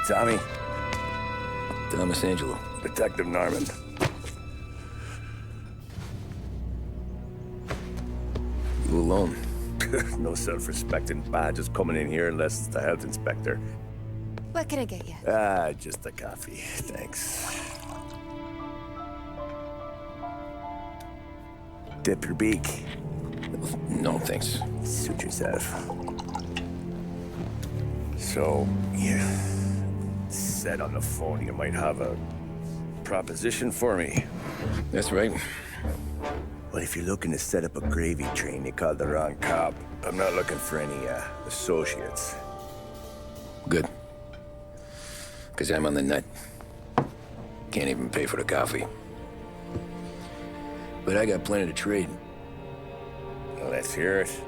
Tommy. Thomas Angelo. Detective Norman. You alone? No self-respecting badges coming in here unless it's the health inspector. What can I get you? Just a coffee. Thanks. Dip your beak. No, thanks. Suit yourself. So, you said on the phone you might have a proposition for me. That's right. Well, if you're looking to set up a gravy train, you called the wrong cop. I'm not looking for any, associates. Good. Because I'm on the nut. Can't even pay for the coffee. But I got plenty to trade. Well, let's hear it.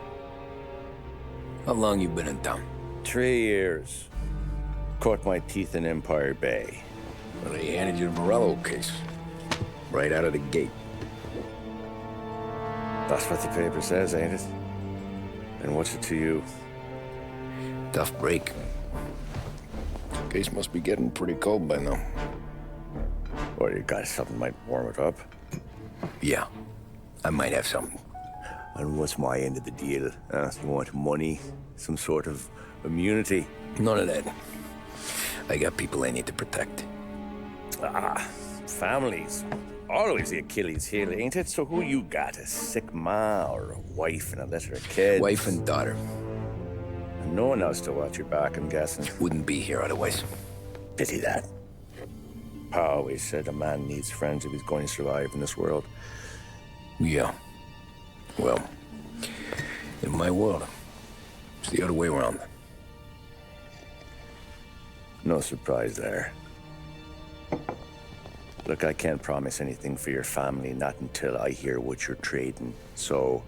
How long you been in town? 3 years. Caught my teeth in Empire Bay. Well, they handed you the Morello case. Right out of the gate. That's what the paper says, ain't it? And what's it to you? Tough break. Case must be getting pretty cold by now. Or you got something might warm it up? Yeah, I might have something. And what's my end of the deal? You want money? Some sort of immunity? None of that. I got people I need to protect. Families. Always the Achilles heel, ain't it? So who you got? A sick ma or a wife and a litter of kids? Wife and daughter. And no one else to watch your back, I'm guessing. Wouldn't be here otherwise. Pity that. Pa always said a man needs friends if he's going to survive in this world. Yeah. Well, in my world, it's the other way around. No surprise there. Look, I can't promise anything for your family, not until I hear what you're trading. So,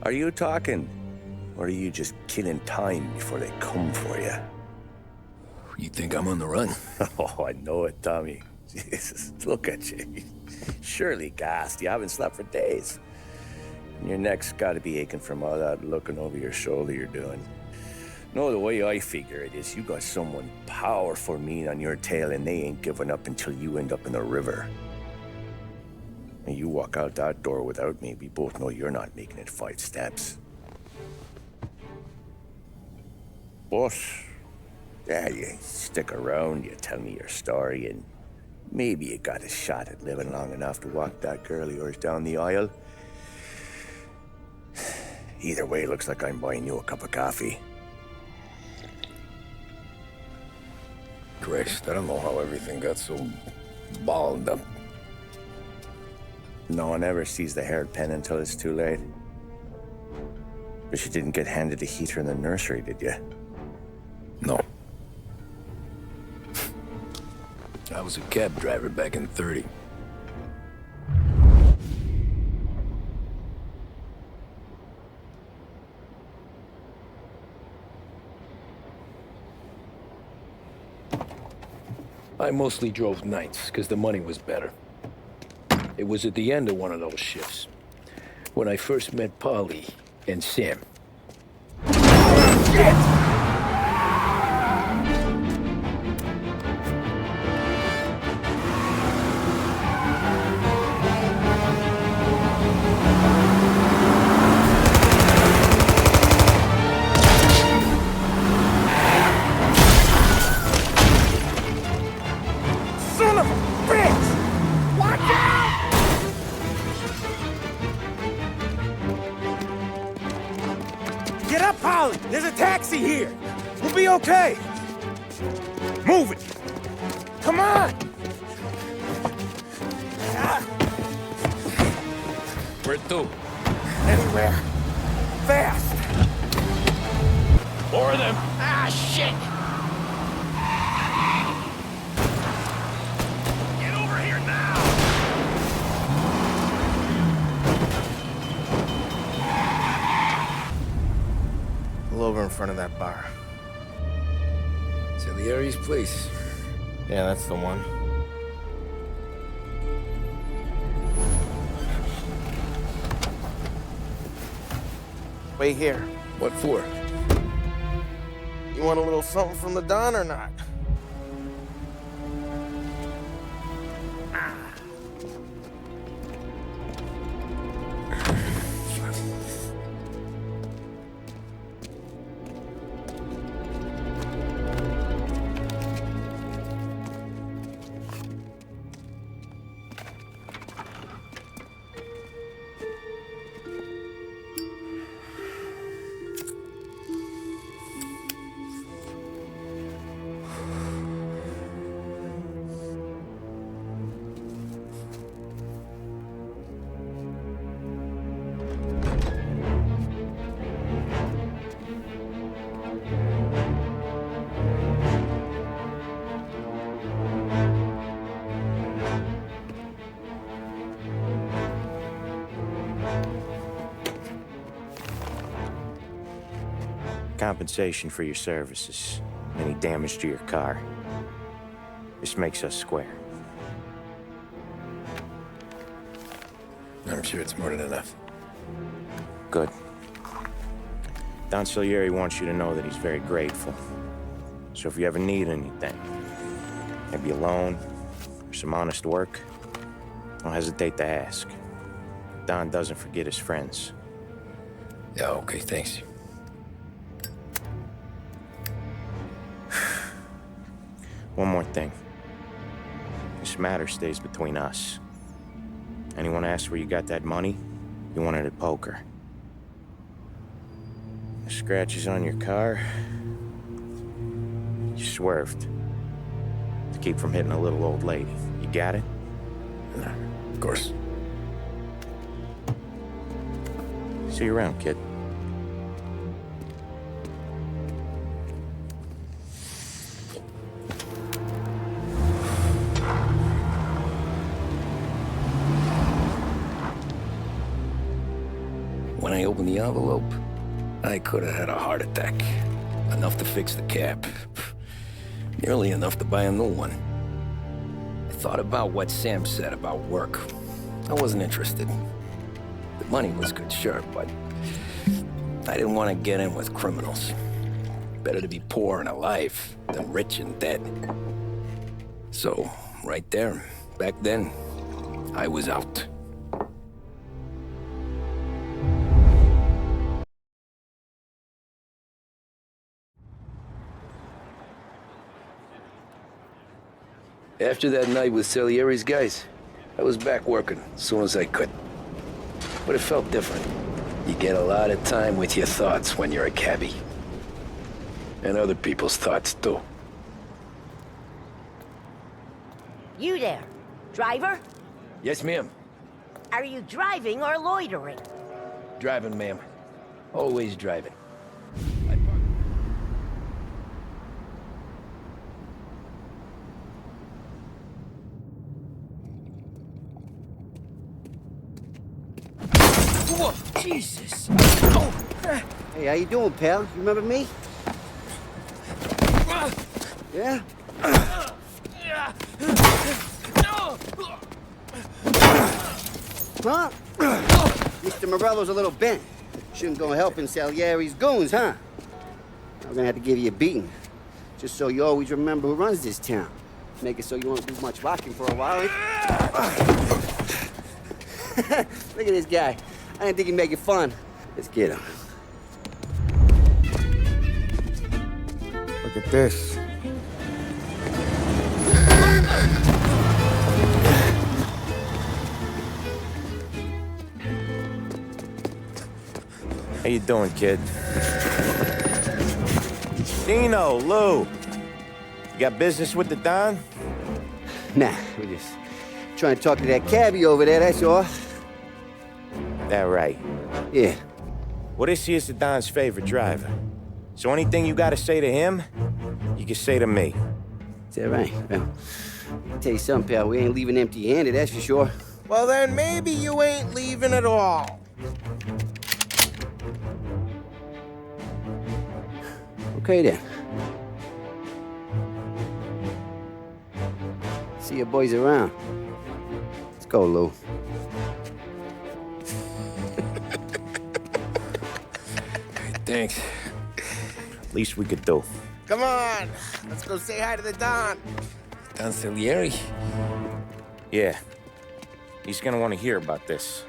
are you talking? Or are you just killing time before they come for you? You think I'm on the run? Oh, I know it, Tommy. Jesus, look at you. Surely gassed. You haven't slept for days. And your neck's got to be aching from all that looking over your shoulder you're doing. No, the way I figure it is you got someone powerful mean on your tail and they ain't giving up until you end up in the river. And you walk out that door without me, we both know you're not making it 5 steps. But, yeah, you stick around, you tell me your story, and maybe you got a shot at living long enough to walk that girl of yours down the aisle. Either way, it looks like I'm buying you a cup of coffee. Christ, I don't know how everything got so balled up. No one ever sees the haired pen until it's too late. But you didn't get handed a heater in the nursery, did you? No. I was a cab driver back in '30. I mostly drove nights, because the money was better. It was at the end of one of those shifts, when I first met Polly and Sam. Shit! Get up, Polly! There's a taxi here! We'll be okay! Move it! Come on! Where to? Anywhere. Fast! More of them! Ah, shit! Get over here now! Pull over in front of that bar. Salieri's place. Yeah, that's the one. Wait here. What for? You want a little something from the Don or not? Compensation for your services. Any damage to your car. This makes us square. I'm sure it's more than enough. Good. Don Salieri wants you to know that he's very grateful. So if you ever need anything, maybe a loan or some honest work, don't hesitate to ask. Don doesn't forget his friends. Yeah, okay, thanks. One more thing. This matter stays between us. Anyone asks where you got that money, you won it at poker. The scratches on your car, you swerved. To keep from hitting a little old lady. You got it? Nah, of course. See you around, kid. When I opened the envelope, I could have had a heart attack. Enough to fix the cap. Nearly enough to buy a new one. I thought about what Sam said about work. I wasn't interested. The money was good, sure, but I didn't want to get in with criminals. Better to be poor and alive than rich and dead. So, right there, back then, I was out. After that night with Salieri's guys, I was back working as soon as I could. But it felt different. You get a lot of time with your thoughts when you're a cabbie. And other people's thoughts, too. You there, driver? Yes, ma'am. Are you driving or loitering? Driving, ma'am. Always driving. Whoa, Jesus! Hey, how you doing, pal? You remember me? Yeah? Huh? Mr. Morello's a little bent. Shouldn't go helping Salieri's goons, huh? I'm gonna have to give you a beating. Just so you always remember who runs this town. Make it so you won't do much rocking for a while. Look at this guy. I didn't think he'd make it fun. Let's get him. Look at this. How you doing, kid? Dino, Lou. You got business with the Don? Nah, we're just trying to talk to that cabbie over there, that's all. That right. Yeah. Well, this here's the Don's favorite driver. So anything you gotta say to him, you can say to me. Is that right? Well, I'll tell you something, pal. We ain't leaving empty-handed, that's for sure. Well, then maybe you ain't leaving at all. Okay, then. See your boys around. Let's go, Lou. Thanks. Least we could do. Come on, let's go say hi to the Don. Don Salieri? Yeah. He's gonna want to hear about this.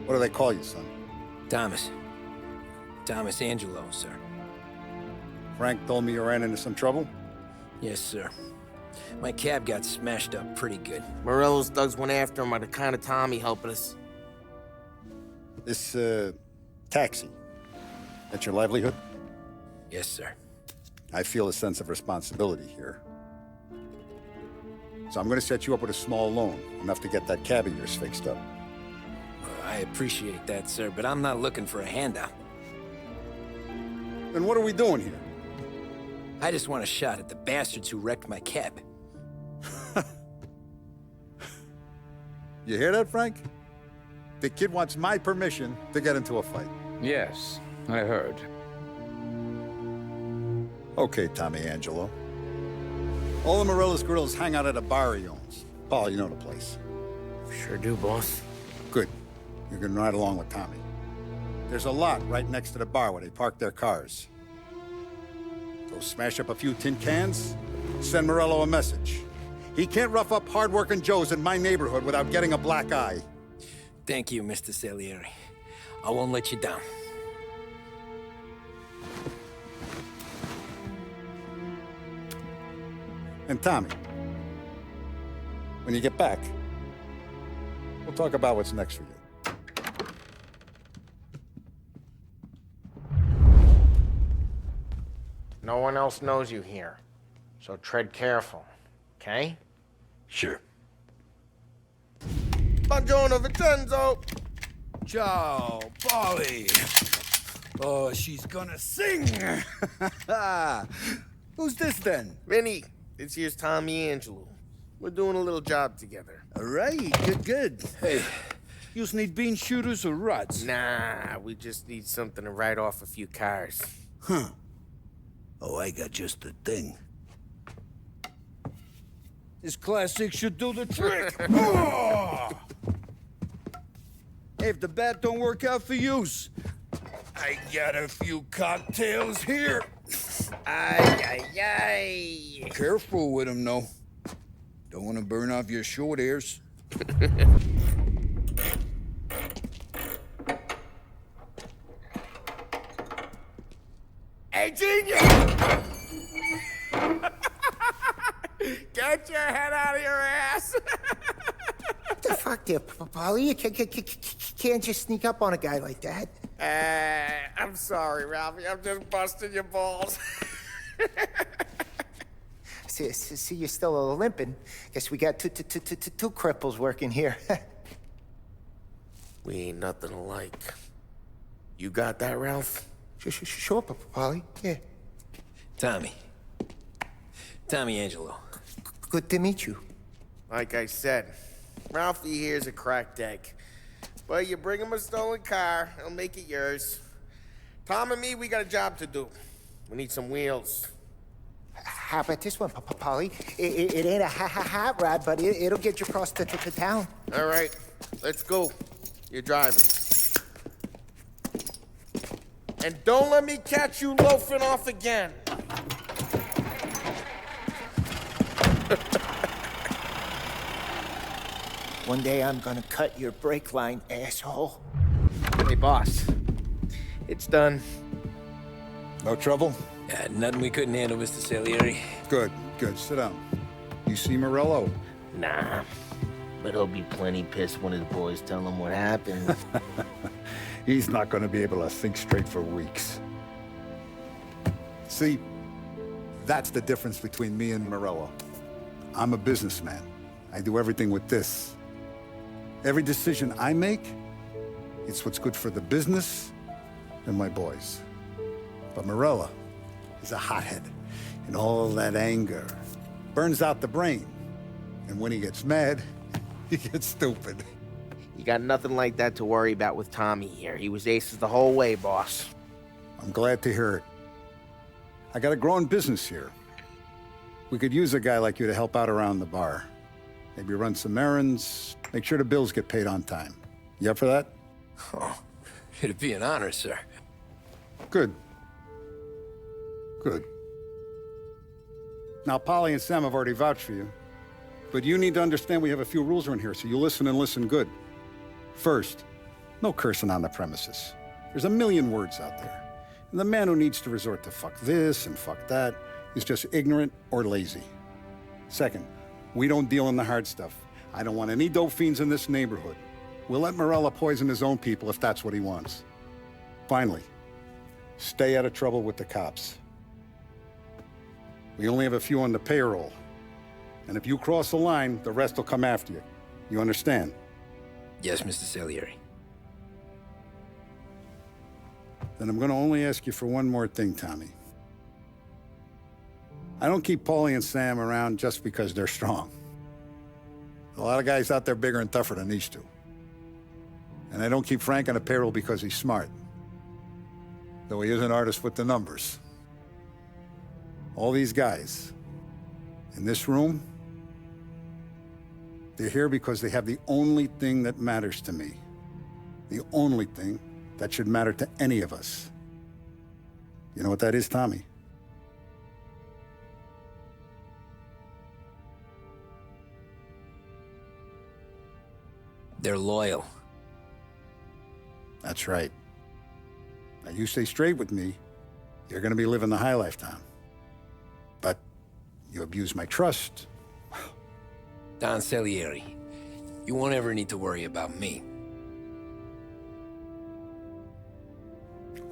What do they call you, son? Thomas. Thomas Angelo, sir. Frank told me you ran into some trouble? Yes, sir. My cab got smashed up pretty good. Morello's thugs went after him by the kind of Tommy helping us. This, taxi. That's your livelihood? Yes, sir. I feel a sense of responsibility here. So I'm gonna set you up with a small loan, enough to get that cab of yours fixed up. I appreciate that, sir, but I'm not looking for a handout. Then what are we doing here? I just want a shot at the bastards who wrecked my cab. You hear that, Frank? The kid wants my permission to get into a fight. Yes, I heard. Okay, Tommy Angelo. All the Morella's girls hang out at a bar he owns. Paul, you know the place. Sure do, boss. Good. You can ride along with Tommy. There's a lot right next to the bar where they park their cars. Go smash up a few tin cans, send Morello a message. He can't rough up hard-working Joes in my neighborhood without getting a black eye. Thank you, Mr. Salieri. I won't let you down. And Tommy, when you get back, we'll talk about what's next for you. No one else knows you here, so tread careful, okay? Sure. Buongiorno, Vincenzo! Ciao, Polly. Oh, she's gonna sing. Who's this then? Vinny, this here's Tommy Angelo. We're doing a little job together. All right, good. Hey, you need bean shooters or rods? Nah, we just need something to write off a few cars. Huh. Oh, I got just the thing. This classic should do the trick. Oh! Hey, if the bat don't work out for use, I got a few cocktails here. Ay. Careful with them, though. Don't want to burn off your short hairs. Hey, genius! Get your head out of your ass! What the fuck there, Polly? You can't just sneak up on a guy like that. I'm sorry, Ralphie. I'm just busting your balls. See, you're still limping. Guess we got two cripples working here. We ain't nothing alike. You got that, Ralph? Sure, Polly. Yeah. Tommy Angelo. Good to meet you. Like I said, Ralphie here's a cracked egg. But you bring him a stolen car, he'll make it yours. Tom and me, we got a job to do. We need some wheels. How about this one, Polly? It ain't a hot rod, but it'll get you across to town. All right, let's go. You're driving. And don't let me catch you loafing off again. One day I'm gonna cut your brake line, asshole. Hey, boss. It's done. No trouble? Nothing we couldn't handle, Mr. Salieri. Good. Sit down. You see Morello? Nah, but he'll be plenty pissed when his boys tell him what happened. He's not going to be able to think straight for weeks. See, that's the difference between me and Morello. I'm a businessman. I do everything with this. Every decision I make, it's what's good for the business and my boys. But Morello is a hothead, and all that anger burns out the brain. And when he gets mad, he gets stupid. You got nothing like that to worry about with Tommy here. He was aces the whole way, boss. I'm glad to hear it. I got a growing business here. We could use a guy like you to help out around the bar. Maybe run some errands, make sure the bills get paid on time. You up for that? Oh, it'd be an honor, sir. Good. Good. Now, Polly and Sam have already vouched for you. But you need to understand we have a few rules around here, so you listen and listen good. First, no cursing on the premises. There's a million words out there. And the man who needs to resort to fuck this and fuck that is just ignorant or lazy. Second, we don't deal in the hard stuff. I don't want any dope fiends in this neighborhood. We'll let Morella poison his own people if that's what he wants. Finally, stay out of trouble with the cops. We only have a few on the payroll. And if you cross the line, the rest will come after you. You understand? Yes, Mr. Salieri. Then I'm gonna only ask you for one more thing, Tommy. I don't keep Paulie and Sam around just because they're strong. A lot of guys out there bigger and tougher than these two. And I don't keep Frank on the payroll because he's smart. Though he is an artist with the numbers. All these guys in this room, they're here because they have the only thing that matters to me. The only thing that should matter to any of us. You know what that is, Tommy? They're loyal. That's right. Now you stay straight with me, you're gonna be living the high life, Tom. But you abuse my trust. Don Salieri, you won't ever need to worry about me.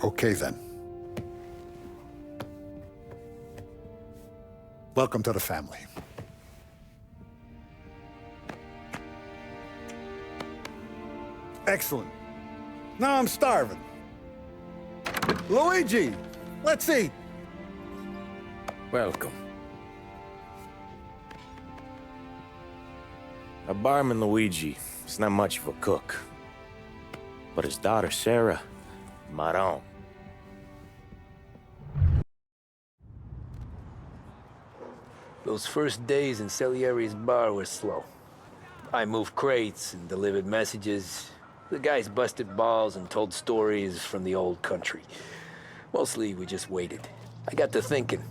Okay, then. Welcome to the family. Excellent. Now I'm starving. Luigi, let's eat. Welcome. Our barman Luigi is not much of a cook. But his daughter Sarah, Maron. Those first days in Salieri's bar were slow. I moved crates and delivered messages. The guys busted balls and told stories from the old country. Mostly, we just waited. I got to thinking,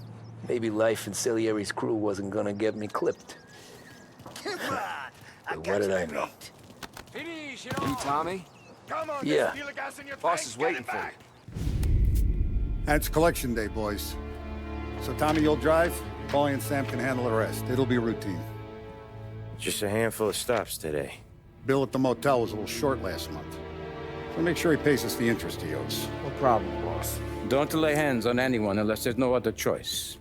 maybe life in Salieri's crew wasn't gonna get me clipped. Come on! But what did I know? You, Tommy? Yeah. Boss is waiting for you. And it's collection day, boys. So Tommy, you'll drive. Paulie and Sam can handle the rest. It'll be routine. Just a handful of stops today. Bill at the motel was a little short last month. So make sure he pays us the interest he owes. No problem, boss. Don't lay hands on anyone unless there's no other choice.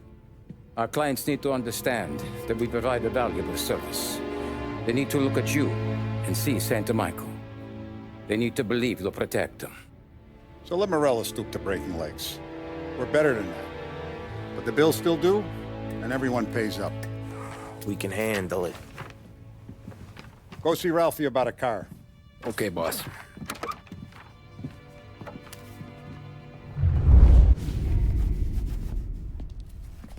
Our clients need to understand that we provide a valuable service. They need to look at you and see Santa Michael. They need to believe you'll protect them. So let Morella stoop to breaking legs. We're better than that. But the bill's still due, and everyone pays up. We can handle it. Go see Ralphie about a car. Okay, boss.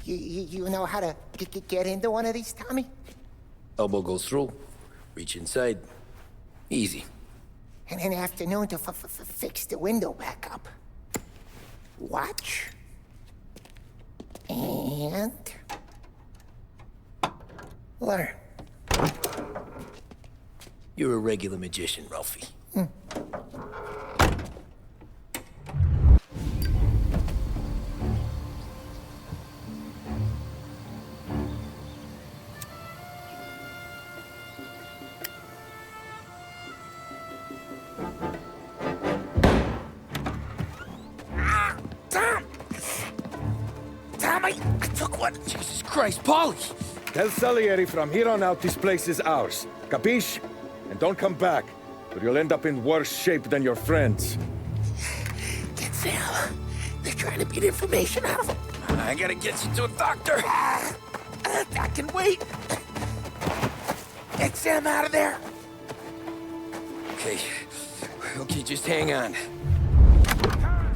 You know how to get into one of these, Tommy? Elbow goes through, reach inside. Easy. And in the afternoon to fix the window back up. Watch. And... learn. You're a regular magician, Ralphie. Tommy, I took one. Jesus Christ, Paulie! Tell Salieri from here on out this place is ours. Capiche? And don't come back, or you'll end up in worse shape than your friends. Get Sam. They're trying to beat information out of him. I gotta get you to a doctor. I can wait. Get Sam out of there. Okay. Okay, just hang on.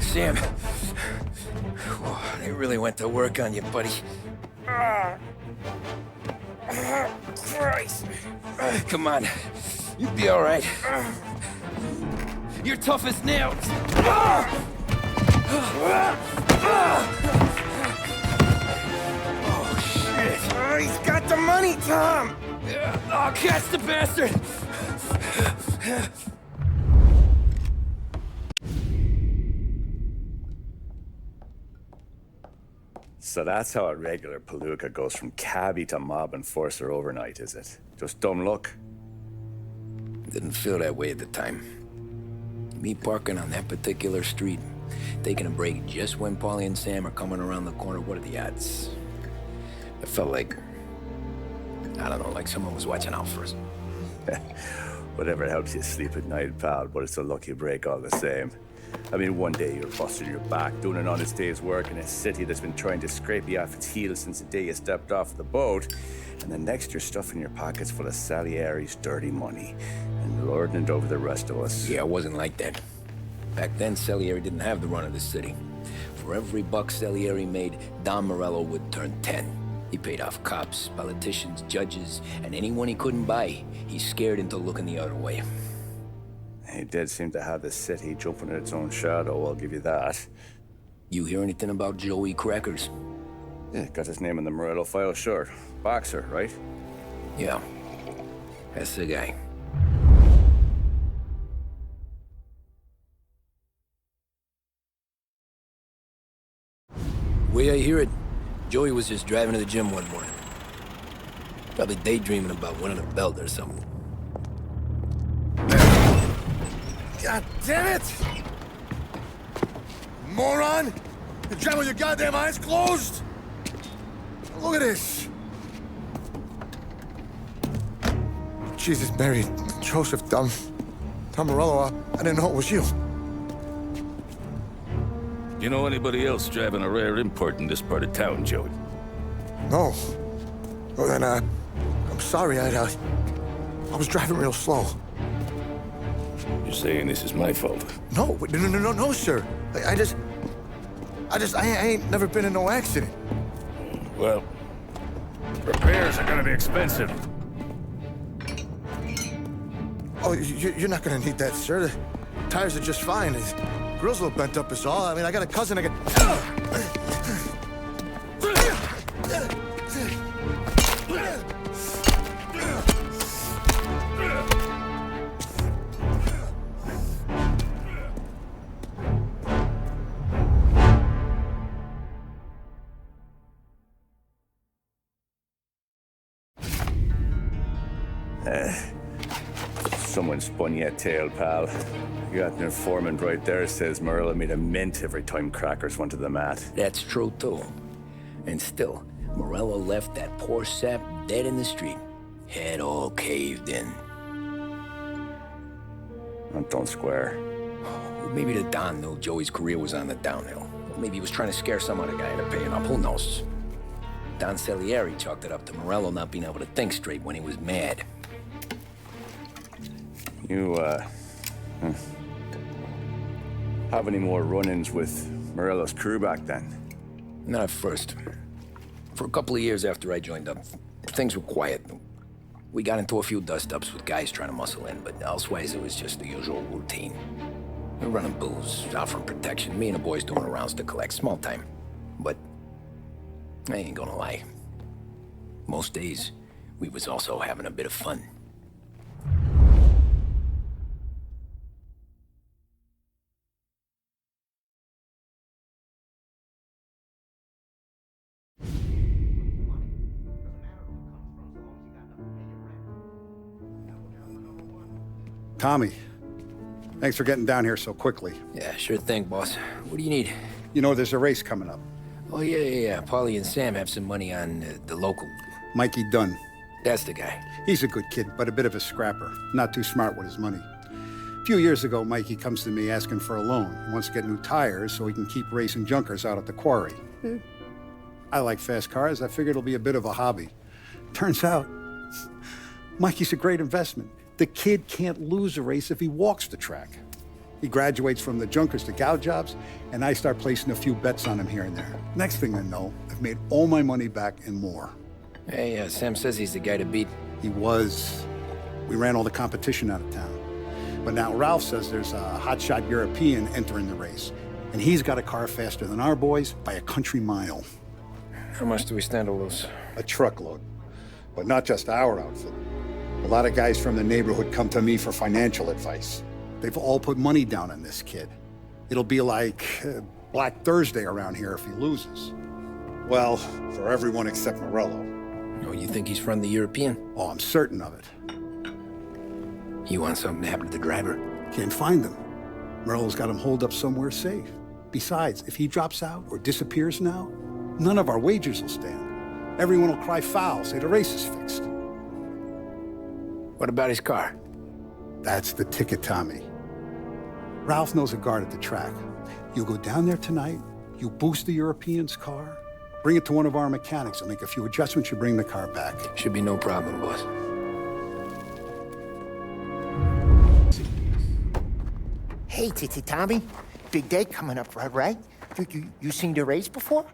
Sam. Whoa, they really went to work on you, buddy. Christ. Come on. You'll be all right. You're tough as nails. Oh, shit. Oh, he's got the money, Tom! Oh, catch the bastard! So that's how a regular palooka goes from cabbie to mob enforcer overnight, is it? Just dumb luck? Didn't feel that way at the time. Me parking on that particular street, taking a break just when Paulie and Sam are coming around the corner, what are the odds? It felt like, I don't know, like someone was watching out for us. Whatever helps you sleep at night, pal, but it's a lucky break all the same. I mean, one day you're busting your back, doing an honest day's work in a city that's been trying to scrape you off its heels since the day you stepped off the boat, and the next you're stuffing your pockets full of Salieri's dirty money and lording it over the rest of us. Yeah, it wasn't like that. Back then, Salieri didn't have the run of the city. For every buck Salieri made, Don Morello would turn 10. He paid off cops, politicians, judges, and anyone he couldn't buy, he scared into looking the other way. He did seem to have the city jumping in its own shadow, I'll give you that. You hear anything about Joey Crackers? Yeah, got his name in the Morello file, sure. Boxer, right? Yeah, that's the guy. Way I hear it, Joey was just driving to the gym one morning. Probably daydreaming about winning a belt or something. God damn it! Moron! You're driving with your goddamn eyes closed! Look at this! Jesus, Mary, Joseph, Tom Morello, I didn't know it was you. You know anybody else driving a rare import in this part of town, Joey? No. Well, then, I'm sorry, I was driving real slow. You're saying this is my fault? No, no, sir. I ain't never been in no accident. Well, repairs are gonna be expensive. Oh, you're not gonna need that, sir. The tires are just fine. The grill's a little bent up is all. I mean, I got a cousin I can... Someone spun you a tale, pal. You got an informant right there says Morello made a mint every time Crackers went to the mat. That's true, too. And still, Morello left that poor sap dead in the street. Head all caved in. Don't square. Well, maybe the Don knew Joey's career was on the downhill. Or maybe he was trying to scare some other guy into paying up. Who knows? Don Salieri chalked it up to Morello not being able to think straight when he was mad. You, have any more run-ins with Morello's crew back then? Not at first. For a couple of years after I joined up, things were quiet. We got into a few dust-ups with guys trying to muscle in, but elsewise it was just the usual routine. We're running booze, offering protection, me and the boys doing the rounds to collect, small time. But I ain't gonna lie. Most days, we was also having a bit of fun. Tommy, thanks for getting down here so quickly. Yeah, sure thing, boss. What do you need? You know, there's a race coming up. Oh, yeah. Paulie and Sam have some money on the local. Mikey Dunn. That's the guy. He's a good kid, but a bit of a scrapper. Not too smart with his money. A few years ago, Mikey comes to me asking for a loan. He wants to get new tires so he can keep racing junkers out at the quarry. I like fast cars. I figured it'll be a bit of a hobby. Turns out, Mikey's a great investment. The kid can't lose a race if he walks the track. He graduates from the junkers to gal jobs, and I start placing a few bets on him here and there. Next thing I know, I've made all my money back and more. Hey, Sam says he's the guy to beat. He was. We ran all the competition out of town. But now Ralph says there's a hotshot European entering the race, and he's got a car faster than our boys by a country mile. How much do we stand to lose? A truckload. But not just our outfit. A lot of guys from the neighborhood come to me for financial advice. They've all put money down on this kid. It'll be like Black Thursday around here if he loses. Well, for everyone except Morello. Oh, you think he's from the European? Oh, I'm certain of it. You want something to happen to the driver? Can't find him. Morello's got him holed up somewhere safe. Besides, if he drops out or disappears now, none of our wagers will stand. Everyone will cry foul, say the race is fixed. What about his car? That's the ticket, Tommy. Ralph knows a guard at the track. You go down there tonight, you boost the European's car, bring it to one of our mechanics, and make a few adjustments, you bring the car back. Should be no problem, boss. Hey, Tommy. Big day coming up, right? You seen the race before?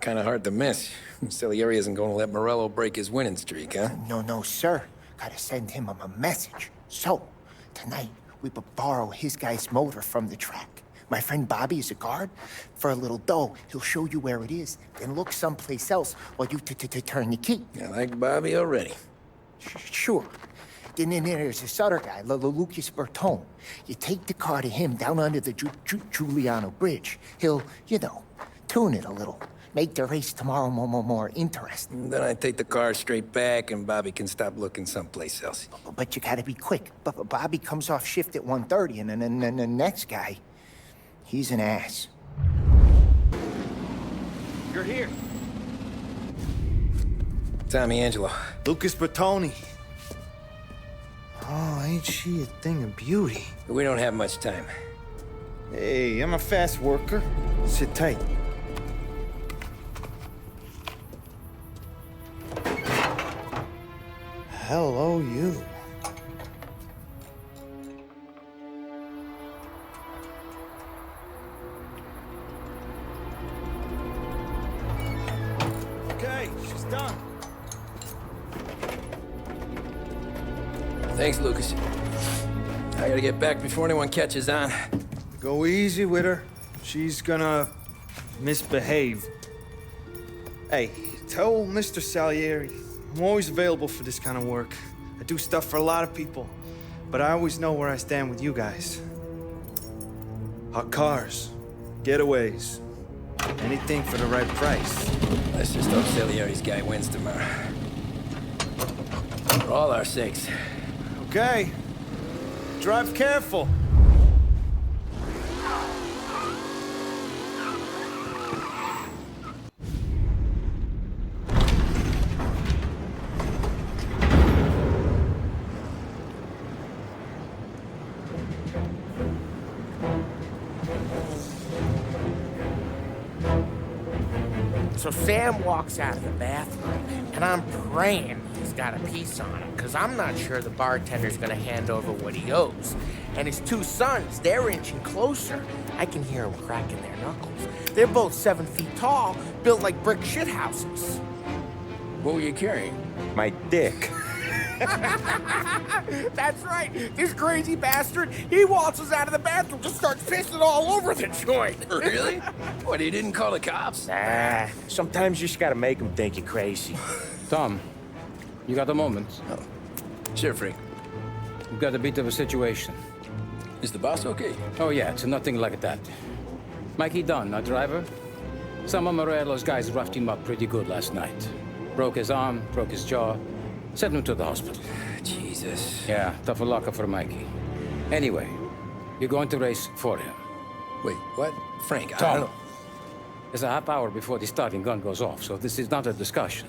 Kind of hard to miss. Salieri isn't going to let Morello break his winning streak, huh? No, sir. Gotta send him a message. So, tonight, we borrow his guy's motor from the track. My friend Bobby is a guard. For a little dough, he'll show you where it is, then look someplace else while you turn the key. I like Bobby already. Sure. Then there's this other guy, Lucas Bertone. You take the car to him down under the Giuliano Bridge. He'll, tune it a little. Make the race tomorrow more interesting. Then I take the car straight back, and Bobby can stop looking someplace else. But you gotta be quick. But Bobby comes off shift at 1:30, and then the next guy, he's an ass. You're here. Tommy, Angelo. Lucas Bertoni. Oh, ain't she a thing of beauty? We don't have much time. Hey, I'm a fast worker. Sit tight. Hello, you. Okay, she's done. Thanks, Lucas. I gotta get back before anyone catches on. Go easy with her. She's gonna misbehave. Hey, tell Mr. Salieri I'm always available for this kind of work. I do stuff for a lot of people, but I always know where I stand with you guys. Hot cars, getaways, anything for the right price. Let's just hope Salieri's guy wins tomorrow. For all our sakes. Okay. Drive careful. So Sam walks out of the bathroom, and I'm praying he's got a piece on him, because I'm not sure the bartender's gonna hand over what he owes. And his two sons, they're inching closer. I can hear them cracking their knuckles. They're both 7 feet tall, built like brick shithouses. What were you carrying? My dick. That's right. This crazy bastard, he waltzes out of the bathroom, just starts pissing all over the joint. Really? What, he didn't call the cops? Nah, sometimes you just gotta make them think you're crazy. Tom, you got a moment? Oh. Sure, Frank. We've got a bit of a situation. Is the boss okay? Oh, yeah, it's nothing like that. Mikey Dunn, our driver. Some of Morello's guys roughed him up pretty good last night. Broke his arm, broke his jaw. Sent him to the hospital. Jesus. Yeah, tough luck for Mikey. Anyway, you're going to race for him. Wait, what? Frank, Tom, I don't know. It's a half hour before the starting gun goes off, so this is not a discussion.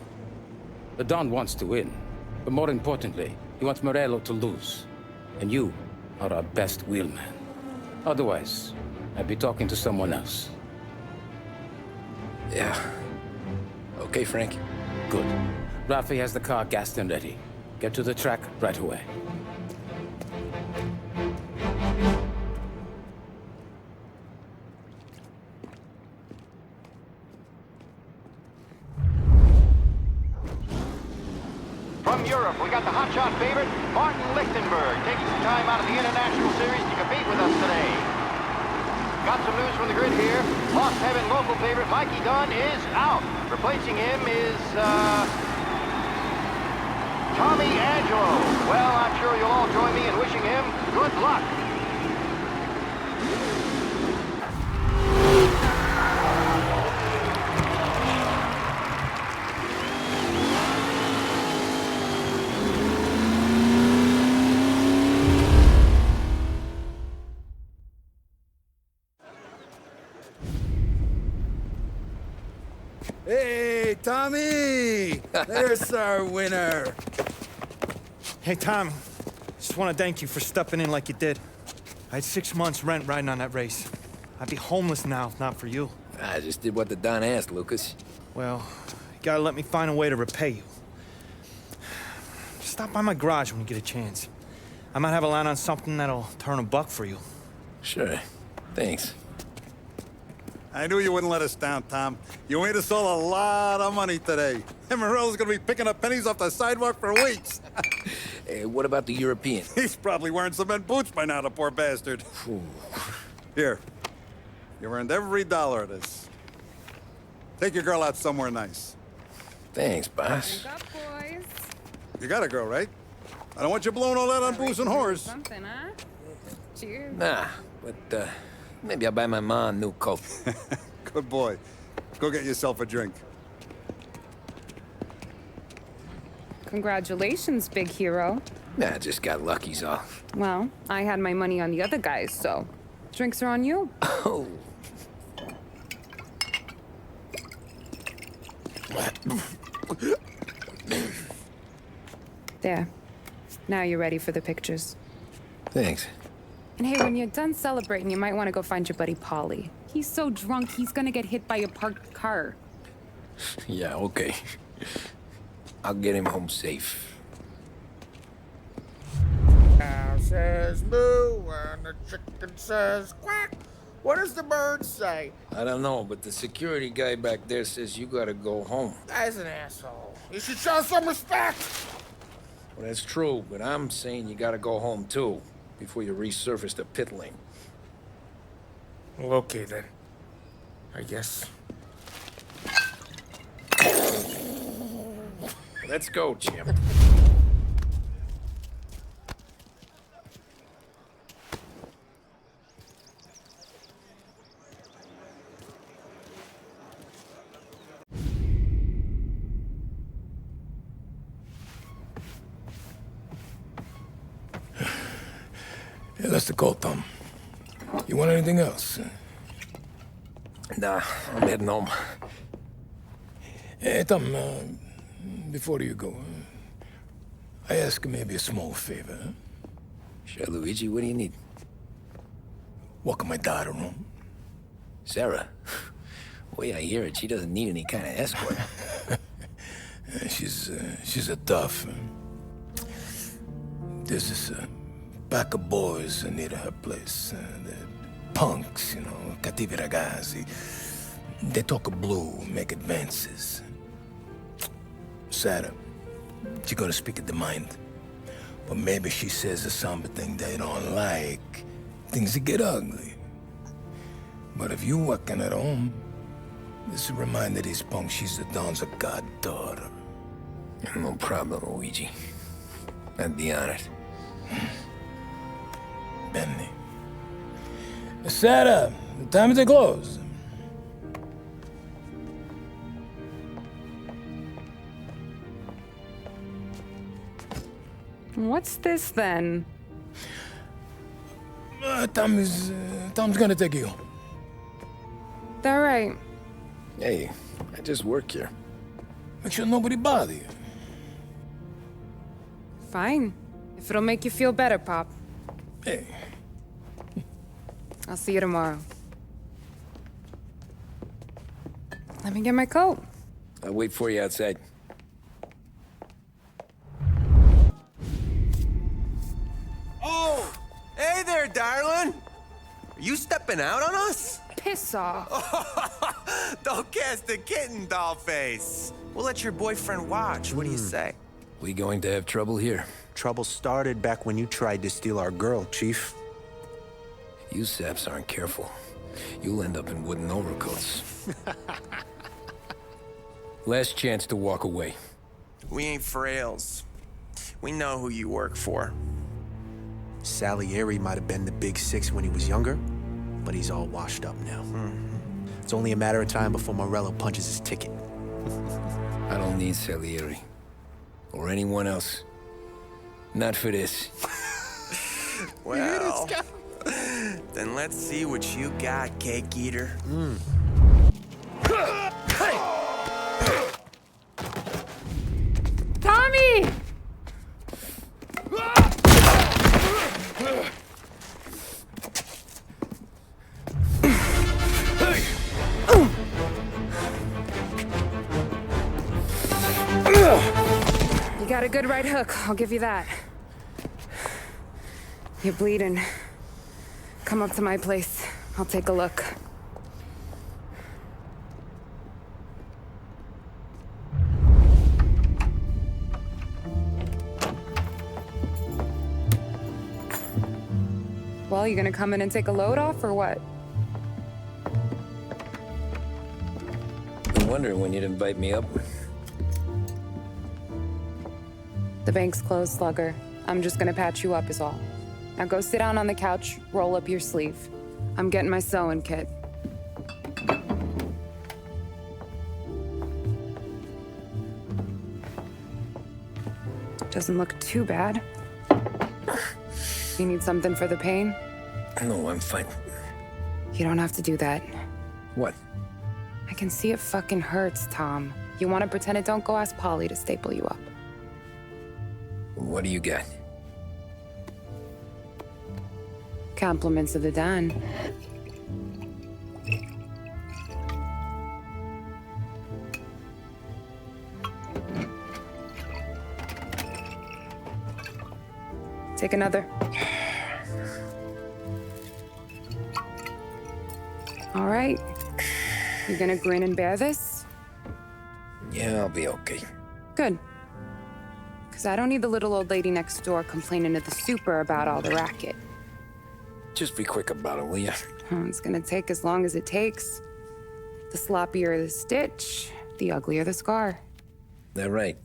The Don wants to win, but more importantly, he wants Morello to lose. And you are our best wheelman. Otherwise, I'd be talking to someone else. Yeah. Okay, Frank. Good. Rafi has the car gassed and ready. Get to the track right away. From Europe, we got the hotshot favorite, Martin Lichtenberg, taking some time out of the International Series to compete with us today. Got some news from the grid here. Lost Heaven local favorite Mikey Dunn is out. Replacing him is, Tommy Angelo. Well, I'm sure you'll all join me in wishing him good luck. Hey, Tommy! There's our winner. Hey, Tommy. Just want to thank you for stepping in like you did. I had 6 months rent riding on that race. I'd be homeless now if not for you. I just did what the Don asked, Lucas. Well, you gotta let me find a way to repay you. Stop by my garage when you get a chance. I might have a line on something that'll turn $1 for you. Sure. Thanks. I knew you wouldn't let us down, Tom. You made us all a lot of money today. And Morello's gonna be picking up pennies off the sidewalk for weeks. Hey, what about the European? He's probably wearing cement boots by now, the poor bastard. Here. You earned every dollar of this. Take your girl out somewhere nice. Thanks, boss. Wake up, boys. You got a girl, right? I don't want you blowing all that on booze and whores. Something, huh? Cheers. Nah, but, maybe I'll buy my mom a new coat. Good boy. Go get yourself a drink. Congratulations, big hero. Nah, just got lucky's all. Well, I had my money on the other guys, so drinks are on you. Oh. There. Now you're ready for the pictures. Thanks. And hey, when you're done celebrating, you might want to go find your buddy Paulie. He's so drunk, he's gonna get hit by a parked car. Yeah, okay. I'll get him home safe. Cow says moo and the chicken says quack. What does the bird say? I don't know, but the security guy back there says you gotta go home. Guy's an asshole. You should show some respect. Well, that's true, but I'm saying you gotta go home too, before you resurface the pit lane. Well, okay then. I guess. Let's go, Jim. Yeah, that's the call, Tom. You want anything else? Nah, I'm heading home. Hey, Tom, before you go, I ask maybe a small favor. Huh? Sure, Luigi, what do you need? Walk my daughter home. Sarah? The way I hear it, she doesn't need any kind of escort. She's a tough. There's this pack of boys near her place. The punks, you know, cattivi ragazzi. They talk blue, make advances. Sarah, she's gonna speak at the mind. But maybe she says something they don't like. Things get ugly. But if you walking at home, this will remind these punks she's the Don's goddaughter. No problem, Luigi. I'd be honored. Benny. Sarah, time to close. What's this then? Tom's gonna take you. All right. Hey, I just work here. Make sure nobody bother you. Fine. If it'll make you feel better, Pop. Hey. I'll see you tomorrow. Let me get my coat. I'll wait for you outside. Oh! Hey there, darling! flipping out on us? Piss off. Don't cast a kitten, dollface. We'll let your boyfriend watch. What do you say? We going to have trouble here? Trouble started back when you tried to steal our girl, Chief. You saps aren't careful. You'll end up in wooden overcoats. Last chance to walk away. We ain't frails. We know who you work for. Salieri might have been the big six when he was younger, but he's all washed up now. It's only a matter of time before Morello punches his ticket. I don't need Salieri. Or anyone else. Not for this. Well, then let's see what you got, cake eater. Tommy! You got a good right hook, I'll give you that. You're bleeding. Come up to my place. I'll take a look. Well, you gonna come in and take a load off, or what? I'm wondering when you'd invite me up. The bank's closed, Slugger. I'm just gonna patch you up is all. Now go sit down on the couch, roll up your sleeve. I'm getting my sewing kit. Doesn't look too bad. You need something for the pain? No, I'm fine. You don't have to do that. What? I can see it fucking hurts, Tom. You want to pretend it? Don't go ask Polly to staple you up. What do you got? Compliments of the Don. Take another. All right. You gonna grin and bear this? Yeah, I'll be okay. Good. Because I don't need the little old lady next door complaining to the super about all the racket. Just be quick about it, will ya? It's gonna take as long as it takes. The sloppier the stitch, the uglier the scar. That right.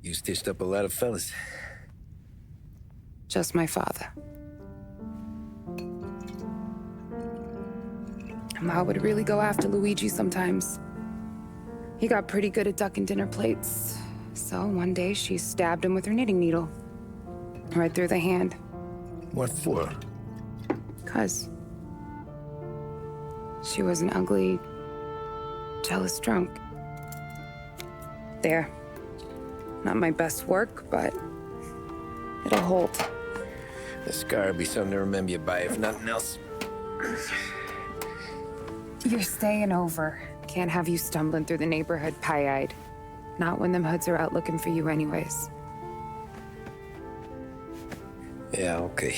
You stitched up a lot of fellas. Just my father. Ma would really go after Luigi sometimes. He got pretty good at ducking dinner plates. So one day she stabbed him with her knitting needle. Right through the hand. What for? 'Cause she was an ugly, jealous drunk. There. Not my best work, but it'll hold. The scar will be something to remember you by, if nothing else. You're staying over. Can't have you stumbling through the neighborhood pie-eyed. Not when them hoods are out looking for you anyways. Yeah, okay.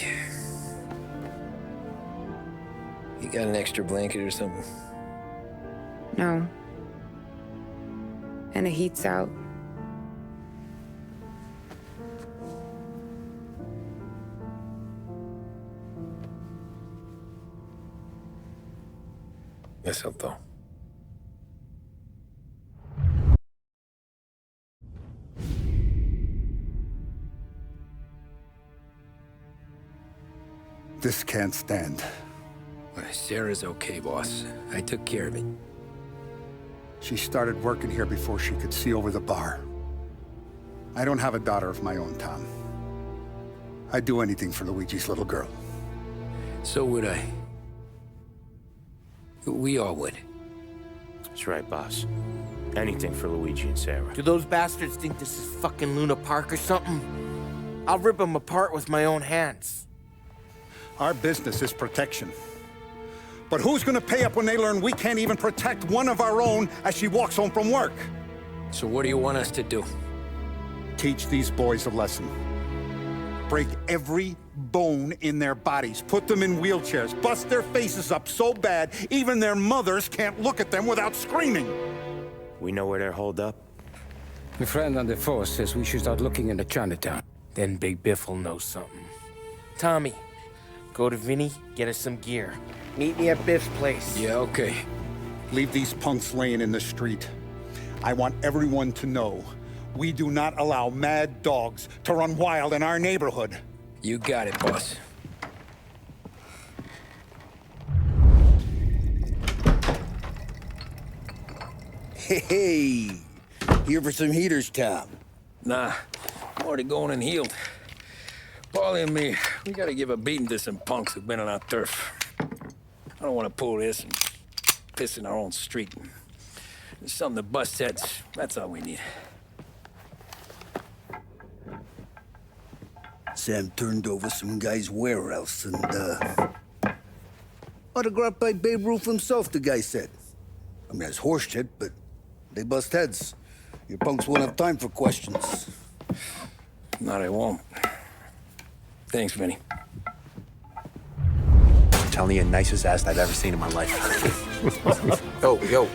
You got an extra blanket or something? No. And the heat's out. Eso todo. This can't stand. Sarah's okay, boss. I took care of it. She started working here before she could see over the bar. I don't have a daughter of my own, Tom. I'd do anything for Luigi's little girl. So would I. We all would. That's right, boss. Anything for Luigi and Sarah. Do those bastards think this is fucking Luna Park or something? I'll rip them apart with my own hands. Our business is protection. But who's gonna pay up when they learn we can't even protect one of our own as she walks home from work? So what do you want us to do? Teach these boys a lesson. Break every bone in their bodies, put them in wheelchairs, bust their faces up so bad, even their mothers can't look at them without screaming. We know where they're holed up? My friend on the force says we should start looking into Chinatown. Then Big Biff will know something. Tommy, go to Vinny, get us some gear. Meet me at Biff's place. Yeah, okay. Leave these punks laying in the street. I want everyone to know we do not allow mad dogs to run wild in our neighborhood. You got it, boss. Hey, here for some heaters, Tom? Nah, I'm already going and healed. Paulie and me, we gotta give a beating to some punks who've been on our turf. I don't want to pull this and piss in our own street. There's something to bust heads. That's all we need. Sam turned over some guy's warehouse and, autographed by Babe Ruth himself, the guy said. I mean, that's horse shit, but they bust heads. Your punks won't have time for questions. No, they won't. Thanks, Vinny. I'm telling you, nicest ass I've ever seen in my life. Yo.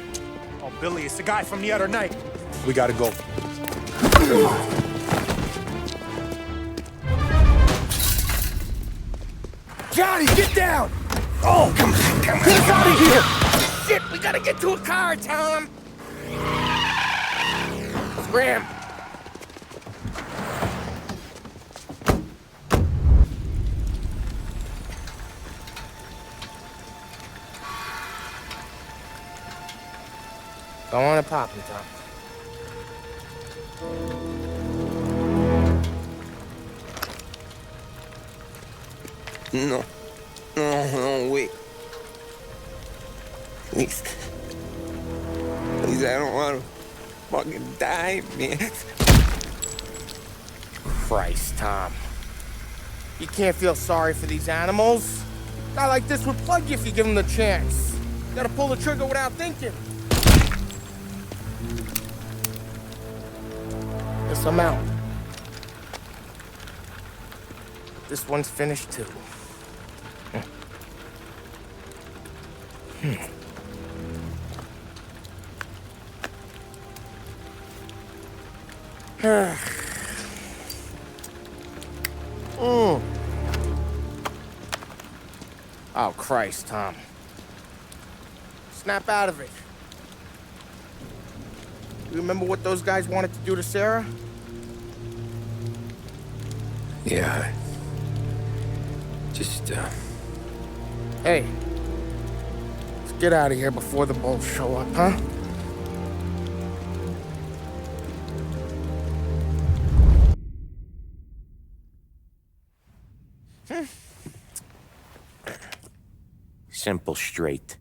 Oh, Billy, it's the guy from the other night. We gotta go. Johnny, get down! Oh, come on. Get us out of here! Shit, we gotta get to a car, Tom! Scram! Go on and pop him, Tom. No, wait. Please. Please, I don't want to fucking die, man. Christ, Tom. You can't feel sorry for these animals. A guy like this would plug you if you give him the chance. You gotta pull the trigger without thinking. Guess I'm out. This one's finished too. Oh, Christ, Tom. Snap out of it. You remember what those guys wanted to do to Sarah? Yeah. Just, Hey. Let's get out of here before the bulls show up, huh? Simple, straight.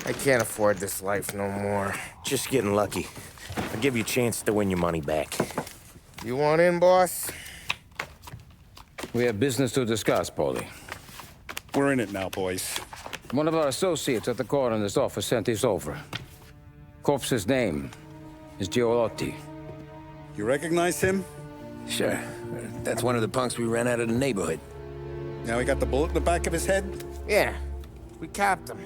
I can't afford this life no more. Just getting lucky. I'll give you a chance to win your money back. You want in, boss? We have business to discuss, Paulie. We're in it now, boys. One of our associates at the coroner's office sent this over. Corpse's name is Giolotti. You recognize him? Sure. That's one of the punks we ran out of the neighborhood. Now he got the bullet in the back of his head? Yeah. We capped him.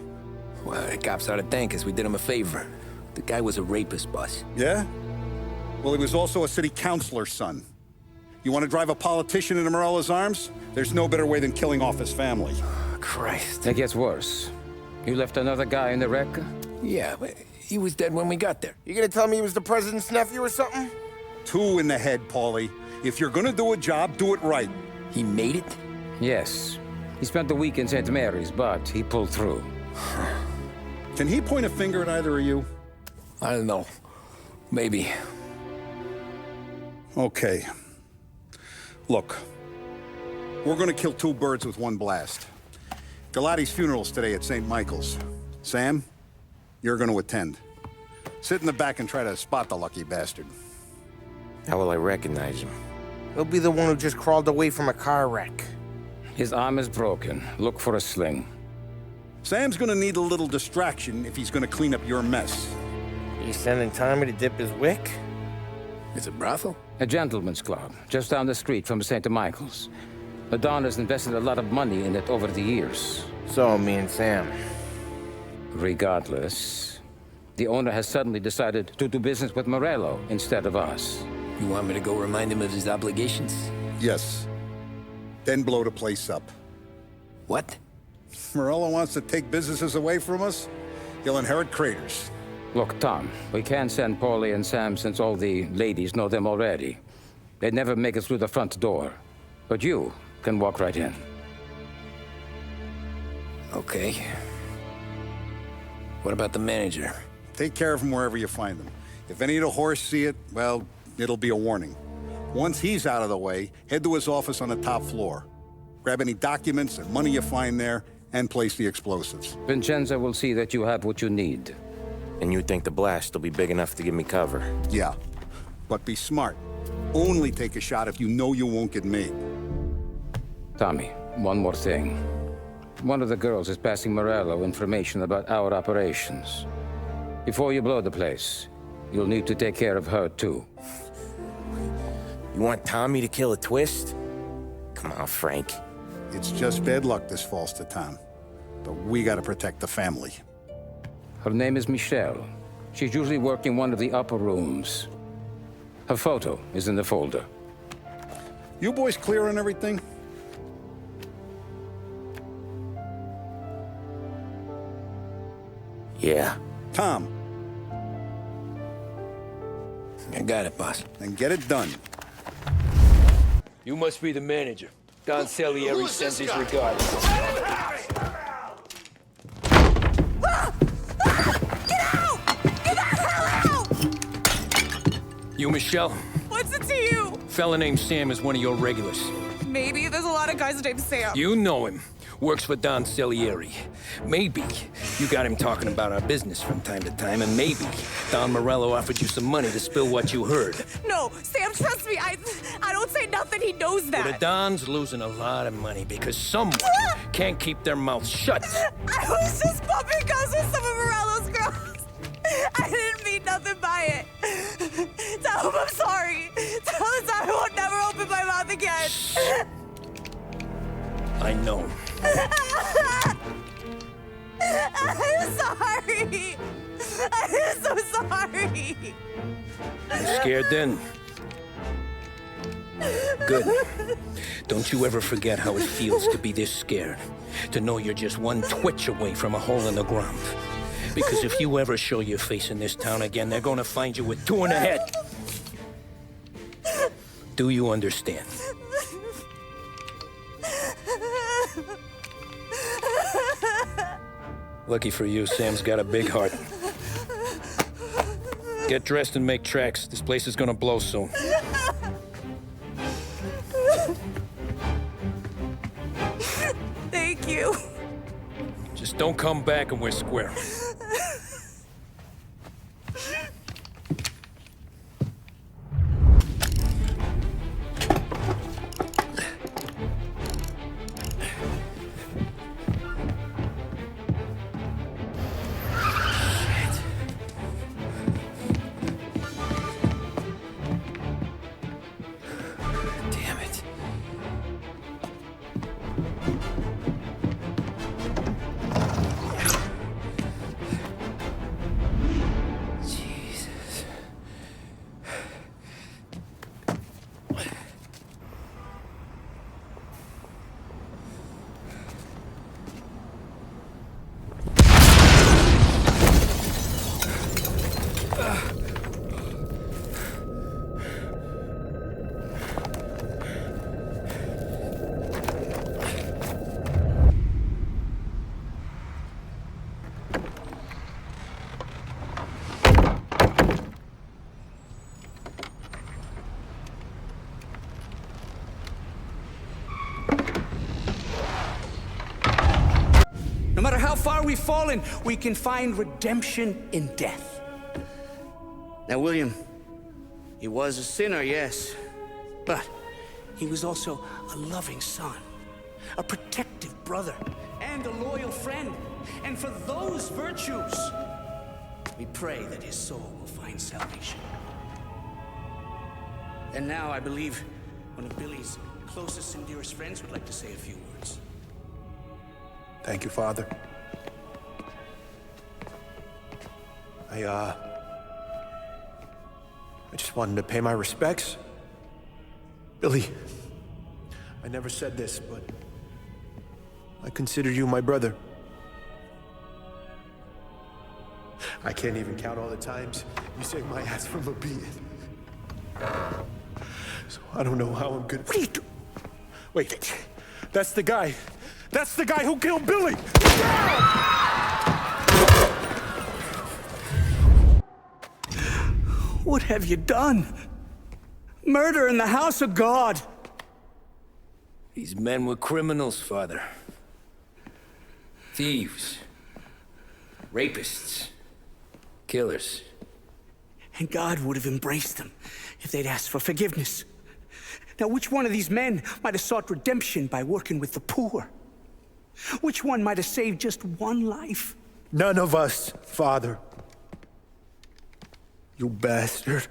Well, the cops ought to thank us. We did him a favor. The guy was a rapist, boss. Yeah? Well, he was also a city councilor's son. You want to drive a politician into Morella's arms? There's no better way than killing off his family. Christ. It gets worse. You left another guy in the wreck? Yeah, but he was dead when we got there. You gonna tell me he was the president's nephew or something? 2 in the head, Paulie. If you're gonna do a job, do it right. He made it? Yes. He spent the week in St. Mary's, but he pulled through. Can he point a finger at either of you? I don't know. Maybe. Okay. Look. We're gonna kill 2 birds with 1 blast. Galati's funeral's today at St. Michael's. Sam, you're gonna attend. Sit in the back and try to spot the lucky bastard. How will I recognize him? He'll be the one who just crawled away from a car wreck. His arm is broken. Look for a sling. Sam's gonna need a little distraction if he's gonna clean up your mess. You You sending Tommy to dip his wick? It's a brothel? A gentleman's club, just down the street from St. Michael's. The Don has invested a lot of money in it over the years. So, me and Sam. Regardless, the owner has suddenly decided to do business with Morello instead of us. You want me to go remind him of his obligations? Yes. Then blow the place up. What? Morello wants to take businesses away from us? He'll inherit craters. Look, Tom, we can't send Paulie and Sam since all the ladies know them already. They'd never make it through the front door. But you can walk right in. Okay. What about the manager? Take care of him wherever you find him. If any of the horse see it, well, it'll be a warning. Once he's out of the way, head to his office on the top floor. Grab any documents and money you find there, and place the explosives. Vincenzo will see that you have what you need. And you think the blast will be big enough to give me cover? Yeah, but be smart. Only take a shot if you know you won't get made. Tommy, one more thing. One of the girls is passing Morello information about our operations. Before you blow the place, you'll need to take care of her, too. You want Tommy to kill a twist? Come on, Frank. It's just bad luck this falls to Tom. But we gotta protect the family. Her name is Michelle. She's usually working one of the upper rooms. Her photo is in the folder. You boys clear on everything? Yeah. Tom. I got it, boss. Then get it done. You must be the manager. Don Salieri sends his regards. You, Michelle? What's it to you? Fella named Sam is one of your regulars. Maybe there's a lot of guys named Sam. You know him. Works for Don Salieri. Maybe you got him talking about our business from time to time, and maybe Don Morello offered you some money to spill what you heard. No, Sam, trust me. I don't say nothing. He knows that. Well, the Don's losing a lot of money because someone can't keep their mouth shut. I was just bumping guns with some of Morello's girls. I didn't mean nothing by it. Tell him I'm sorry. Tell him I won't never open my mouth again. I know. I'm sorry. I'm so sorry. You scared then? Good. Don't you ever forget how it feels to be this scared. To know you're just one twitch away from a hole in the ground. Because if you ever show your face in this town again, they're gonna find you with two in the head. Do you understand? Lucky for you, Sam's got a big heart. Get dressed and make tracks. This place is gonna blow soon. Thank you. Just don't come back and we're square. No matter how far we've fallen, we can find redemption in death. Now, William, he was a sinner, yes. But he was also a loving son, a protective brother, and a loyal friend. And for those virtues, We pray that his soul will find salvation. And now I believe one of Billy's closest and dearest friends would like to say a few words. Thank you, Father. I just wanted to pay my respects. Billy, I never said this, but I consider you my brother. I can't even count all the times you saved my ass from a beating. So I don't know how I'm gonna... What are you doing? Wait, that's the guy. That's the guy who killed Billy! What have you done? Murder in the house of God! These men were criminals, Father. Thieves. Rapists. Killers. And God would have embraced them if they'd asked for forgiveness. Now, which one of these men might have sought redemption by working with the poor? Which one might have saved just one life? None of us, Father. You bastard.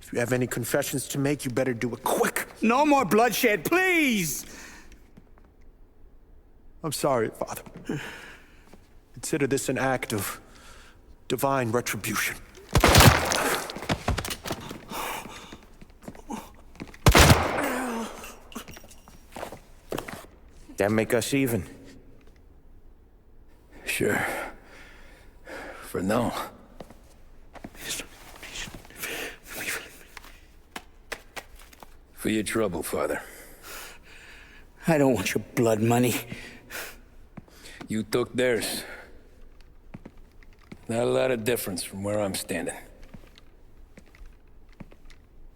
If you have any confessions to make, you better do it quick. No more bloodshed, please! I'm sorry, Father. Consider this an act of divine retribution. That make us even? Sure. For now. For your trouble, Father. I don't want your blood money. You took theirs. Not a lot of difference from where I'm standing.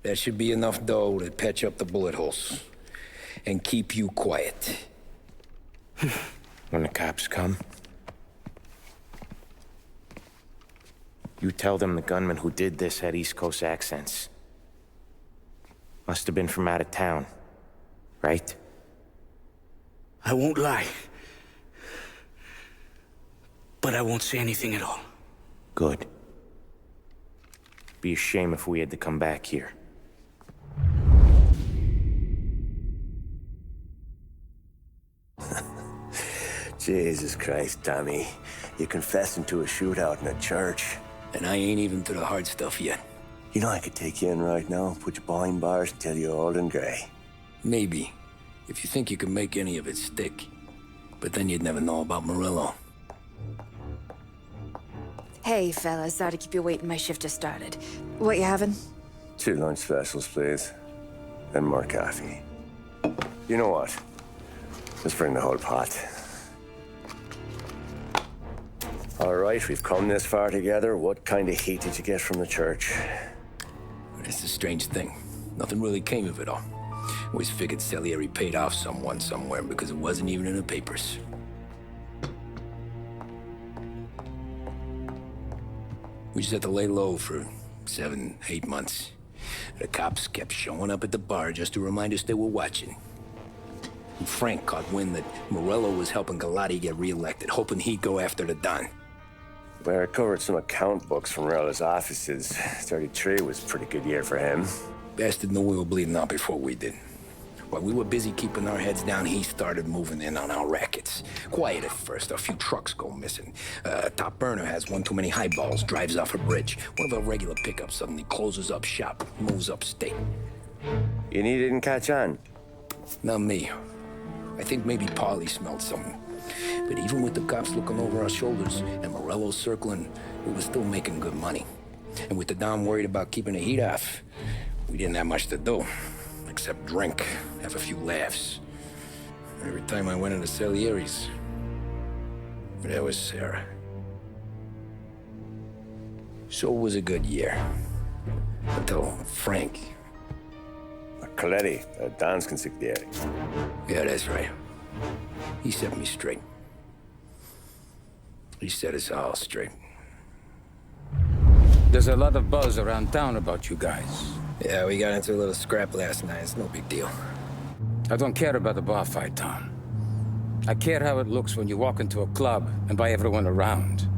That should be enough dough to patch up the bullet holes and keep you quiet. When the cops come, you tell them the gunman who did this had East Coast accents. Must have been from out of town, right? I won't lie. But I won't say anything at all. Good. Be a shame if we had to come back here. Jesus Christ, Tommy. You're confessing to a shootout in a church. And I ain't even to the hard stuff yet. You know I could take you in right now, put you behind bars until you're old and grey. Maybe. If you think you can make any of it stick. But then you'd never know about Morello. Hey, fellas. Sorry to keep you waiting. My shift just started. What you having? 2 lunch specials, please. And more coffee. You know what? Let's bring the whole pot. All right, we've come this far together. What kind of heat did you get from the church? It's a strange thing. Nothing really came of it all. Always figured Salieri paid off someone somewhere because it wasn't even in the papers. We just had to lay low for 7, 8 months. The cops kept showing up at the bar just to remind us they were watching. And Frank caught wind that Morello was helping Galati get reelected, hoping he'd go after the Don. Well, I recovered some account books from Morello's offices. 33 was a pretty good year for him. Bastard knew we were bleeding out before we did. While we were busy keeping our heads down, he started moving in on our rackets. Quiet at first, a few trucks go missing. Top burner has one too many highballs, drives off a bridge. One of our regular pickups suddenly closes up shop, moves upstate. And he didn't catch on? Not me. I think maybe Paulie smelled something. But even with the cops looking over our shoulders and Morello circling, we were still making good money. And with the Dom worried about keeping the heat off, we didn't have much to do. Except drink, have a few laughs. Every time I went into Salieri's, there was Sarah. So it was a good year. Until Frank. Coletti, Don's consigliere. Yeah, that's right. He set me straight. He set us all straight. There's a lot of buzz around town about you guys. Yeah, we got into a little scrap last night. It's no big deal. I don't care about the bar fight, Tom. I care how it looks when you walk into a club and by everyone around.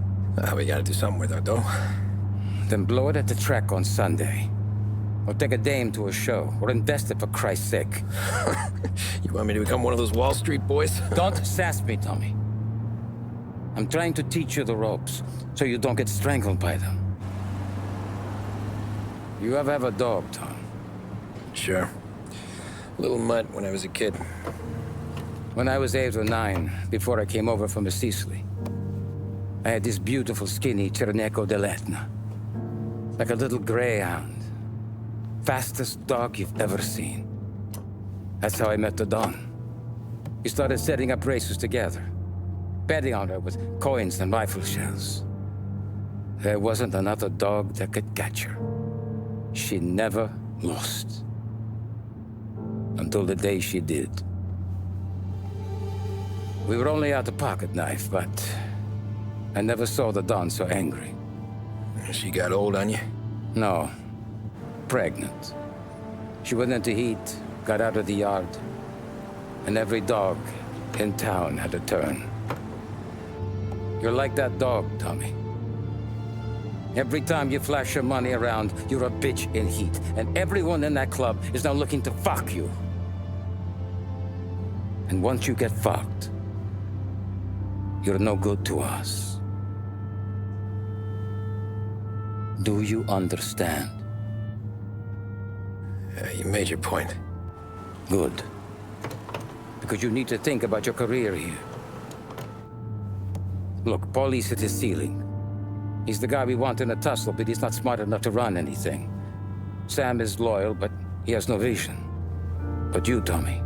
We gotta do something with our dough. Then blow it at the track on Sunday. Or take a dame to a show. Or invest it for Christ's sake. You want me to become one of those Wall Street boys? Don't sass me, Tommy. I'm trying to teach you the ropes, so you don't get strangled by them. You ever have a dog, Tom? Sure. Little mutt when I was a kid. When I was 8 or 9, before I came over from Sicily, I had this beautiful, skinny Cerneco dell'Etna. Like a little greyhound. Fastest dog you've ever seen. That's how I met the Don. We started setting up races together. Betting on her with coins and rifle shells. There wasn't another dog that could catch her. She never lost. Until the day she did. We were only out a pocket knife, but I never saw the Don so angry. She got old on you? No. Pregnant. She went into heat, got out of the yard, and every dog in town had a turn. You're like that dog, Tommy. Every time you flash your money around, you're a bitch in heat, and everyone in that club is now looking to fuck you. And once you get fucked, you're no good to us. Do you understand? You made your point. Good. Because you need to think about your career here. Look, Paulie's at his ceiling. He's the guy we want in a tussle, but he's not smart enough to run anything. Sam is loyal, but he has no vision. But you, Tommy,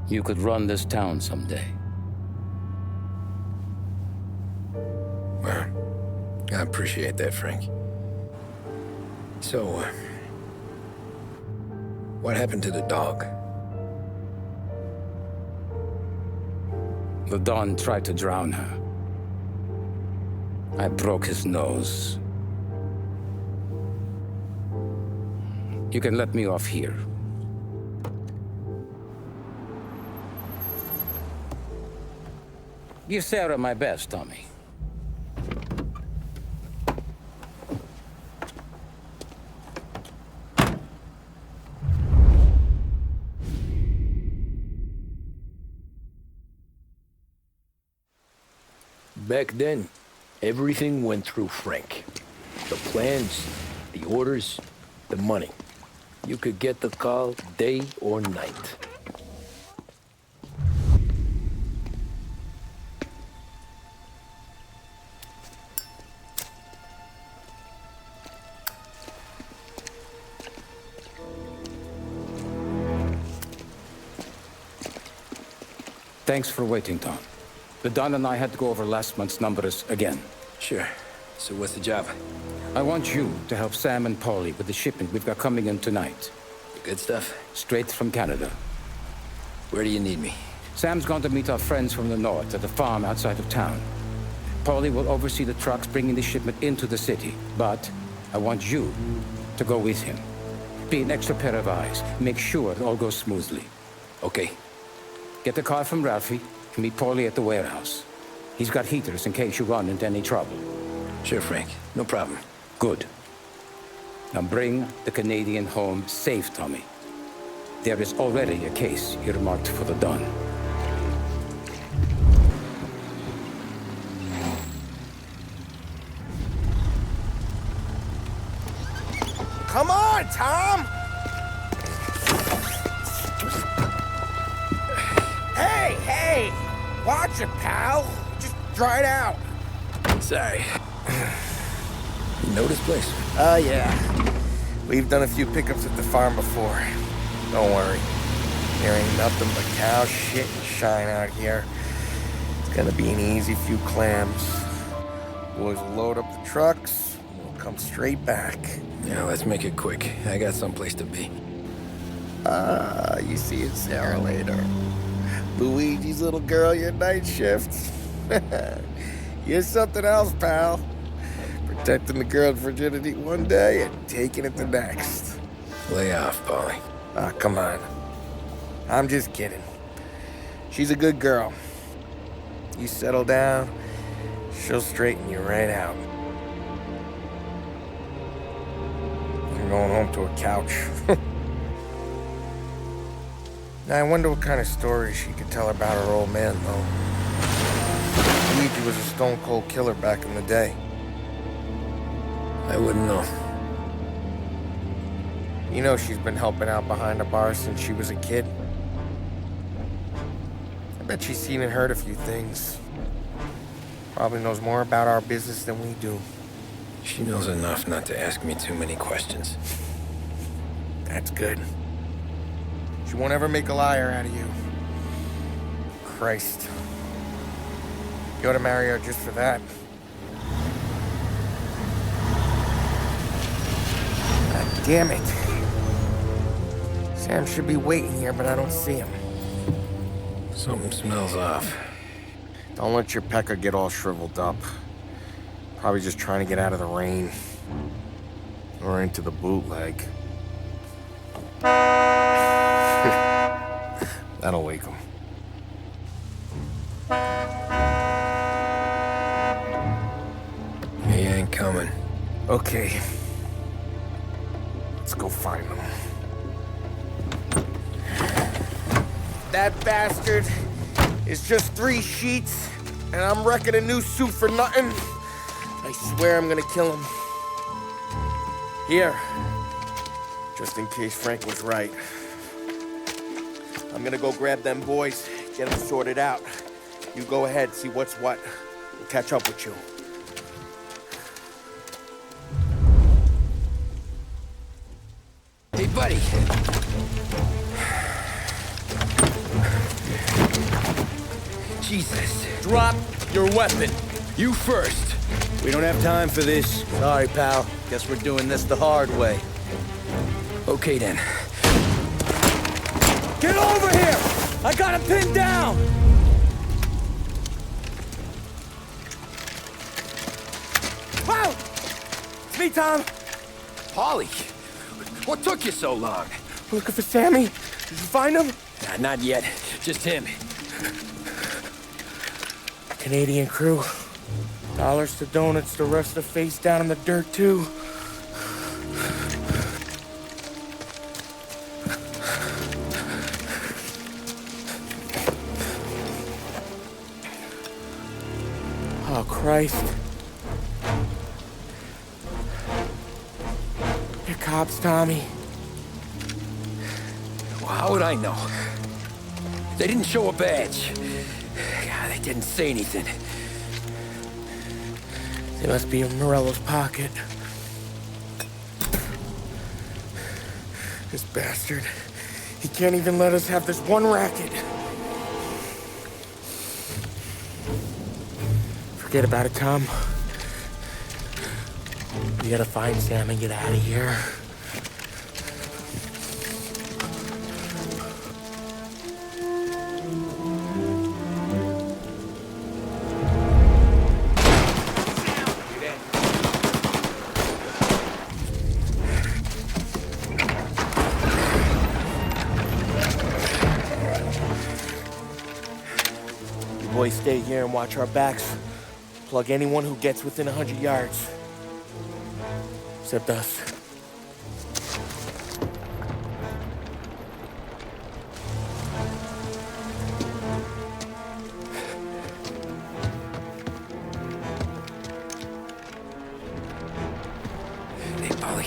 you could run this town someday. Well, I appreciate that, Frank. So, what happened to the dog? The Don tried to drown her. I broke his nose. You can let me off here. Give Sarah my best, Tommy. Back then, everything went through Frank. The plans, the orders, the money. You could get the call day or night. Thanks for waiting, Tom. The Don and I had to go over last month's numbers again. Sure. So what's the job? I want you to help Sam and Paulie with the shipment we've got coming in tonight. The good stuff? Straight from Canada. Where do you need me? Sam's going to meet our friends from the north at a farm outside of town. Paulie will oversee the trucks bringing the shipment into the city. But I want you to go with him. Be an extra pair of eyes. Make sure it all goes smoothly. Okay. Get the car from Ralphie and meet Paulie at the warehouse. He's got heaters in case you run into any trouble. Sure, Frank. No problem. Good. Now bring the Canadian home safe, Tommy. There is already a case earmarked for the Don. Come on, Tom! Hey! Watch it, pal. Just dried out. Sorry. You know this place? Yeah. We've done a few pickups at the farm before. Don't worry. There ain't nothing but cow shit and shine out here. It's gonna be an easy few clams. Boys will load up the trucks, and we'll come straight back. Yeah, let's make it quick. I got someplace to be. You see it, Sarah, later. Luigi's little girl, your night shift. You're something else, pal. Protecting the girl's virginity one day and taking it the next. Lay off, Paulie. Come on. I'm just kidding. She's a good girl. You settle down, She'll straighten you right out. I'm going home to a couch. Now, I wonder what kind of stories she could tell about her old man, though. Luigi was a stone-cold killer back in the day. I wouldn't know. You know she's been helping out behind the bar since she was a kid. I bet she's seen and heard a few things. Probably knows more about our business than we do. She knows enough not to ask me too many questions. That's good. She won't ever make a liar out of you. Christ. You ought to marry her just for that. God damn it. Sam should be waiting here, but I don't see him. Something smells off. Don't let your pecker get all shriveled up. Probably just trying to get out of the rain. Or into the bootleg. That'll wake him. He ain't coming. Okay. Let's go find him. That bastard is just 3 sheets, and I'm wrecking a new suit for nothing. I swear I'm gonna kill him. Here. Just in case Frank was right. I'm gonna go grab them boys, get them sorted out. You go ahead, see what's what. We'll catch up with you. Hey, buddy. Jesus. Drop your weapon. You first. We don't have time for this. Sorry, pal. Guess we're doing this the hard way. Okay, then. Get over here! I got him pinned down! Wow! It's me, Tom. Polly, what took you so long? Looking for Sammy? Did you find him? Not yet. Just him. Canadian crew. Dollars to donuts to rest the face down in the dirt, too. Oh, Christ. They're cops, Tommy. Well, how would I know? They didn't show a badge. God, they didn't say anything. They must be in Morello's pocket. This bastard. He can't even let us have this one racket. Forget about it, Tom. We gotta find Sam and get out of here. You boys stay here and watch our backs. Plug anyone who gets within 100 yards. Except us. Hey, Polly.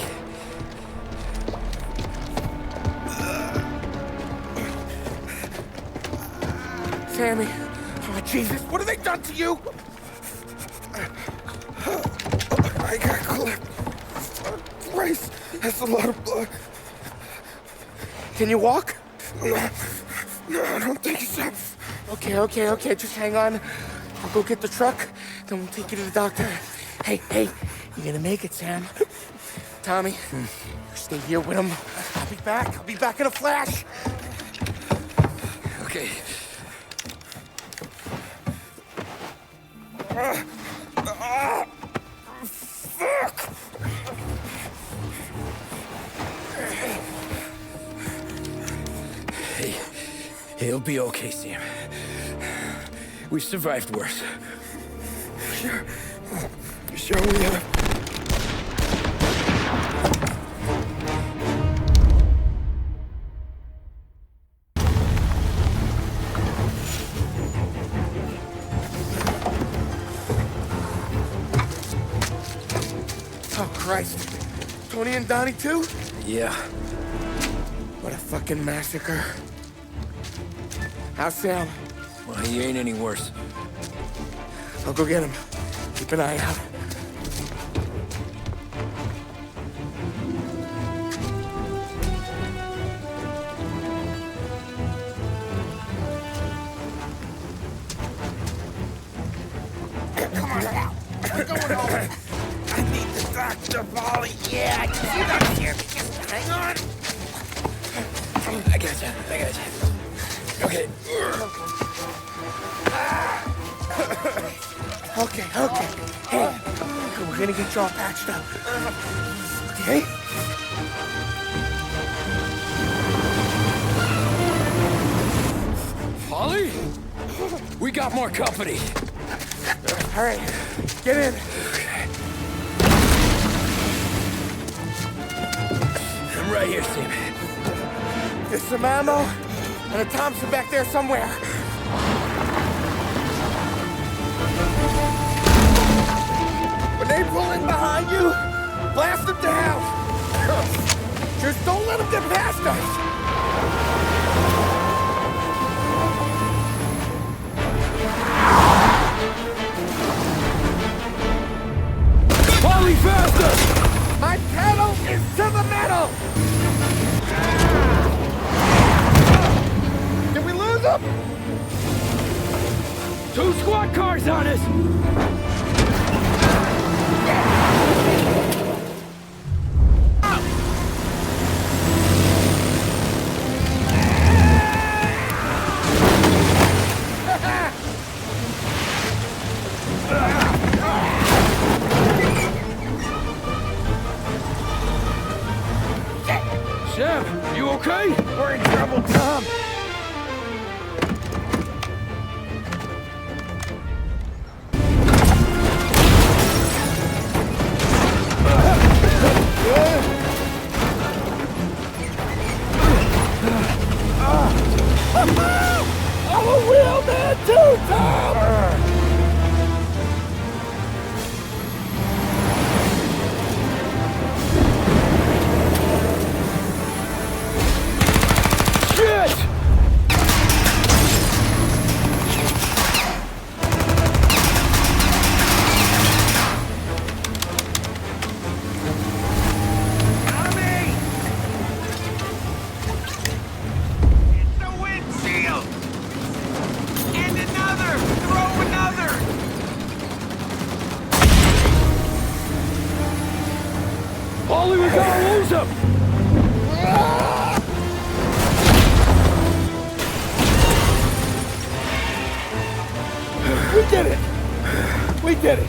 Sammy. Oh, Jesus. What have they done to you? I got clipped. Christ, that's a lot of blood. Can you walk? No, I don't think so. Okay. Just hang on. I'll go get the truck, then we'll take you to the doctor. Hey, you're gonna make it, Sam. Tommy, you stay here with him. I'll be back in a flash. Okay. Fuck! Hey, he'll be okay, Sam. We've survived worse. You sure we have? Oh, Christ. Tony and Donnie, too? Yeah. What a fucking massacre. How's Sam? Well, he ain't any worse. I'll go get him. Keep an eye out. Come on now. We're going home. I need the doctor, Polly. Yeah, I can see that here. Just hang on. I gotcha. Okay. Okay. Hey, we're gonna get you all patched up. Okay? Polly? We got more company. All right, get in. I'm right here, Sam. There's some ammo and a Thompson back there somewhere. When they pull in behind you, blast them to hell. Just don't let them get past us. Polly, faster! My pedal is to the metal! Did we lose them? 2 squad cars on us! Sam, you okay? We're in trouble, Tom. I'm a real man too, Tom! Polly, we gotta lose him! We did it! We did it!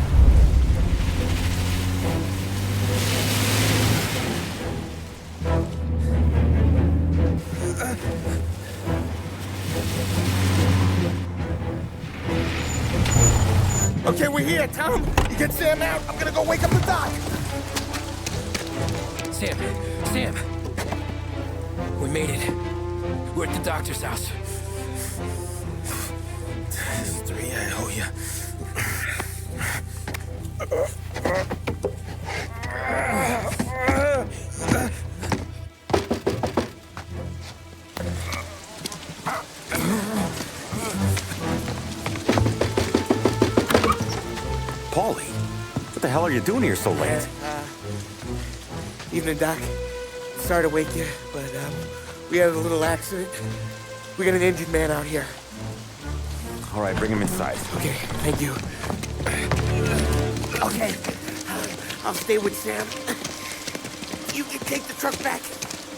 Okay, we're here, Tom. You get Sam out. I'm gonna go wake up the doc. Sam! We made it. We're at the doctor's house. This is 3, I owe you. Paulie, what the hell are you doing here so late? Evening, Doc. Sorry to wake you, but we had a little accident. We got an injured man out here. All right, bring him inside. Okay, thank you. Okay, I'll stay with Sam. You can take the truck back.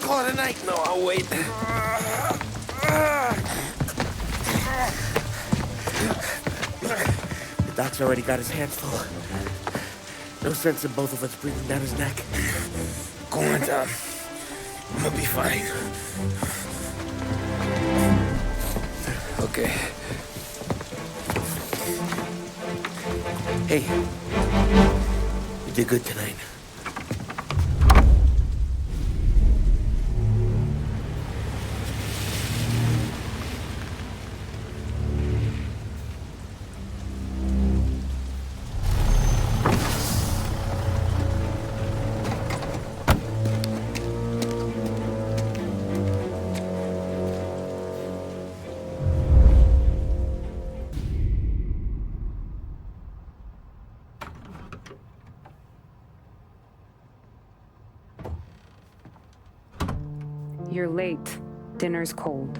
Call it a night. No, I'll wait. The doc's already got his hands full. No sense in both of us breathing down his neck. Go on, Tom. I'm gonna be fine. Okay. Hey, you did good tonight. You're late. Dinner's cold.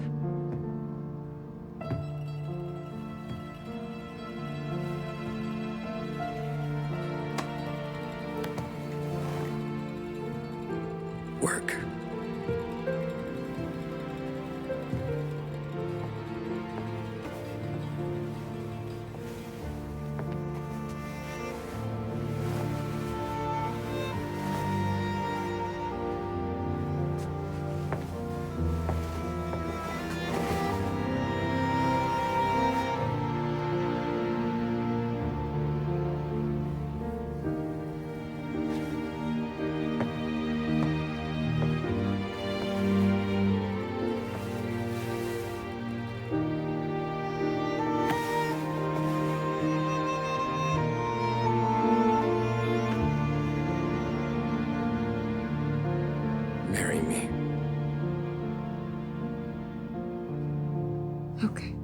Work. Marry me. Okay.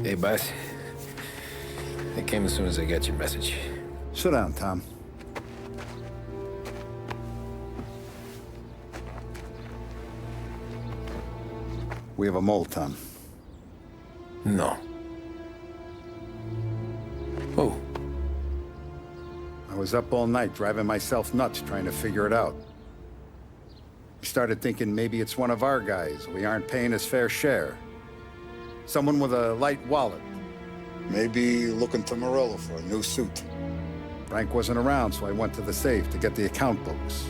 Hey, boss. I came as soon as I got your message. Sit down, Tom. We have a mole, Tom. No. Oh. I was up all night driving myself nuts trying to figure it out. I started thinking maybe it's one of our guys. We aren't paying his fair share. Someone with a light wallet. Maybe looking to Morello for a new suit. Frank wasn't around, so I went to the safe to get the account books.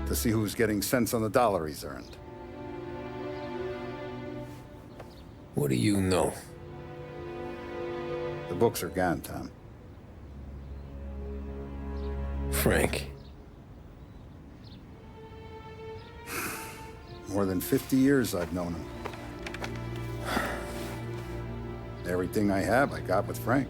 To see who's getting cents on the dollar he's earned. What do you know? The books are gone, Tom. Frank. More than 50 years I've known him. Everything I have, I got with Frank.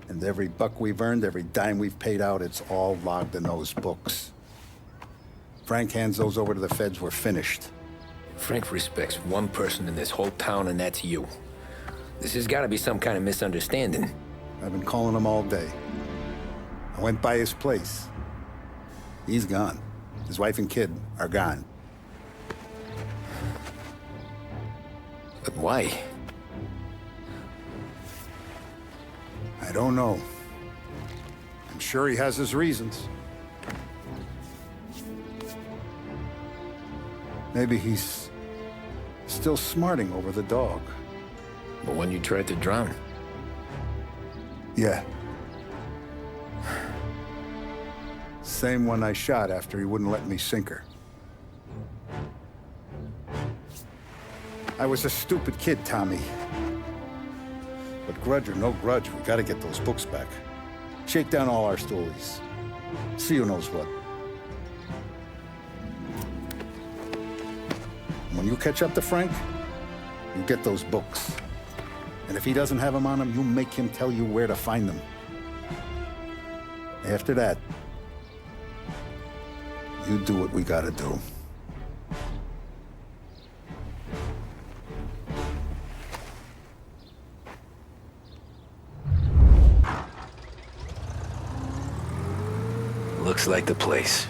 And every buck we've earned, every dime we've paid out, it's all logged in those books. Frank hands those over to the feds, we're finished. Frank respects one person in this whole town, and that's you. This has got to be some kind of misunderstanding. I've been calling him all day. I went by his place. He's gone. His wife and kid are gone. But why? I don't know. I'm sure he has his reasons. Maybe he's still smarting over the dog. The one you tried to drown? Yeah. Same one I shot after he wouldn't let me sink her. I was a stupid kid, Tommy. But grudge or no grudge, we gotta get those books back. Shake down all our stories. See who knows what. When you catch up to Frank, you get those books. And if he doesn't have them on him, you make him tell you where to find them. After that, you do what we gotta do. Looks like the place.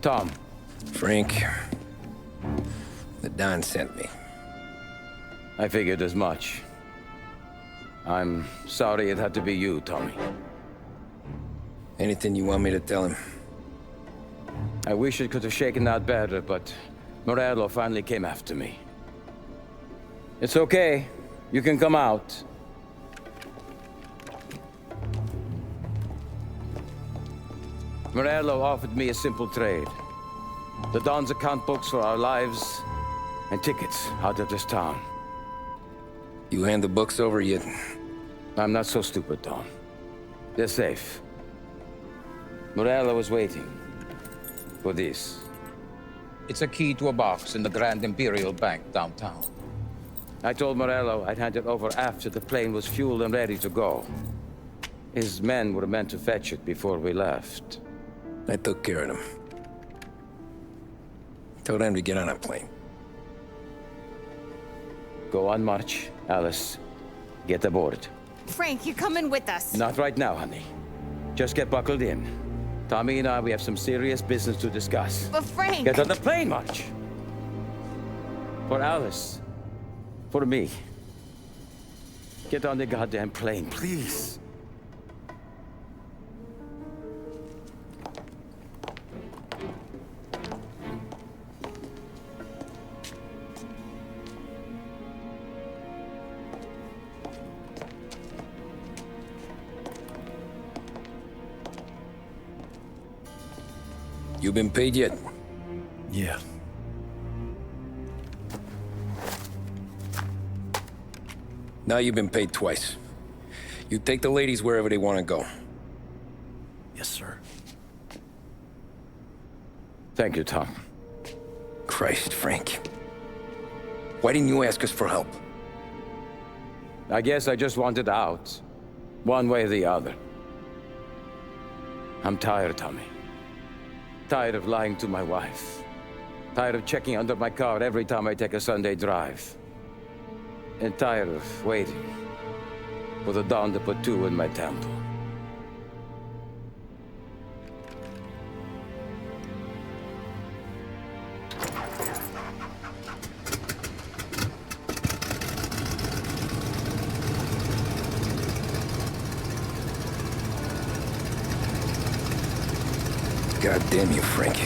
Tom. Frank, the Don sent me. I figured as much. I'm sorry it had to be you, Tommy. Anything you want me to tell him? I wish it could have shaken out better, but Morello finally came after me. It's okay. You can come out. Morello offered me a simple trade. The Don's account books for our lives and tickets out of this town. You hand the books over yet? I'm not so stupid, Tom. They're safe. Morello was waiting for this. It's a key to a box in the Grand Imperial Bank downtown. I told Morello I'd hand it over after the plane was fueled and ready to go. His men were meant to fetch it before we left. I took care of them. Told them to get on a plane. Go on, March. Alice, get aboard. Frank, you're coming with us. Not right now, honey. Just get buckled in. Tommy and I, we have some serious business to discuss. But Frank... Get on the plane, March! For Alice. For me. Get on the goddamn plane, please. You been paid yet? Yeah. Now you've been paid twice. You take the ladies wherever they want to go. Yes, sir. Thank you, Tom. Christ, Frank. Why didn't you ask us for help? I guess I just wanted out. One way or the other. I'm tired, Tommy. Tired of lying to my wife. Tired of checking under my car every time I take a Sunday drive. And tired of waiting for the dawn to put two in my temple. God damn you, Frank.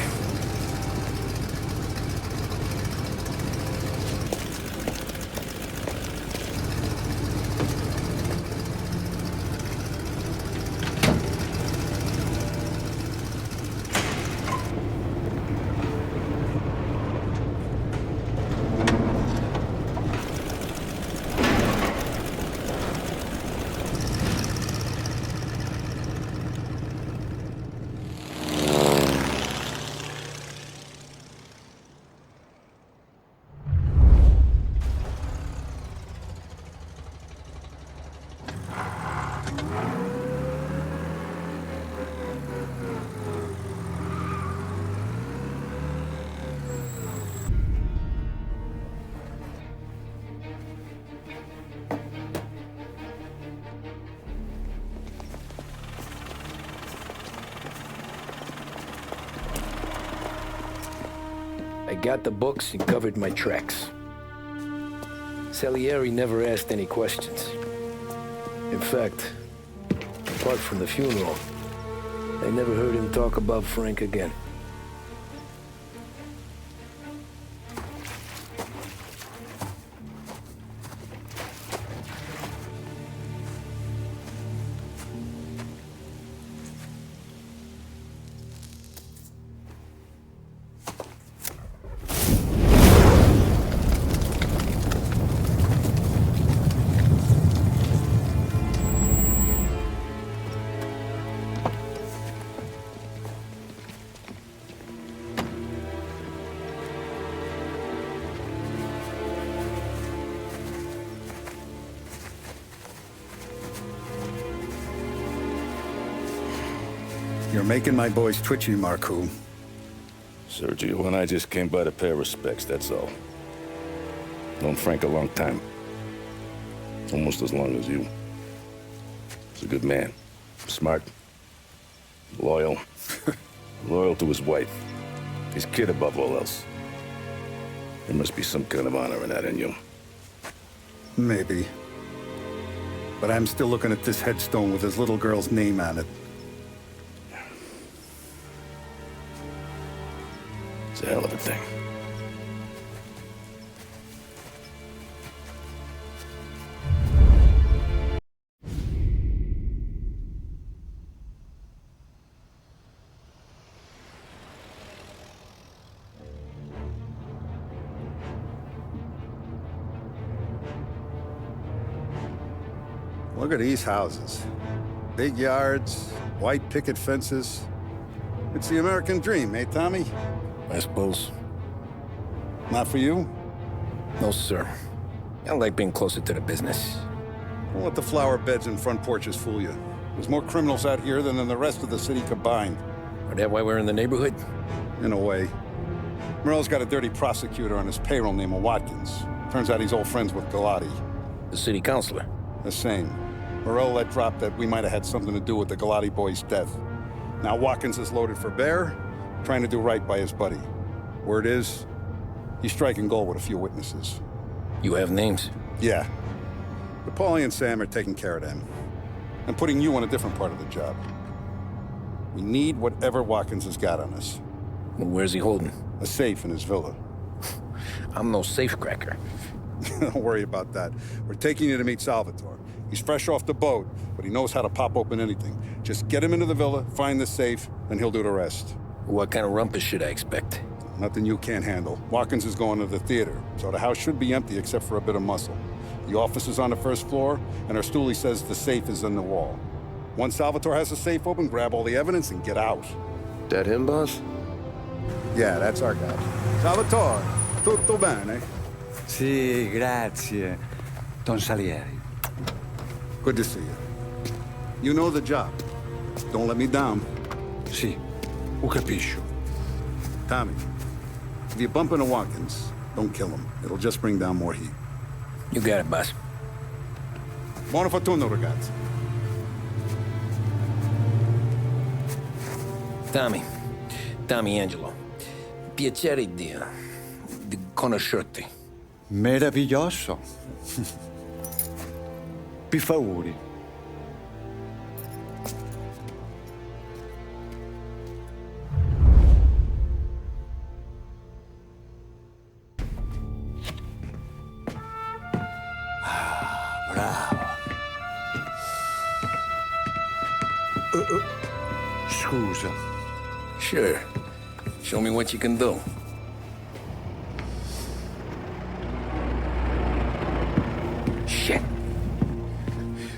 I got the books and covered my tracks. Salieri never asked any questions. In fact, apart from the funeral, I never heard him talk about Frank again. You're making my boys twitchy, Marcoux. Sergio and I just came by to pay our respects, that's all. Known Frank a long time. Almost as long as you. He's a good man. Smart. Loyal. Loyal to his wife. His kid above all else. There must be some kind of honor in that in you. Maybe. But I'm still looking at this headstone with his little girl's name on it. It's a hell of a thing. Look at these houses. Big yards, white picket fences. It's the American dream, eh, Tommy? I suppose. Not for you? No, sir. I like being closer to the business. Don't let the flower beds and front porches fool you. There's more criminals out here than in the rest of the city combined. Is that why we're in the neighborhood? In a way. Merle's got a dirty prosecutor on his payroll named Watkins. Turns out he's old friends with Galati. The city councilor? The same. Morello let drop that we might have had something to do with the Galati boy's death. Now Watkins is loaded for bear, trying to do right by his buddy. Word is, he's striking gold with a few witnesses. You have names? Yeah. But Paulie and Sam are taking care of them. I'm putting you on a different part of the job. We need whatever Watkins has got on us. Well, where's he holding? A safe in his villa. I'm no safecracker. Don't worry about that. We're taking you to meet Salvatore. He's fresh off the boat, but he knows how to pop open anything. Just get him into the villa, find the safe, and he'll do the rest. What kind of rumpus should I expect? Nothing you can't handle. Watkins is going to the theater, so the house should be empty except for a bit of muscle. The office is on the first floor, and our stoolie says the safe is in the wall. Once Salvatore has the safe open, grab all the evidence and get out. That him, boss? Yeah, that's our guy. Salvatore, tutto bene? Sì, grazie, Don Salieri. Good to see you. You know the job. Don't let me down. Sì, ho capisco. Tommy, if you bump into Watkins, don't kill him. It'll just bring down more heat. You got it, boss. Buona fortuna, ragazzi. Tommy Angelo. Piacere di conoscerti. Meraviglioso. Per favore. Bravo. Scusa. Sure. Show me what you can do. Shit.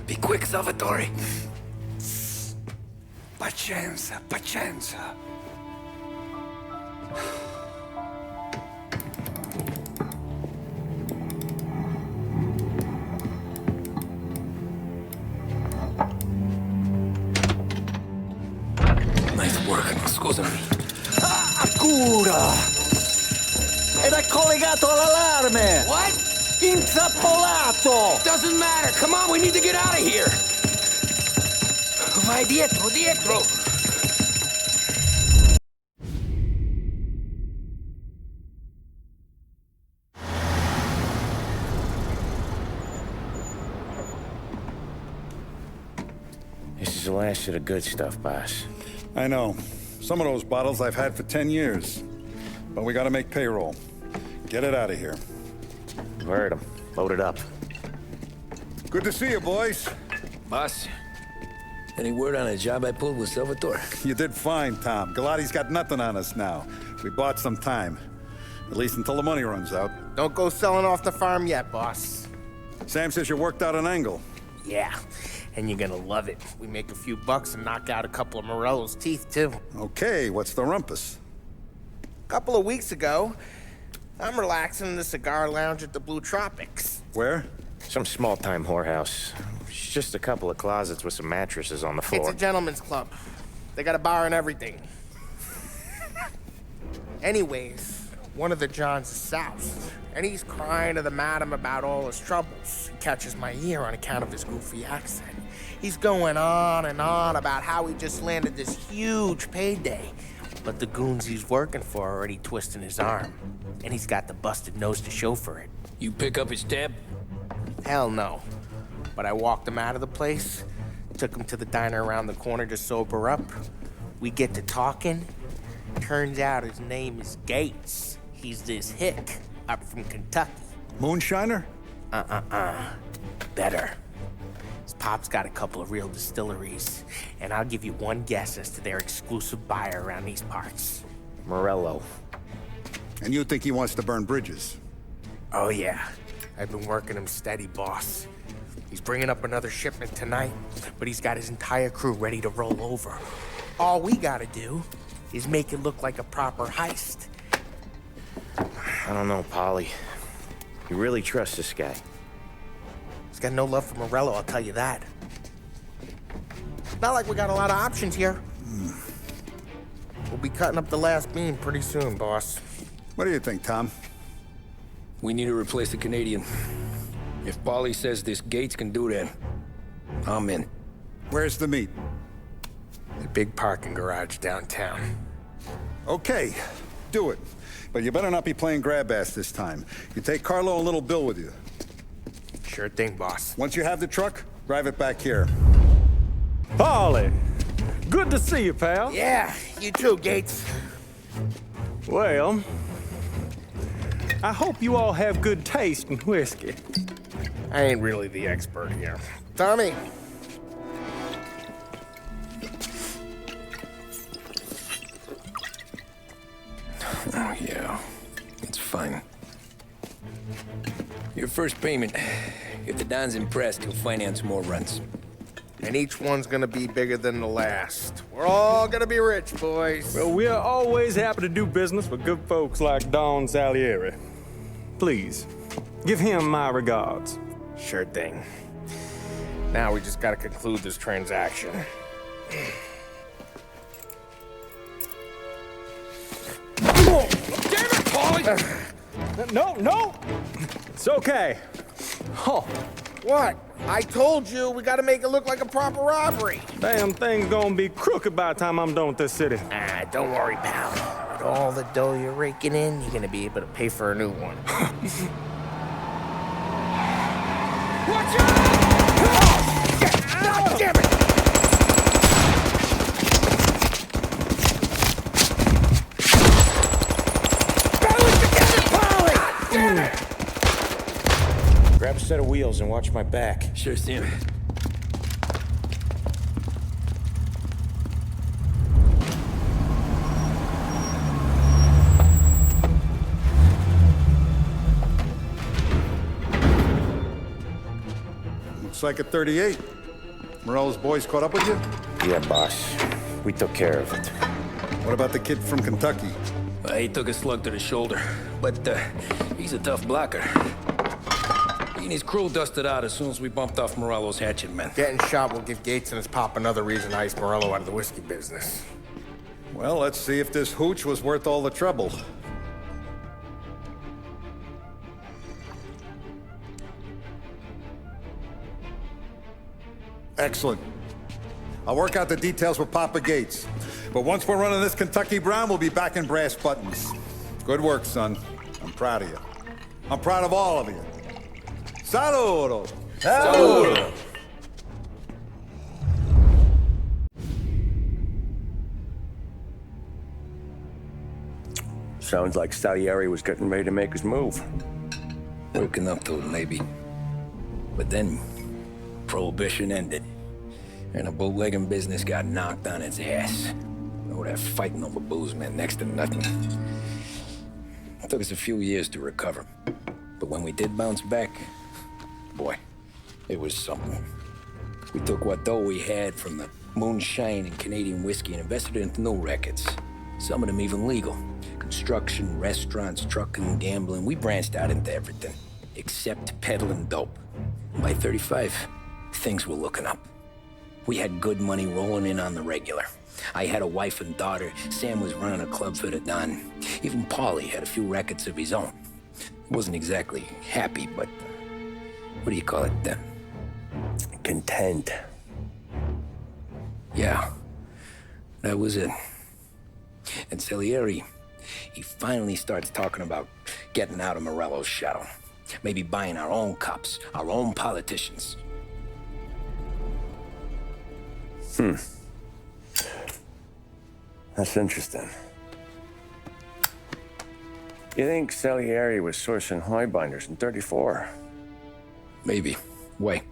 Be quick, Salvatore. Pazienza, pazienza. Nice work, scusami. Cura! Ed è collegato all'allarme! What? Intrappolato! Doesn't matter. Come on, we need to get out of here. Vai dietro, dietro. This is the last of the good stuff, boss. I know. Some of those bottles I've had for 10 years. But we gotta make payroll. Get it out of here. Heard him. Load it up. Good to see you, boys. Boss, any word on a job I pulled with Salvatore? You did fine, Tom. Galati's got nothing on us now. We bought some time. At least until the money runs out. Don't go selling off the farm yet, boss. Sam says you worked out an angle. Yeah, and you're gonna love it. We make a few bucks and knock out a couple of Morello's teeth, too. Okay, what's the rumpus? A couple of weeks ago, I'm relaxing in the cigar lounge at the Blue Tropics. Where? Some small-time whorehouse. It's just a couple of closets with some mattresses on the floor. It's a gentleman's club. They got a bar and everything. Anyways, one of the Johns is south, and he's crying to the madam about all his troubles. He catches my ear on account of his goofy accent. He's going on and on about how he just landed this huge payday. But the goons he's working for are already twisting his arm. And he's got the busted nose to show for it. You pick up his tab? Hell no. But I walked him out of the place, took him to the diner around the corner to sober up. We get to talking. Turns out his name is Gates. He's this hick up from Kentucky. Moonshiner? Better. His pop's got a couple of real distilleries, and I'll give you one guess as to their exclusive buyer around these parts. Morello. And you think he wants to burn bridges? Oh yeah. I've been working him steady, boss. He's bringing up another shipment tonight, but he's got his entire crew ready to roll over. All we gotta do is make it look like a proper heist. I don't know, Polly. You really trust this guy? He's got no love for Morello, I'll tell you that. It's not like we got a lot of options here. We'll be cutting up the last beam pretty soon, boss. What do you think, Tom? We need to replace the Canadian. If Polly says this Gates can do that, I'm in. Where's the meet? The big parking garage downtown. Okay, do it. But you better not be playing grab ass this time. You take Carlo and Little Bill with you. Sure thing, boss. Once you have the truck, drive it back here. Polly, good to see you, pal. Yeah, you too, Gates. Well, I hope you all have good taste in whiskey. I ain't really the expert here. Tommy. Oh, yeah. It's fine. Your first payment. If the Don's impressed, he'll finance more runs. And each one's gonna be bigger than the last. We're all gonna be rich, boys. Well, we are always happy to do business with good folks like Don Salieri. Please, give him my regards. Sure thing. Now we just gotta conclude this transaction. Oh, damn it, Polly! No! It's okay. Oh. What? I told you we gotta make it look like a proper robbery. Damn thing's gonna be crooked by the time I'm done with this city. Don't worry, pal. With all the dough you're raking in, you're gonna be able to pay for a new one. Watch out! God damn it! Grab a set of wheels and watch my back. Sure, Sam. Looks like a 38. Morello's boys caught up with you? Yeah, boss. We took care of it. What about the kid from Kentucky? He took a slug to the shoulder, but he's a tough blocker. He and his crew dusted out as soon as we bumped off Morello's hatchet men. Getting shot will give Gates and his pop another reason to ice Morello out of the whiskey business. Well, let's see if this hooch was worth all the trouble. Excellent. I'll work out the details with Papa Gates. But once we're running this Kentucky Brown, we'll be back in brass buttons. Good work, son. I'm proud of you. I'm proud of all of you. Saludo! Saludo! Sounds like Salieri was getting ready to make his move. Working up to it, maybe. But then, Prohibition ended. And the bootlegging business got knocked on its ass. Oh, that fighting over booze meant next to nothing. It took us a few years to recover. But when we did bounce back, boy, it was something. We took what dough we had from the moonshine and Canadian whiskey and invested it into new rackets. Some of them even legal. Construction, restaurants, trucking, gambling. We branched out into everything, except peddling dope. By 35, things were looking up. We had good money rolling in on the regular. I had a wife and daughter. Sam was running a club for the Don. Even Paulie had a few rackets of his own. Wasn't exactly happy, but what do you call it then? Content. Yeah, that was it. And Salieri, he finally starts talking about getting out of Morello's shadow. Maybe buying our own cops, our own politicians. That's interesting. You think Salieri was sourcing highbinders in 34? Maybe. Why?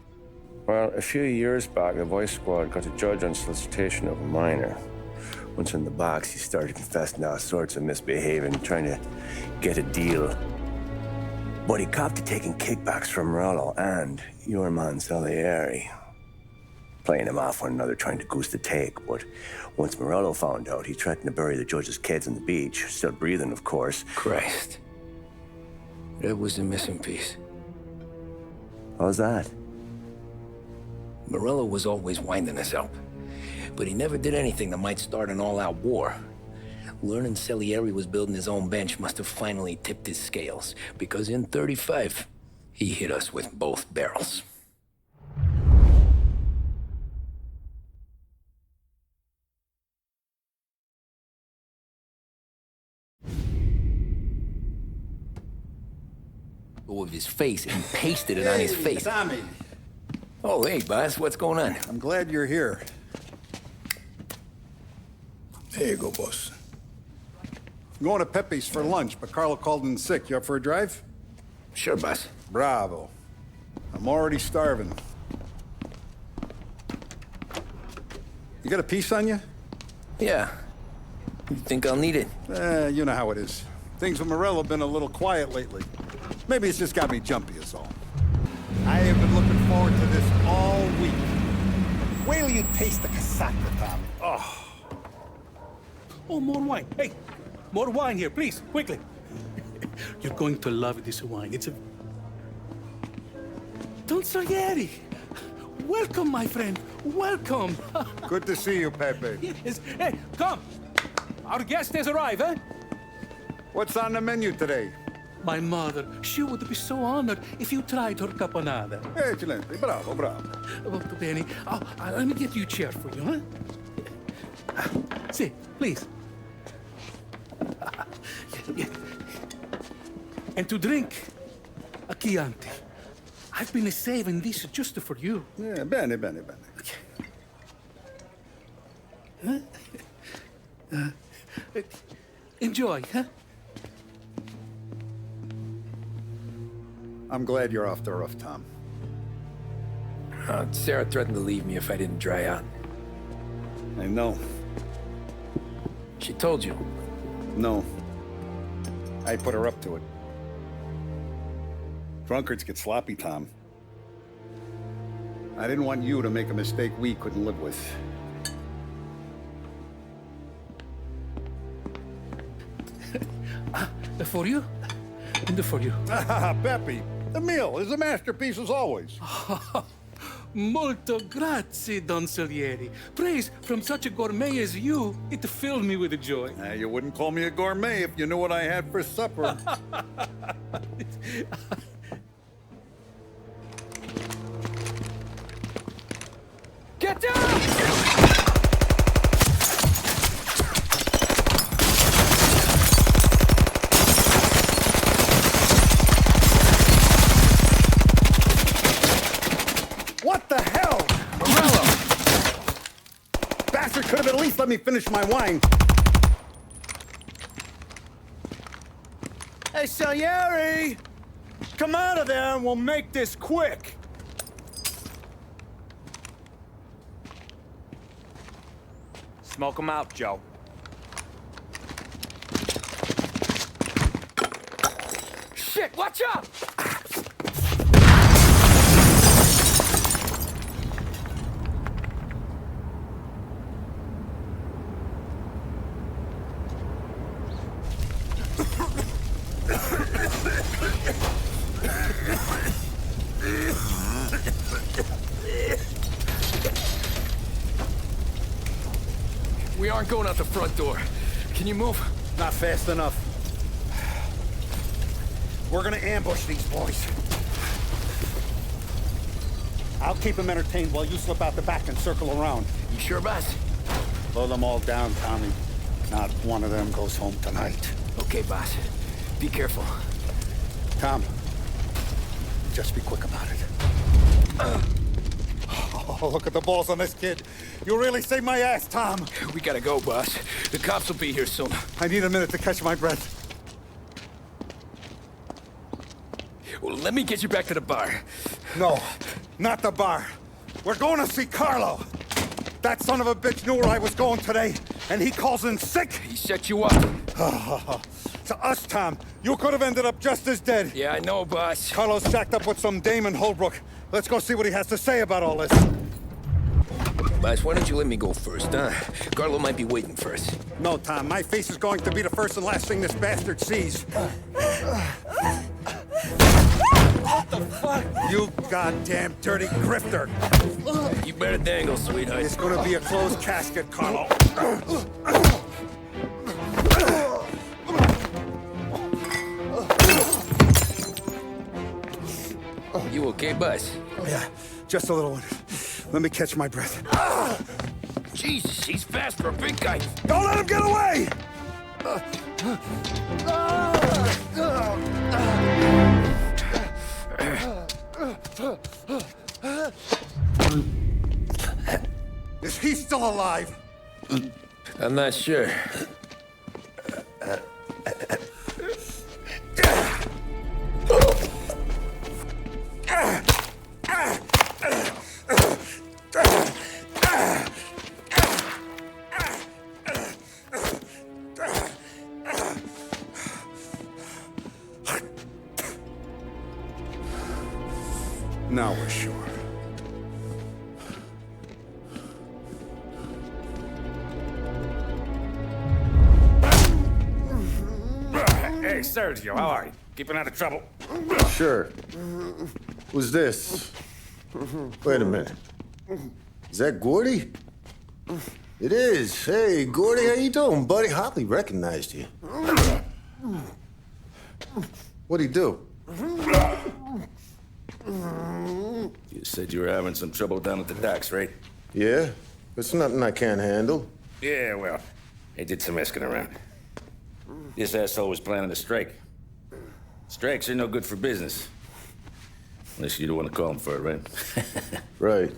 Well, a few years back, the Vice Squad got a judge on solicitation of a minor. Once in the box, he started confessing all sorts of misbehaving, trying to get a deal. But he copped to taking kickbacks from Morello and your man Salieri. Playing him off one another, trying to goose the take. But once Morello found out, he threatened to bury the judge's kids on the beach. Still breathing, of course. Christ. That was the missing piece. How's that? Morello was always winding us up. But he never did anything that might start an all-out war. Learning Salieri was building his own bench must have finally tipped his scales. Because in 35, he hit us with both barrels. Of his face and pasted it on his face. Tommy. Oh, hey, boss, what's going on? I'm glad you're here. There you go, boss. I'm going to Pepe's for lunch, but Carlo called in sick. You up for a drive? Sure, boss. Bravo. I'm already starving. You got a piece on you? Yeah. You think I'll need it? You know how it is. Things with Morello have been a little quiet lately. Maybe it's just got me jumpy is all. I have been looking forward to this all week. Wait till you taste the casaca, Tommy. Oh, more wine. Hey, more wine here, please, quickly. You're going to love this wine. It's a... Don Salieri. Welcome, my friend. Welcome. Good to see you, Pepe. Yes. Hey, come. Our guest has arrived, eh? What's on the menu today? My mother, she would be so honored if you tried her caponata. Excellent. Bravo, bravo. Molto bene. Oh, let me get you a chair for you, huh? See, please. And to drink, a Chianti. I've been saving this just for you. Yeah, bene, bene, bene. Enjoy, huh? I'm glad you're off the roof, Tom. Sarah threatened to leave me if I didn't dry out. I know. She told you? No. I put her up to it. Drunkards get sloppy, Tom. I didn't want you to make a mistake we couldn't live with. For you, and for you. Pepe, the meal is a masterpiece as always. Molto grazie, Don Salieri. Praise from such a gourmet as you, it filled me with joy. You wouldn't call me a gourmet if you knew what I had for supper. Get down! What the hell? Morello! Bastard could have at least let me finish my wine. Hey, Salieri! Come out of there and we'll make this quick. Smoke him out, Joe. Shit, watch out! We aren't going out the front door. Can you move? Not fast enough. We're gonna ambush these boys. I'll keep them entertained while you slip out the back and circle around. You sure, boss? Blow them all down, Tommy. Not one of them goes home tonight. Okay, boss. Be careful. Tom, just be quick about it. Oh, look at the balls on this kid. You really saved my ass, Tom. We gotta go, boss. The cops will be here soon. I need a minute to catch my breath. Well, let me get you back to the bar. No, not the bar. We're going to see Carlo. That son of a bitch knew where I was going today, and he calls in sick. He set you up. To us, Tom, you could have ended up just as dead. Yeah, I know, boss. Carlo's shacked up with some dame in Holbrook. Let's go see what he has to say about all this. Boss, why don't you let me go first, huh? Carlo might be waiting for us. No, Tom, my face is going to be the first and last thing this bastard sees. What the fuck? You goddamn dirty grifter! You better dangle, sweetheart. It's gonna be a closed casket, Carlo. You okay, boss? Yeah, just a little one. Let me catch my breath. Jesus, he's fast for a big guy. Don't let him get away! Is he still alive? I'm not sure. Now we're sure. Hey, Sergio, how are you? Keeping out of trouble? Sure. Who's this? Wait a minute. Is that Gordy? It is. Hey, Gordy, how you doing, buddy? Hardly recognized you. What'd he do? You said you were having some trouble down at the docks, right? Yeah? It's nothing I can't handle. Yeah, well, they did some asking around. This asshole was planning a strike. Strikes are no good for business. Unless you don't want to call him for it, right? Right.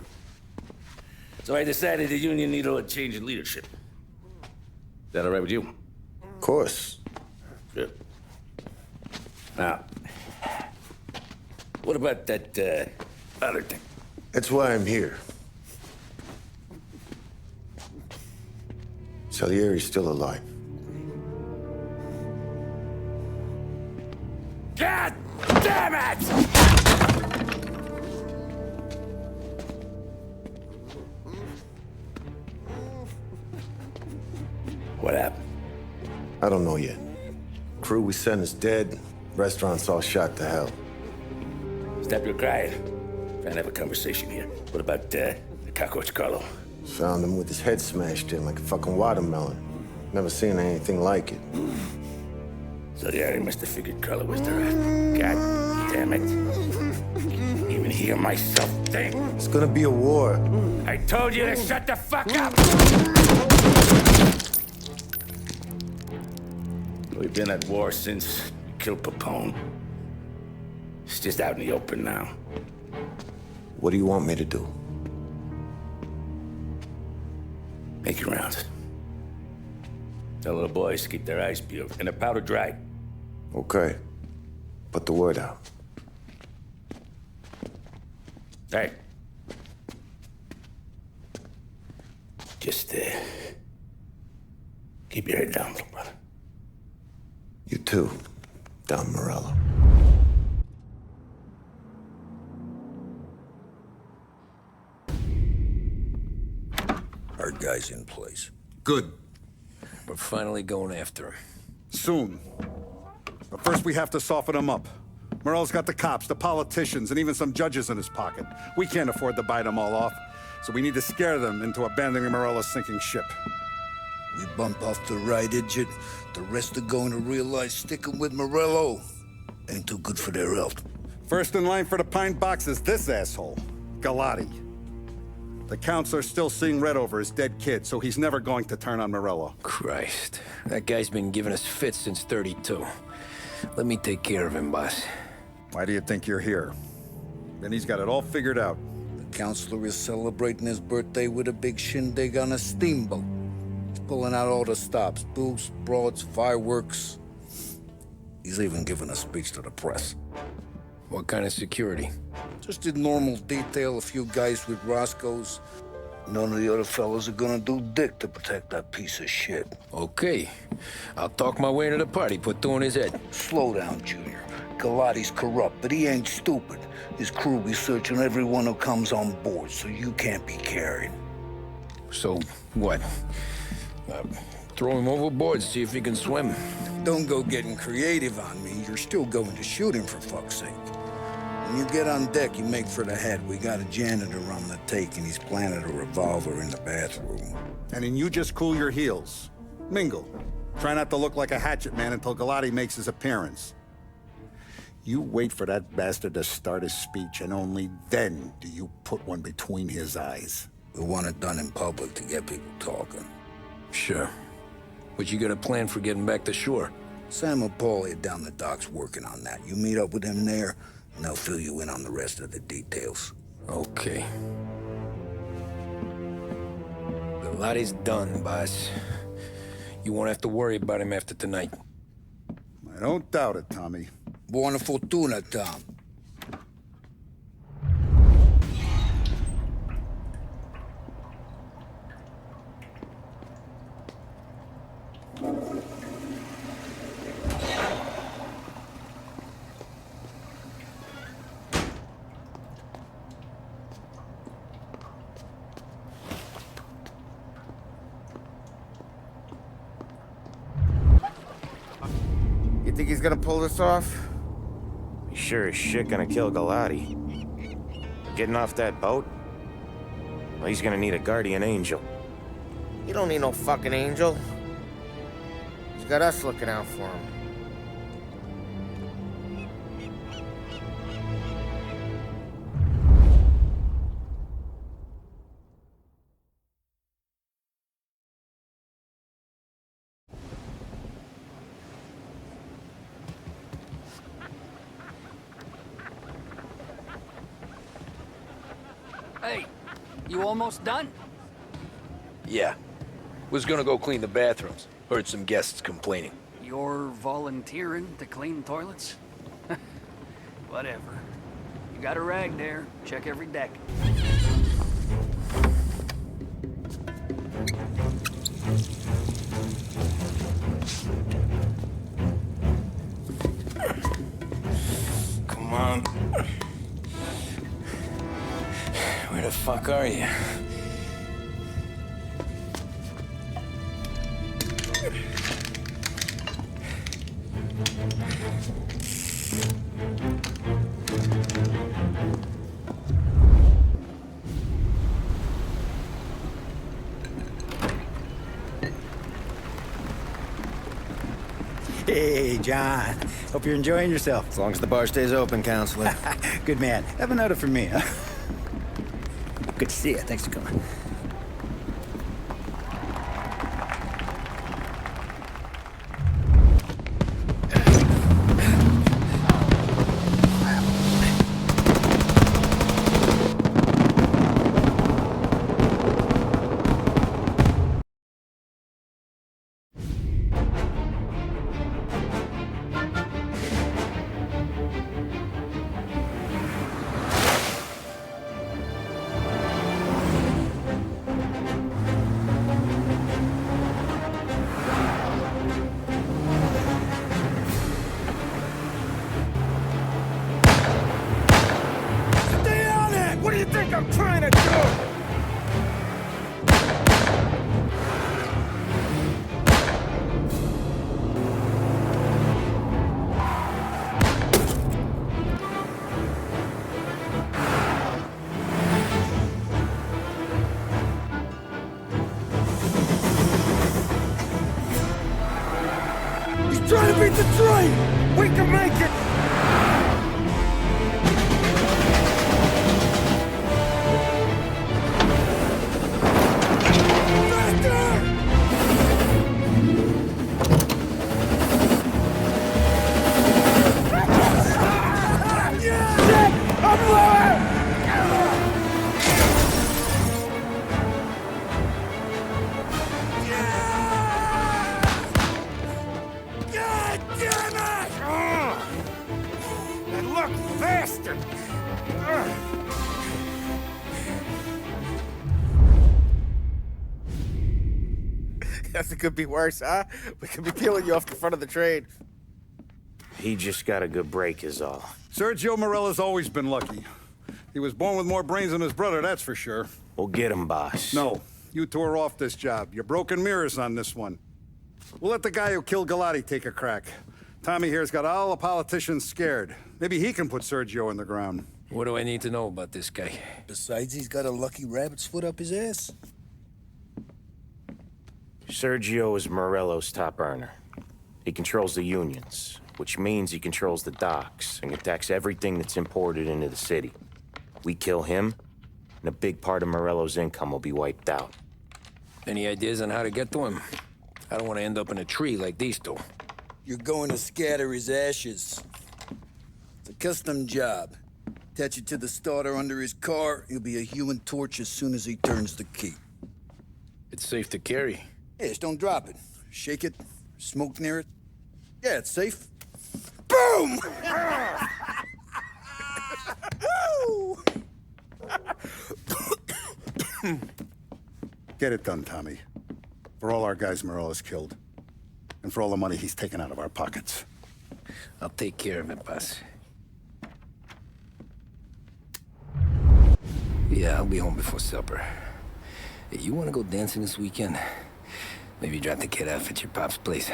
So I decided the union needed a change in leadership. Is that all right with you? Of course. Good. Now, what about that, other thing? That's why I'm here. Salieri's still alive. God damn it! What happened? I don't know yet. Crew we sent is dead. Restaurant's all shot to hell. Stop your crying. Trying to have a conversation here. What about, the cockroach Carlo? Found him with his head smashed in like a fucking watermelon. Never seen anything like it. So yeah, he must have figured Carlo was the rat. God damn it. Even hear myself think. It's gonna be a war. I told you to shut the fuck up! We've been at war since we killed Papone. It's just out in the open now. What do you want me to do? Make your rounds. Tell little boys to keep their eyes peeled and their powder dry. Okay. Put the word out. Hey. Just, keep your head down, little brother. You too, Don Morello. Our guy's in place. Good. We're finally going after him. Soon. But first we have to soften him up. Morello's got the cops, the politicians, and even some judges in his pocket. We can't afford to bite them all off, so we need to scare them into abandoning Morello's sinking ship. We bump off the right idiot, the rest are going to realize sticking with Morello ain't too good for their health. First in line for the pine box is this asshole, Galati. The counselor's still seeing red over his dead kid, so he's never going to turn on Morello. Christ. That guy's been giving us fits since 32. Let me take care of him, boss. Why do you think you're here? Then he's got it all figured out. The counselor is celebrating his birthday with a big shindig on a steamboat. He's pulling out all the stops, booze, broads, fireworks. He's even giving a speech to the press. What kind of security? Just did normal detail, a few guys with Roscoe's. None of the other fellas are gonna do dick to protect that piece of shit. Okay. I'll talk my way into the party, put two in his head. Slow down, Junior. Galati's corrupt, but he ain't stupid. His crew be searching everyone who comes on board, so you can't be carried. So, what? Throw him overboard, see if he can swim. Don't go getting creative on me. You're still going to shoot him, for fuck's sake. When you get on deck, you make for the head. We got a janitor on the take, and he's planted a revolver in the bathroom. And then you just cool your heels. Mingle. Try not to look like a hatchet man until Galati makes his appearance. You wait for that bastard to start his speech, and only then do you put one between his eyes. We want it done in public to get people talking. Sure. But you got a plan for getting back to shore? Sam and Paulie are down the docks working on that. You meet up with them there, and they'll fill you in on the rest of the details. Okay. Galati's done, boss. You won't have to worry about him after tonight. I don't doubt it, Tommy. Buona fortuna, Tom. You think he's gonna pull this off? He's sure as shit gonna kill Galati. Getting off that boat? Well, he's gonna need a guardian angel. You don't need no fucking angel. He's got us looking out for him. Hey, you almost done? Yeah. Was gonna go clean the bathrooms. Heard some guests complaining. You're volunteering to clean toilets? Whatever. You got a rag there. Check every deck. Come on. Where the fuck are you? Hey, John. Hope you're enjoying yourself. As long as the bar stays open, counselor. Good man. Have another for me, huh? Good to see you. Thanks for coming. I'm trying to do! He's trying to beat the train! We can make it! Guess it could be worse, huh? We could be peeling you off the front of the train. He just got a good break is all. Sergio Morella's always been lucky. He was born with more brains than his brother, that's for sure. We'll get him, boss. No, you two are off this job. You're broken mirrors on this one. We'll let the guy who killed Galati take a crack. Tommy here's got all the politicians scared. Maybe he can put Sergio in the ground. What do I need to know about this guy? Besides, he's got a lucky rabbit's foot up his ass. Sergio is Morello's top earner. He controls the unions, which means he controls the docks and attacks everything that's imported into the city. We kill him, and a big part of Morello's income will be wiped out. Any ideas on how to get to him? I don't want to end up in a tree like these two. You're going to scatter his ashes. It's a custom job. Attach it to the starter under his car. He'll be a human torch as soon as he turns the key. It's safe to carry. Yeah, just don't drop it. Shake it, smoke near it. Yeah, it's safe. Boom! Get it done, Tommy. For all our guys Morella's killed. And for all the money he's taken out of our pockets. I'll take care of it, boss. Yeah, I'll be home before supper. Hey, you want to go dancing this weekend? Maybe drop the kid off at your pop's place.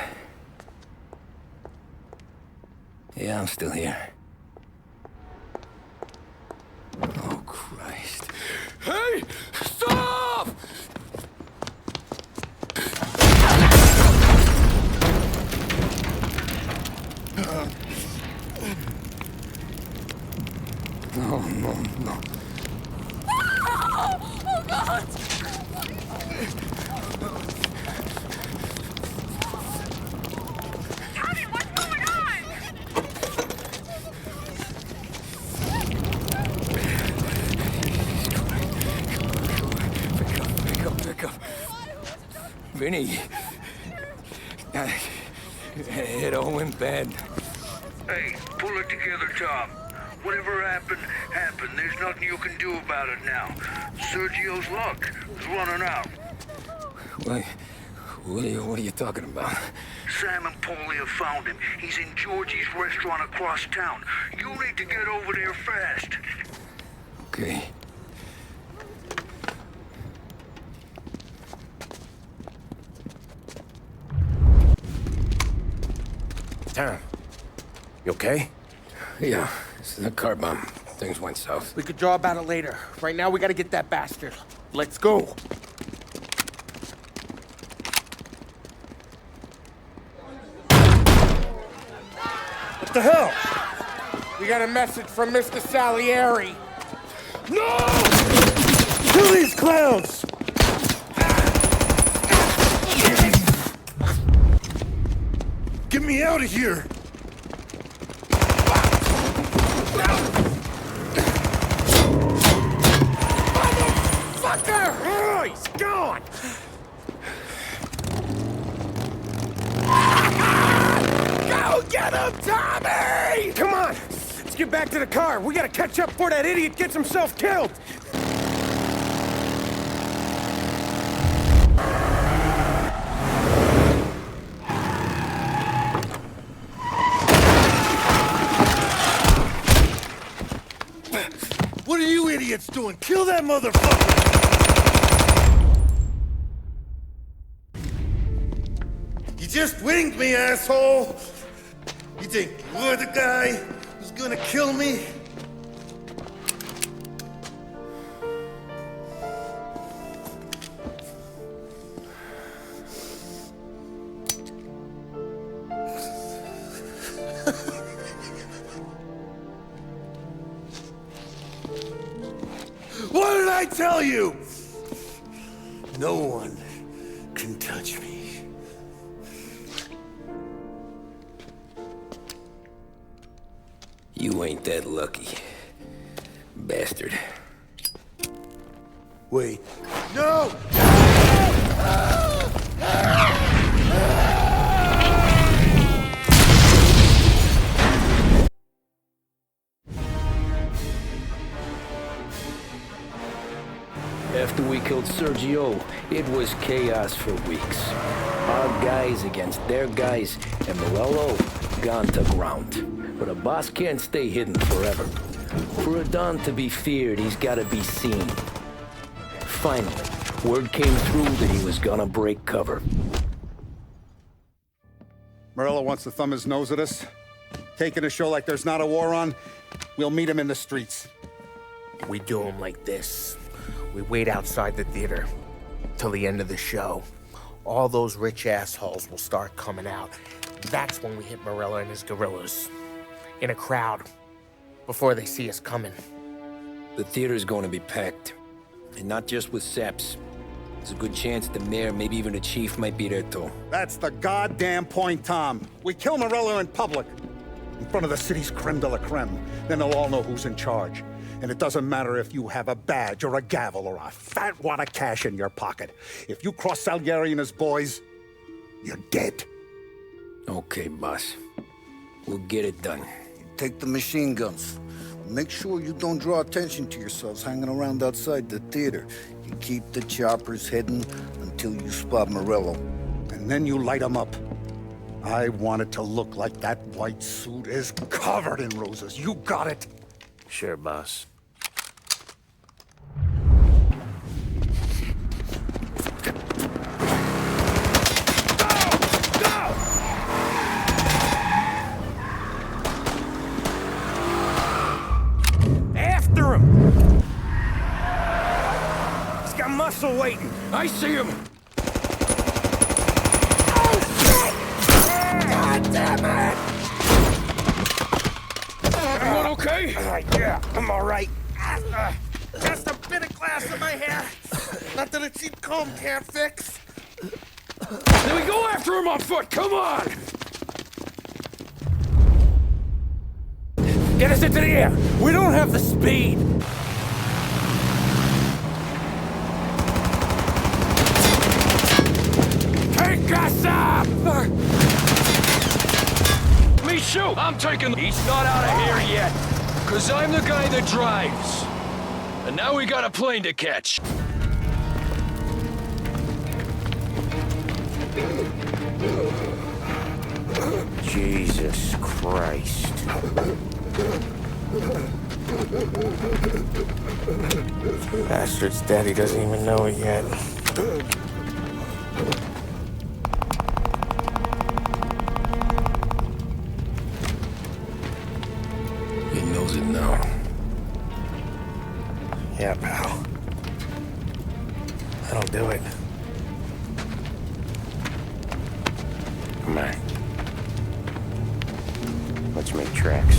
Yeah, I'm still here. Oh, Christ. Hey! Stop! No, no, no. Oh, God! Tommy, what's going on? Pick up. Vinny. It all went bad. Hey, pull it together, Tom. Whatever happened, happened. There's nothing you can do about it now. Sergio's luck is running out. What are you talking about? Sam and Paulie have found him. He's in Georgie's restaurant across town. You need to get over there fast. Okay. Tom, you okay? Yeah, it's a car bomb. Things went south. We could draw about it later. Right now, we gotta get that bastard. Let's go. What the hell? We got a message from Mr. Salieri. No! Kill these clowns! Get me out of here! Motherfucker! Oh, he's gone! Go get him, Tommy! Come on! Let's get back to the car. We gotta catch up before that idiot gets himself killed! What are you idiots doing? Kill that motherfucker! You just winged me, asshole! You think you're the guy who's gonna kill me? What did I tell you? No one can touch me. You ain't that lucky, bastard. Wait. No! After we killed Sergio, it was chaos for weeks. our guys against their guys, and Morello gone to ground. But a boss can't stay hidden forever. For a Don to be feared, he's gotta be seen. Finally, word came through that he was gonna break cover. Morello wants to thumb his nose at us. Taking a show like there's not a war on, we'll meet him in the streets. We do him like this. We wait outside the theater till the end of the show. All those rich assholes will start coming out. That's when we hit Morello and his guerrillas. In a crowd, before they see us coming. The theater's going to be packed. And not just with saps. There's a good chance the mayor, maybe even the chief, might be there too. That's the goddamn point, Tom. We kill Morello in public. In front of the city's creme de la creme. Then they'll all know who's in charge. And it doesn't matter if you have a badge or a gavel or a fat wad of cash in your pocket. If you cross Salieri and his boys, you're dead. Okay, boss. We'll get it done. Take the machine guns. Make sure you don't draw attention to yourselves hanging around outside the theater. You keep the choppers hidden until you spot Morello. And then you light them up. I want it to look like that white suit is covered in roses. You got it? Sure, boss. After him! He's got muscle waiting. I see him! Oh, shit! God damn it! Everyone okay? Yeah, I'm all right. Just a bit of glass in my hair. Nothing a cheap comb can't fix. Then we go after him on foot, come on! Get us into the air! We don't have the speed! Take us up! Me shoot! I'm taking... He's not out of here yet, because I'm the guy that drives. And now we got a plane to catch. Jesus Christ. Bastard's daddy doesn't even know it yet. He knows it now. Yeah, pal. That'll do it. Come on. Let's make tracks.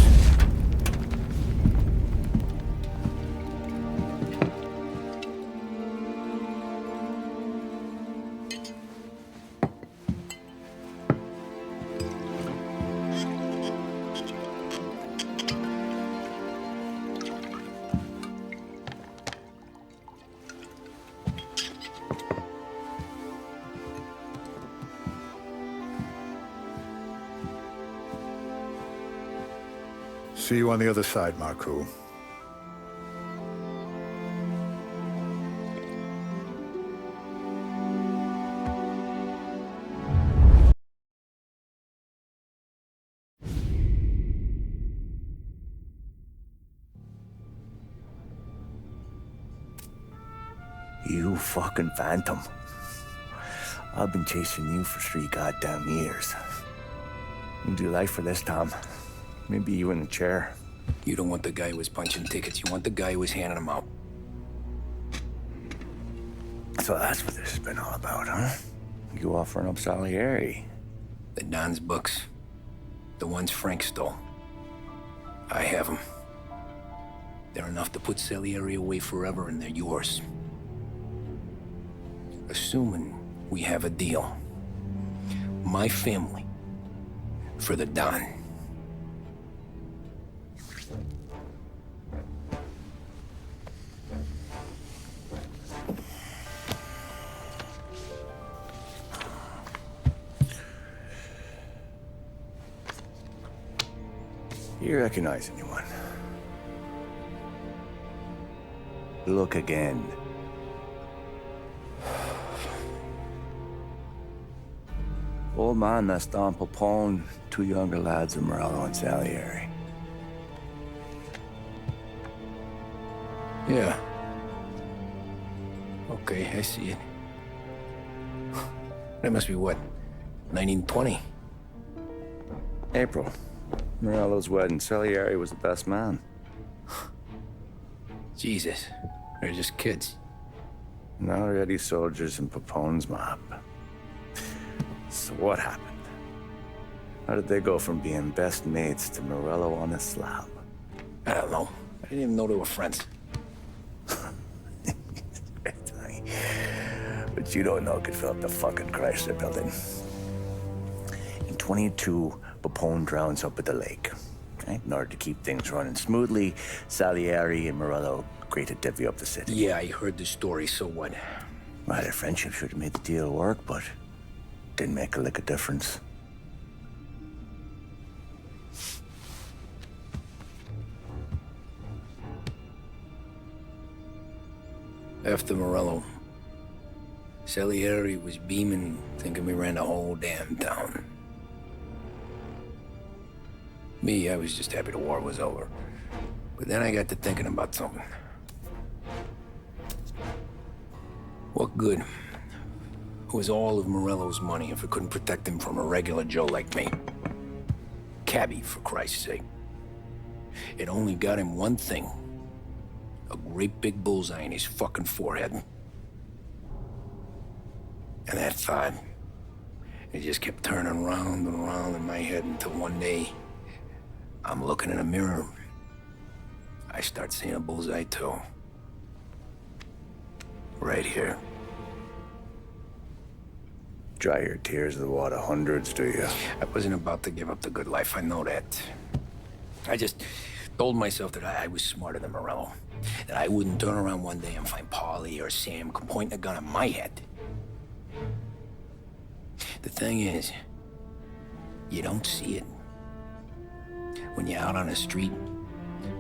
See you on the other side, Marku. You fucking phantom. I've been chasing you for 3 goddamn years. You do life for this, Tom. Maybe you in a chair. You don't want the guy who was punching tickets. You want the guy who was handing them out. So that's what this has been all about, huh? You offering up Salieri. The Don's books. The ones Frank stole. I have them. They're enough to put Salieri away forever, and they're yours. Assuming we have a deal. My family. For the Don. You recognize anyone? Look again. Old man that's Don Popone, two younger lads of Morello and Salieri. Yeah. Okay, I see it. That must be what, 1920? April. Morello's wedding. Salieri was the best man. Jesus, they're just kids. Now already soldiers in Papone's mob. So what happened? How did they go from being best mates to Morello on a slab? I don't know. I didn't even know they were friends. But you don't know could fill up the fucking Chrysler building. In 22, Papone drowns up at the lake. Right? In order to keep things running smoothly, Salieri and Morello agreed to divvy up the city. Yeah, I heard the story, so what? Well, their friendship should have made the deal work, but didn't make a lick of difference. After Morello, Salieri was beaming, thinking we ran the whole damn town. Me, I was just happy the war was over. But then I got to thinking about something. What good was all of Morello's money if it couldn't protect him from a regular Joe like me? Cabbie, for Christ's sake. It only got him one thing. A great big bullseye in his fucking forehead. And that thought, it just kept turning round and round in my head until one day, I'm looking in a mirror. I start seeing a bullseye too. Right here. Dry your tears of the water hundreds, do you? I wasn't about to give up the good life, I know that. I just told myself that I was smarter than Morello. That I wouldn't turn around one day and find Paulie or Sam pointing a gun at my head. The thing is, you don't see it. When you're out on the street,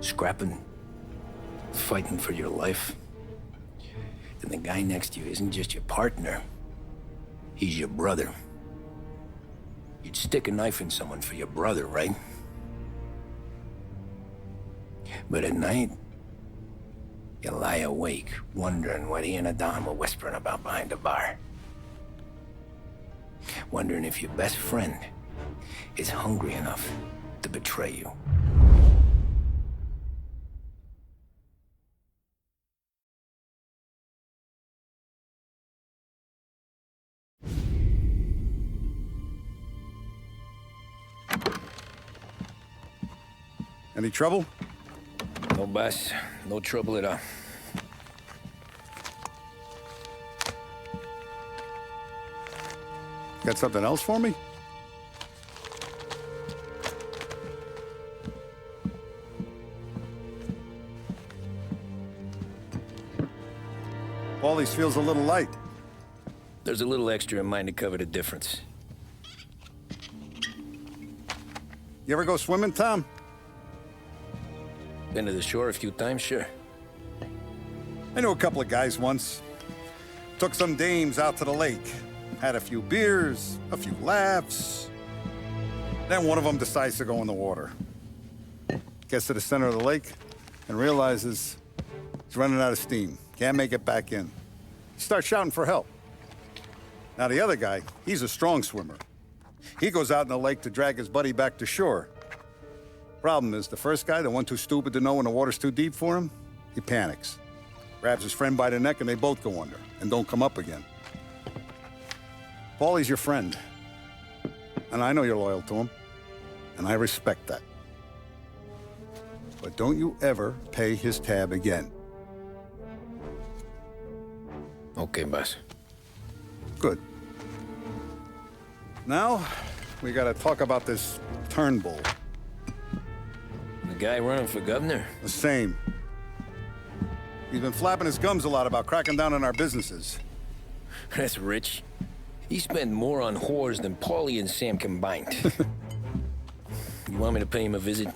scrapping, fighting for your life, then the guy next to you isn't just your partner, he's your brother. You'd stick a knife in someone for your brother, right? But at night, you lie awake, wondering what he and Adam were whispering about behind the bar. Wondering if your best friend is hungry enough to betray you. Any trouble? No, boss. No trouble at all. Got something else for me? Paulie's feels a little light. There's a little extra in mine to cover the difference. You ever go swimming, Tom? Been to the shore a few times, sure. I knew a couple of guys once. Took some dames out to the lake. Had a few beers, a few laughs. Then one of them decides to go in the water. Gets to the center of the lake and realizes he's running out of steam. Can't make it back in. He starts shouting for help. Now the other guy, he's a strong swimmer. He goes out in the lake to drag his buddy back to shore. Problem is, the first guy, the one too stupid to know when the water's too deep for him, he panics. Grabs his friend by the neck and they both go under and don't come up again. Paulie's your friend. And I know you're loyal to him. And I respect that. But don't you ever pay his tab again. Okay, boss. Good. Now, we gotta talk about this Turnbull. The guy running for governor? The same. He's been flapping his gums a lot about cracking down on our businesses. That's rich. He spent more on whores than Paulie and Sam combined. You want me to pay him a visit?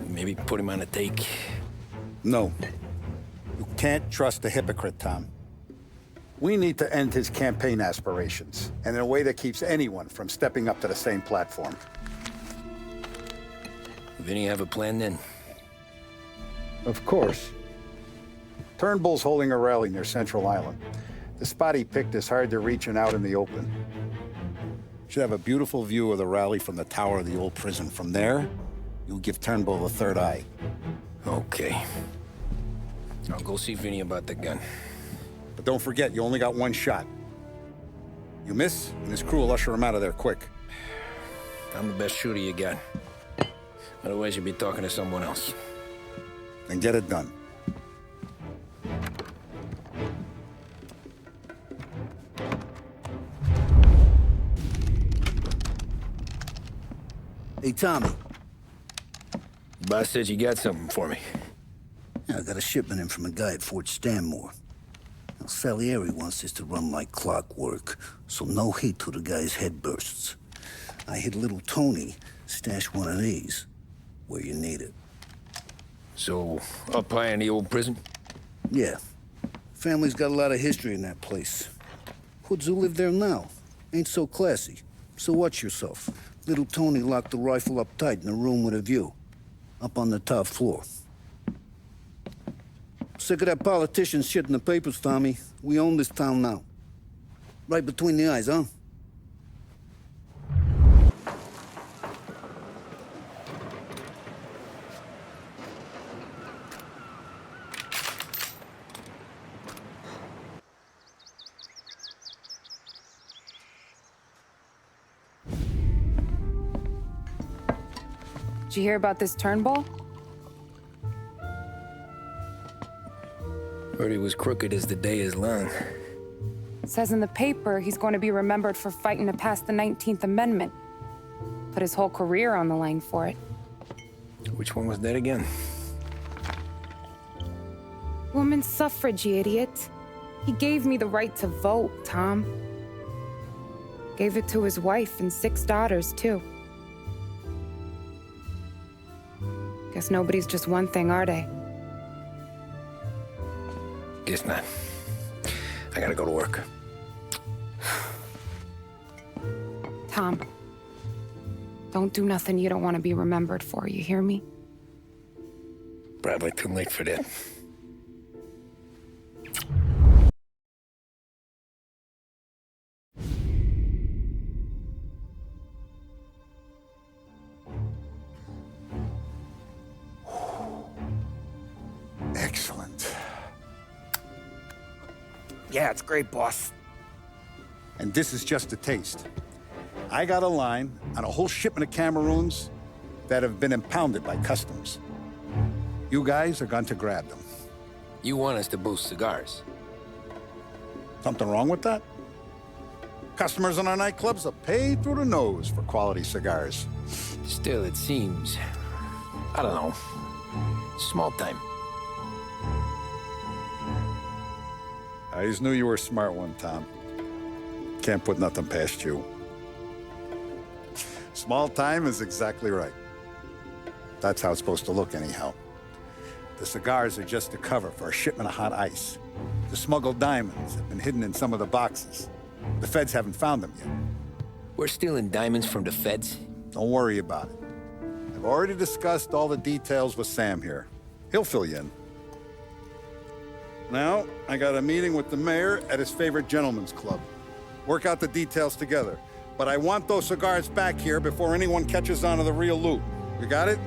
Maybe put him on a take? No. You can't trust a hypocrite, Tom. We need to end his campaign aspirations, and in a way that keeps anyone from stepping up to the same platform. Vinny have a plan then? Of course. Turnbull's holding a rally near Central Island. The spot he picked is hard to reach and out in the open. Should have a beautiful view of the rally from the tower of the old prison. From there, you'll give Turnbull a third eye. Okay. I'll go see Vinny about the gun. But don't forget, you only got one shot. You miss, and his crew will usher him out of there quick. I'm the best shooter you got. Otherwise, you'd be talking to someone else. Then get it done. Hey, Tommy. Boss said you got something for me. Yeah, I got a shipment in from a guy at Fort Stanmore. Now, Salieri wants this to run like clockwork, so no heat till the guy's head bursts. I hit little Tony, stash one of these where you need it. So, up high in the old prison? Yeah. Family's got a lot of history in that place. Hoods who live there now. Ain't so classy. So watch yourself. Little Tony locked the rifle up tight in a room with a view. Up on the top floor. Sick of that politician shit in the papers, Tommy. We own this town now. Right between the eyes, huh? Did you hear about this Turnbull? Heard he was crooked as the day is long. Says in the paper he's going to be remembered for fighting to pass the 19th Amendment. Put his whole career on the line for it. Which one was that again? Women's suffrage, you idiot. He gave me the right to vote, Tom. Gave it to his wife and 6 daughters, too. Guess nobody's just one thing, are they? Guess not. I gotta go to work. Tom, don't do nothing you don't want to be remembered for, you hear me? Probably too late for that. Excellent. Yeah, it's great, boss. And this is just a taste. I got a line on a whole shipment of Cameroons that have been impounded by customs. You guys are going to grab them. You want us to boost cigars? Something wrong with that? Customers in our nightclubs are paid through the nose for quality cigars. Still, it seems... I don't know. Small time. I always knew you were a smart one, Tom. Can't put nothing past you. Small time is exactly right. That's how it's supposed to look, anyhow. The cigars are just a cover for a shipment of hot ice. The smuggled diamonds have been hidden in some of the boxes. The feds haven't found them yet. We're stealing diamonds from the feds? Don't worry about it. I've already discussed all the details with Sam here. He'll fill you in. Now, I got a meeting with the mayor at his favorite gentleman's club. Work out the details together. But I want those cigars back here before anyone catches on to the real loot. You got it?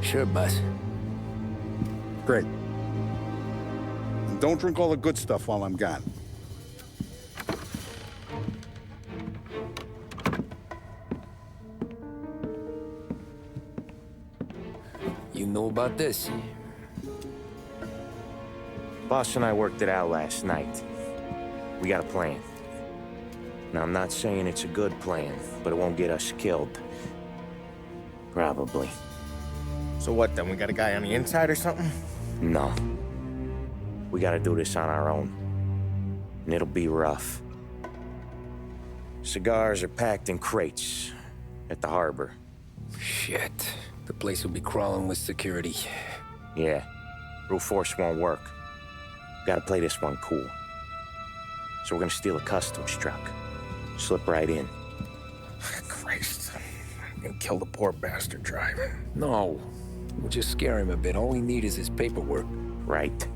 Sure, boss. Great. And don't drink all the good stuff while I'm gone. You know about this? Boss and I worked it out last night. We got a plan. Now, I'm not saying it's a good plan, but it won't get us killed. Probably. So what, then? We got a guy on the inside or something? No. We gotta do this on our own. And it'll be rough. Cigars are packed in crates at the harbor. Shit. The place will be crawling with security. Yeah. Brute force won't work. Gotta play this one cool. So we're gonna steal a customs truck. Slip right in. Christ. I'm gonna kill the poor bastard driver. No. We'll just scare him a bit. All we need is his paperwork. Right.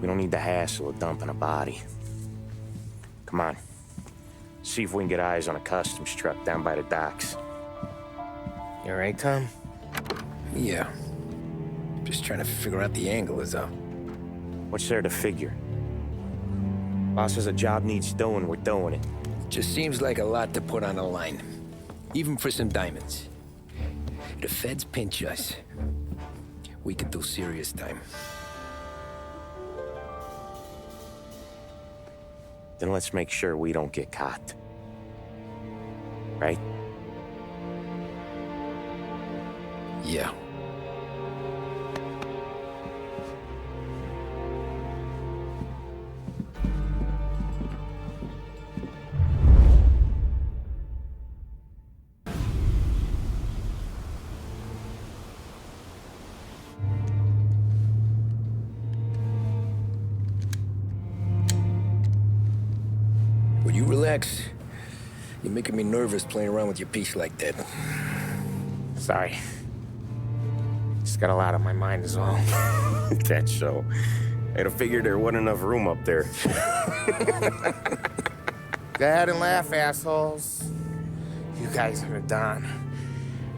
We don't need the hassle of dumping a body. Come on. See if we can get eyes on a customs truck down by the docks. You all right, Tom? Yeah. Just trying to figure out the angle is up. What's there to figure? Boss says a job needs doing, we're doing it. Just seems like a lot to put on the line. Even for some diamonds. If the feds pinch us, we could do serious time. Then let's make sure we don't get caught. Right? Yeah. Would you relax? You're making me nervous playing around with your piece like that. Sorry. Just got a lot on my mind is all. That's so. I'd have figured there wasn't enough room up there. Go ahead and laugh, assholes. You guys are done.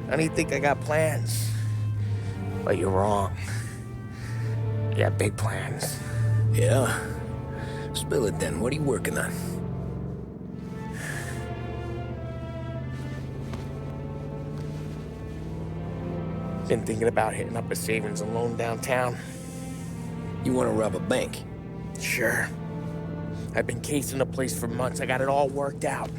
I don't think I got plans. But you're wrong. I got big plans. Yeah? Spill it then. What are you working on? Been thinking about hitting up a savings and loan downtown. You want to rob a bank? Sure. I've been casing the place for months. I got it all worked out.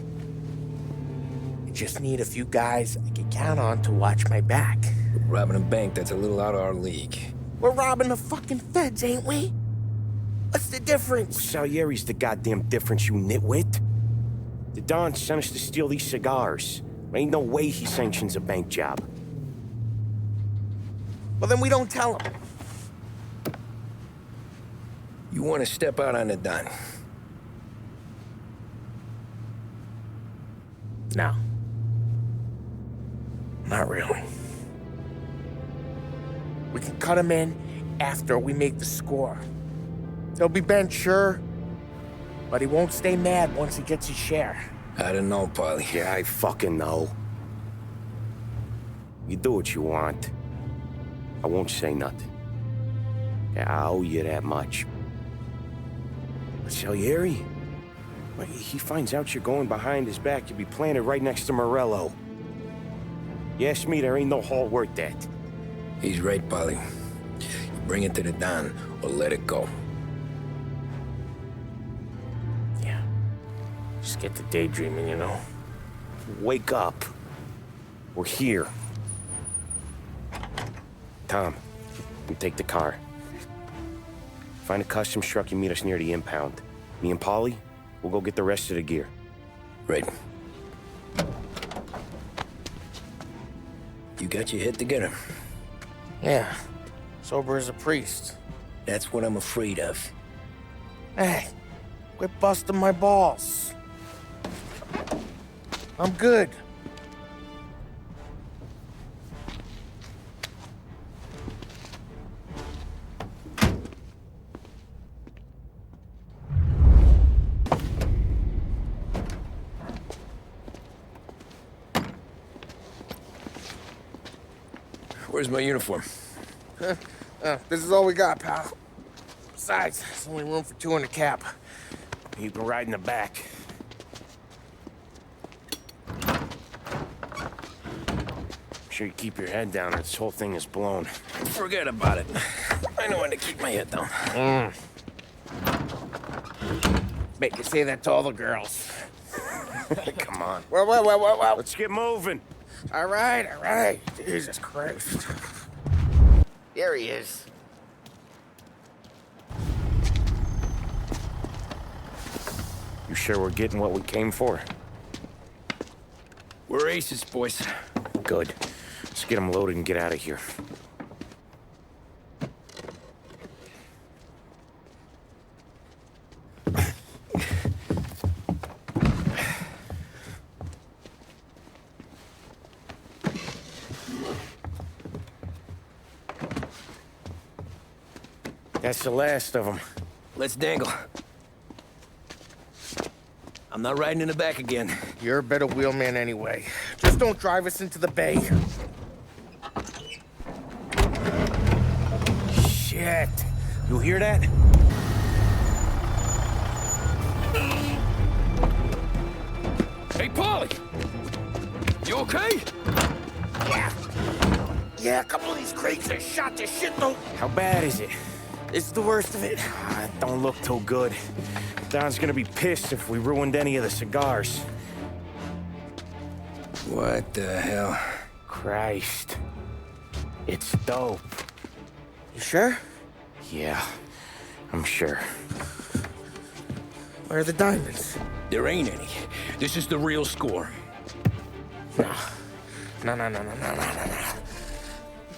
I just need a few guys I can count on to watch my back. Robbing a bank, that's a little out of our league. We're robbing the fucking feds, ain't we? What's the difference? Salieri's the goddamn difference, you nitwit. The Don sent us to steal these cigars. Ain't no way he sanctions a bank job. Well, then we don't tell him. You want to step out on the Don? No. Not really. We can cut him in after we make the score. He'll be bent, sure, but he won't stay mad once he gets his share. I don't know, Polly. Yeah, I fucking know. You do what you want. I won't say nothing. Yeah, I owe you that much. But Salieri? Well, he finds out you're going behind his back, you'll be planted right next to Morello. You ask me, there ain't no haul worth that. He's right, Polly. You bring it to the Don, or let it go. Yeah. Just get to daydreaming, you know? Wake up. We're here. Tom, you take the car. Find a customs truck and meet us near the impound. Me and Polly, we'll go get the rest of the gear. Right. You got your head together. Yeah. Sober as a priest. That's what I'm afraid of. Hey, quit busting my balls. I'm good. Where's my uniform? This is all we got, pal. Besides, there's only room for two in the cab. You can ride in the back. Make sure you keep your head down or this whole thing is blown. Forget about it. I know when to keep my head down. Bet you say that to all the girls. Come on. Well. Let's get moving. All right. Jesus Christ. There he is. You sure we're getting what we came for? We're aces, boys. Good. Let's get them loaded and get out of here. That's the last of them. Let's dangle. I'm not riding in the back again. You're a better wheelman anyway. Just don't drive us into the bay. Shit. You hear that? Hey, Paulie! You okay? Yeah, a couple of these crates are shot to shit though. How bad is it? It's the worst of it. It don't look too good. Don's gonna be pissed if we ruined any of the cigars. What the hell? Christ. It's dope. You sure? Yeah, I'm sure. Where are the diamonds? There ain't any. This is the real score. No. No.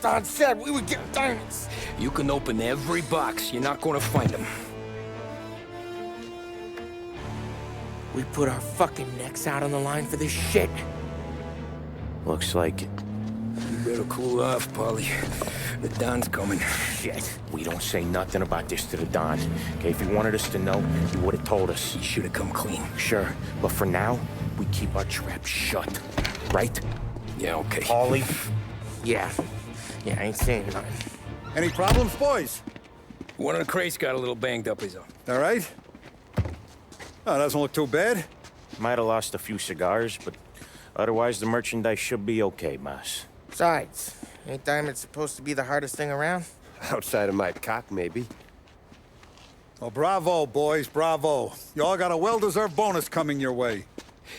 Don said we would get diamonds. You can open every box. You're not gonna find them. We put our fucking necks out on the line for this shit. Looks like it. You better cool off, Paulie. The Don's coming. Shit. We don't say nothing about this to the Don. Okay, if he wanted us to know, he would have told us. He should have come clean. Sure, but for now, we keep our trap shut. Right? Yeah, okay. Paulie? Yeah, I ain't saying nothing. Any problems, boys? One of the crates got a little banged up, is all. All right? Oh, doesn't look too bad. Might have lost a few cigars, but otherwise the merchandise should be okay, boss. Besides, ain't diamonds supposed to be the hardest thing around? Outside of my cock, maybe. Well, bravo, boys, bravo. You all got a well-deserved bonus coming your way.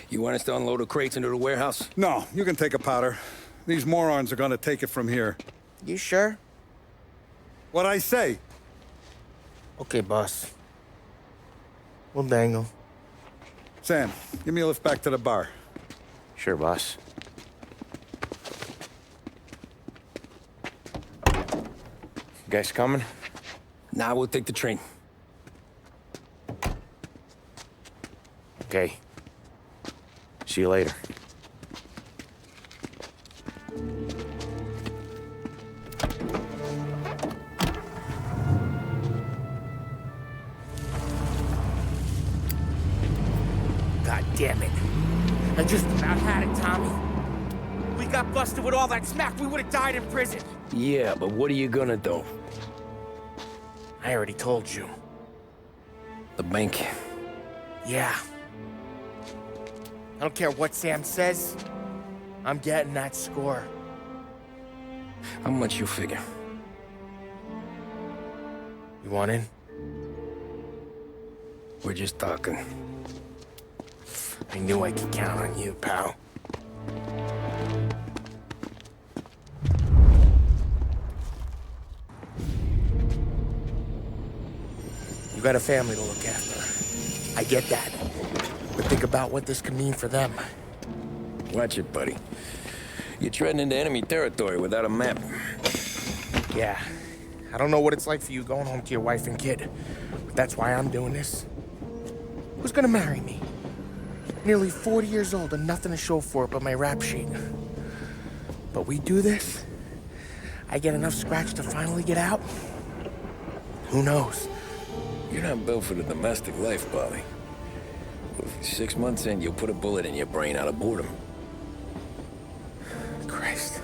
You want us to unload the crates into the warehouse? No, you can take a powder. These morons are gonna take it from here. You sure? What'd I say? Okay, boss. We'll dangle. Sam, give me a lift back to the bar. Sure, boss. You guys coming? Nah, we'll take the train. Okay. See you later. God damn it. I just about had it, Tommy. We got busted with all that smack, we would have died in prison. Yeah, but what are you gonna do? I already told you. The bank. Yeah. I don't care what Sam says. I'm getting that score. How much you figure? You want in? We're just talking. I knew I could count on you, pal. You got a family to look after. I get that. But think about what this could mean for them. Watch it, buddy. You're treading into enemy territory without a map. Yeah. I don't know what it's like for you going home to your wife and kid. But that's why I'm doing this. Who's gonna marry me? Nearly 40 years old and nothing to show for it but my rap sheet. But we do this, I get enough scratch to finally get out? Who knows? You're not built for the domestic life, Paulie. 6 months in, you'll put a bullet in your brain out of boredom. Christ.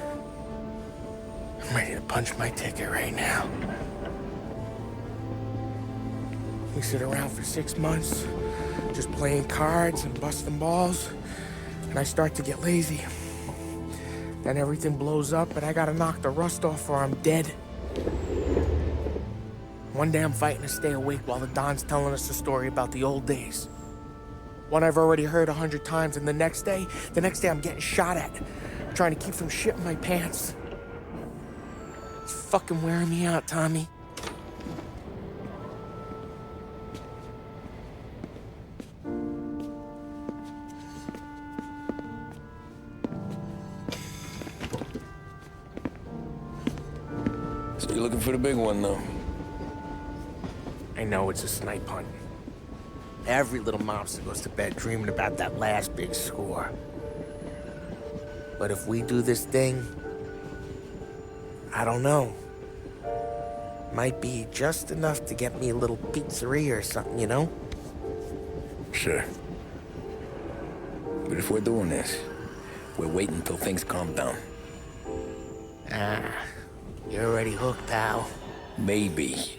I'm ready to punch my ticket right now. We sit around for 6 months, just playing cards and busting balls, and I start to get lazy. Then everything blows up, and I gotta knock the rust off or I'm dead. One day I'm fighting to stay awake while the Don's telling us a story about the old days. One I've already heard 100 times, and the next day I'm getting shot at, trying to keep from shitting my pants. It's fucking wearing me out, Tommy. So you're looking for the big one, though? I know it's a snipe hunt. Every little mobster goes to bed dreaming about that last big score. But if we do this thing, I don't know. Might be just enough to get me a little pizzeria or something, you know? Sure. But if we're doing this, we're waiting until things calm down. Ah, you're already hooked, pal. Maybe.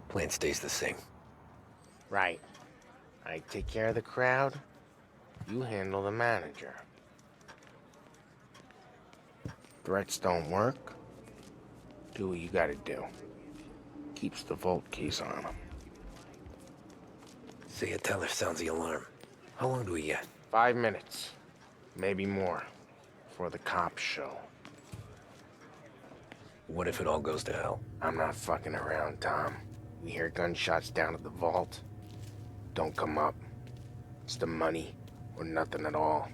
Plan stays the same. Right. I take care of the crowd, you handle the manager. Threats don't work, do what you gotta do. Keeps the vault keys on him. Say a teller sounds the alarm. How long do we get? 5 minutes, maybe more, before the cops show. What if it all goes to hell? I'm not fucking around, Tom. We hear gunshots down at the vault. Don't come up. It's the money or nothing at all.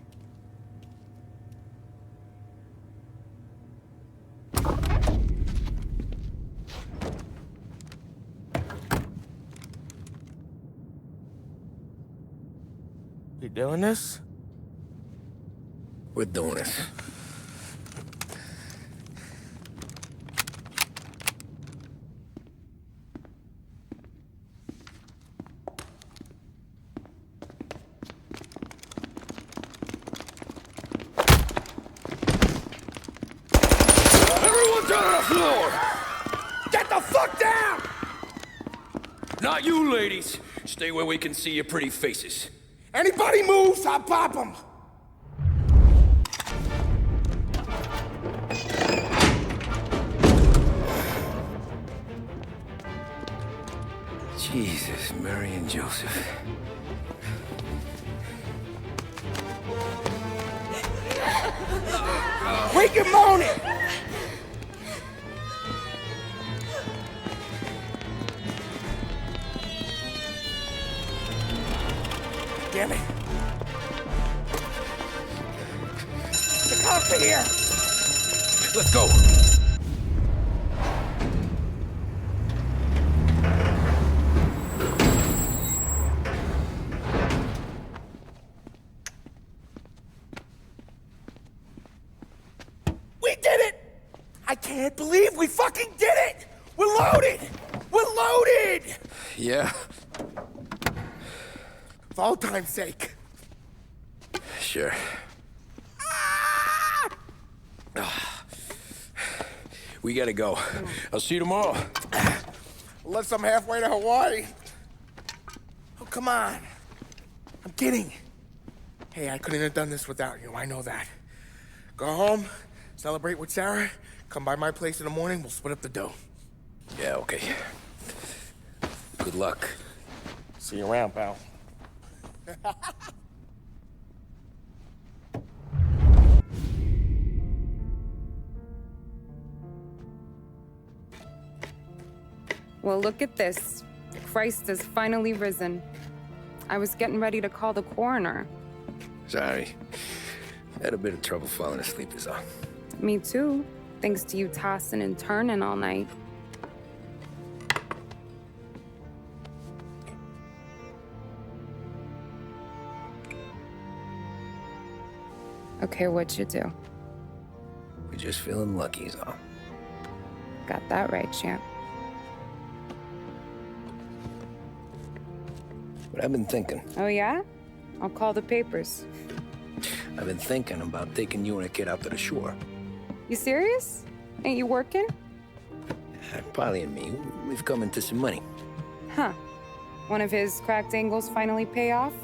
You doing this? We're doing this. Get the fuck down! Not you, ladies. Stay where we can see your pretty faces. Anybody moves, I'll pop them! Jesus, Mary and Joseph. Wake him on it! Damn it. The cops are here! Let's go. We did it! I can't believe we fucking did it! We're loaded! We're loaded! Yeah, For all time's sake. sure. We gotta go. I'll see you tomorrow. Unless I'm halfway to Hawaii. Oh, come on. I'm kidding. Hey, I couldn't have done this without you. I know that. Go home, celebrate with Sarah, come by my place in the morning, we'll split up the dough. Yeah, okay. Good luck. See you around, pal. Well, look at this. Christ has finally risen. I was getting ready to call the coroner. Sorry. Had a bit of trouble falling asleep is all. Me too, thanks to you tossing and turning all night. Okay, what'd you do? We're just feeling lucky is all. Got that right, champ. But I've been thinking. Oh, yeah? I'll call the papers. I've been thinking about taking you and a kid out to the shore. You serious? Ain't you working? Polly and me, we've come into some money. Huh. One of his cracked angles finally pay off?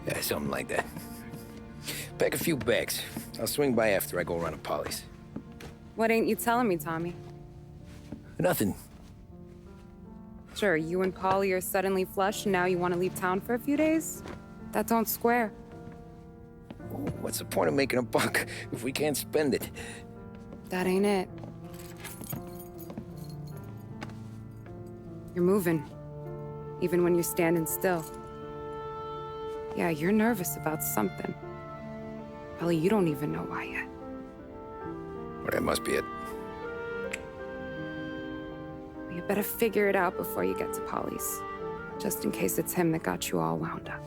Yeah, something like that. Pack a few bags. I'll swing by after I go around to Polly's. What ain't you telling me, Tommy? Nothing. Sure, you and Polly are suddenly flush and now you want to leave town for a few days? That don't square. What's the point of making a buck if we can't spend it? That ain't it. You're moving, even when you're standing still. Yeah, you're nervous about something. Probably you don't even know why yet. Well, that must be it. You better figure it out before you get to Polly's. Just in case it's him that got you all wound up.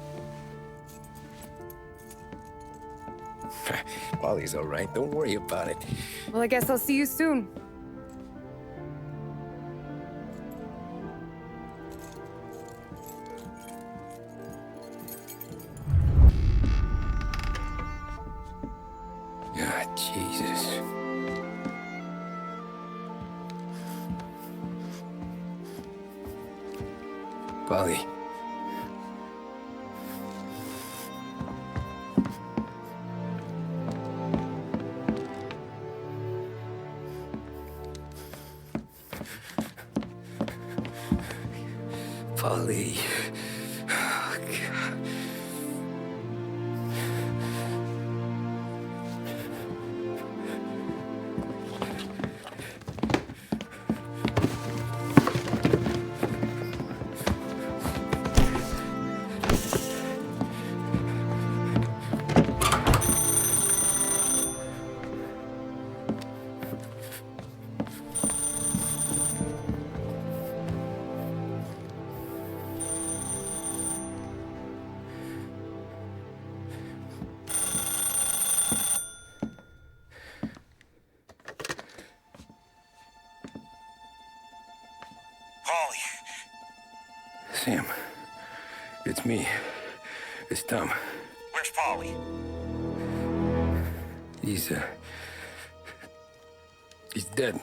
Polly's all right. Don't worry about it. Well, I guess I'll see you soon. Ah, Jesus. Polly. Polly. Oh, God. Polly. Sam, it's me. It's Tom. Where's Polly? He's dead.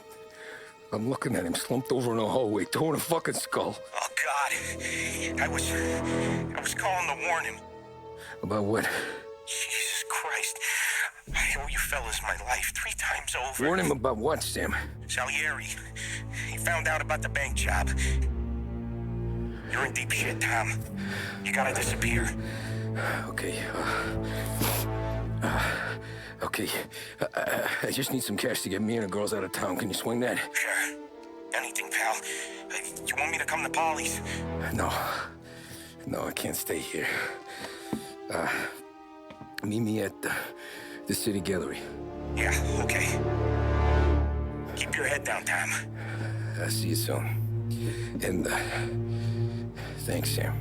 I'm looking at him slumped over in a hallway, torn a fucking skull. Oh, God. I was calling to warn him. About what? Jesus Christ. I owe you fellas my life 3 times over. Warn him about what, Sam? Salieri. He found out about the bank job. You're in deep shit, Tom. You gotta disappear. Okay. Okay. I just need some cash to get me and the girls out of town. Can you swing that? Sure. Anything, pal. You want me to come to Polly's? No. No, I can't stay here. Meet me at the city gallery. Yeah, okay. Keep your head down, Tom. I'll see you soon. And, thanks, Sam.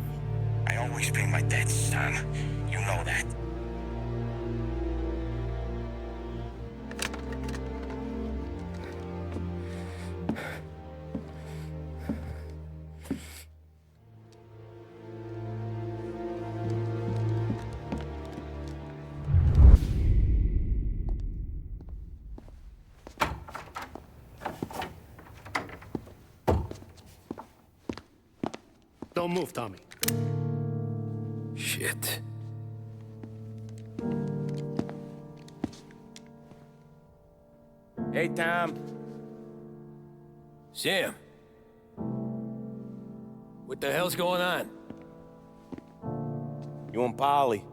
I always pay my debts, Tom. You know that. Don't move, Tommy. Shit. Hey, Tom. Sam. What the hell's going on? You and Polly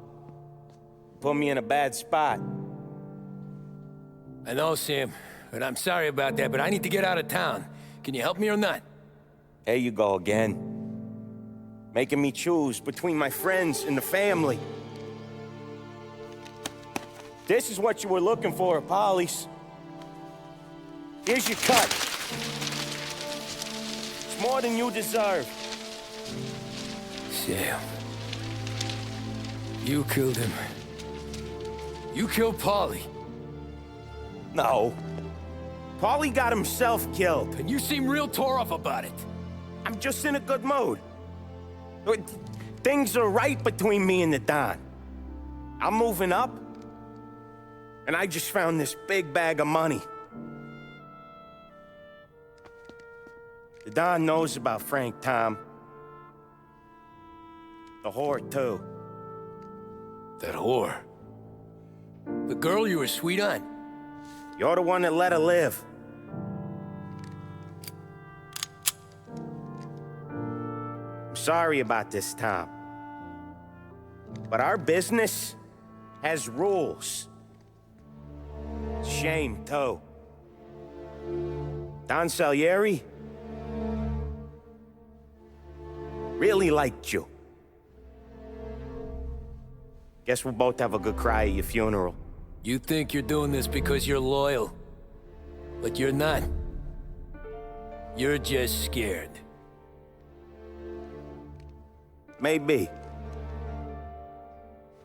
put me in a bad spot. I know, Sam, and I'm sorry about that, but I need to get out of town. Can you help me or not? Here you go again. Making me choose between my friends and the family. This is what you were looking for at Polly's. Here's your cut. It's more than you deserve. Sam. You killed him. You killed Polly. No. Polly got himself killed. And you seem real tore up about it. I'm just in a good mood. Things are right between me and the Don. I'm moving up, and I just found this big bag of money. The Don knows about Frank, Tom. The whore, too. That whore? The girl you were sweet on? You're the one that let her live. I'm sorry about this, Tom. But our business has rules. Shame, too. Don Salieri really liked you. Guess we'll both have a good cry at your funeral. You think you're doing this because you're loyal, but you're not. You're just scared. Maybe.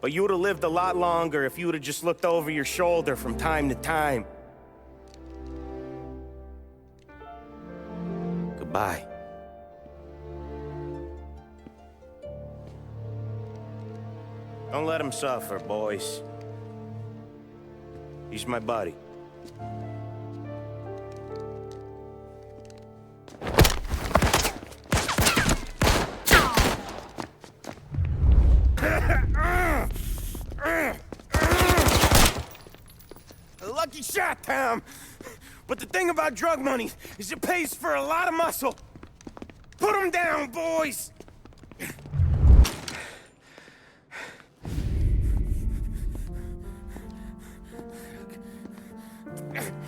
But you would have lived a lot longer if you would have just looked over your shoulder from time to time. Goodbye. Don't let him suffer, boys. He's my buddy. A lucky shot, Tom. But the thing about drug money is it pays for a lot of muscle. Put him down, boys!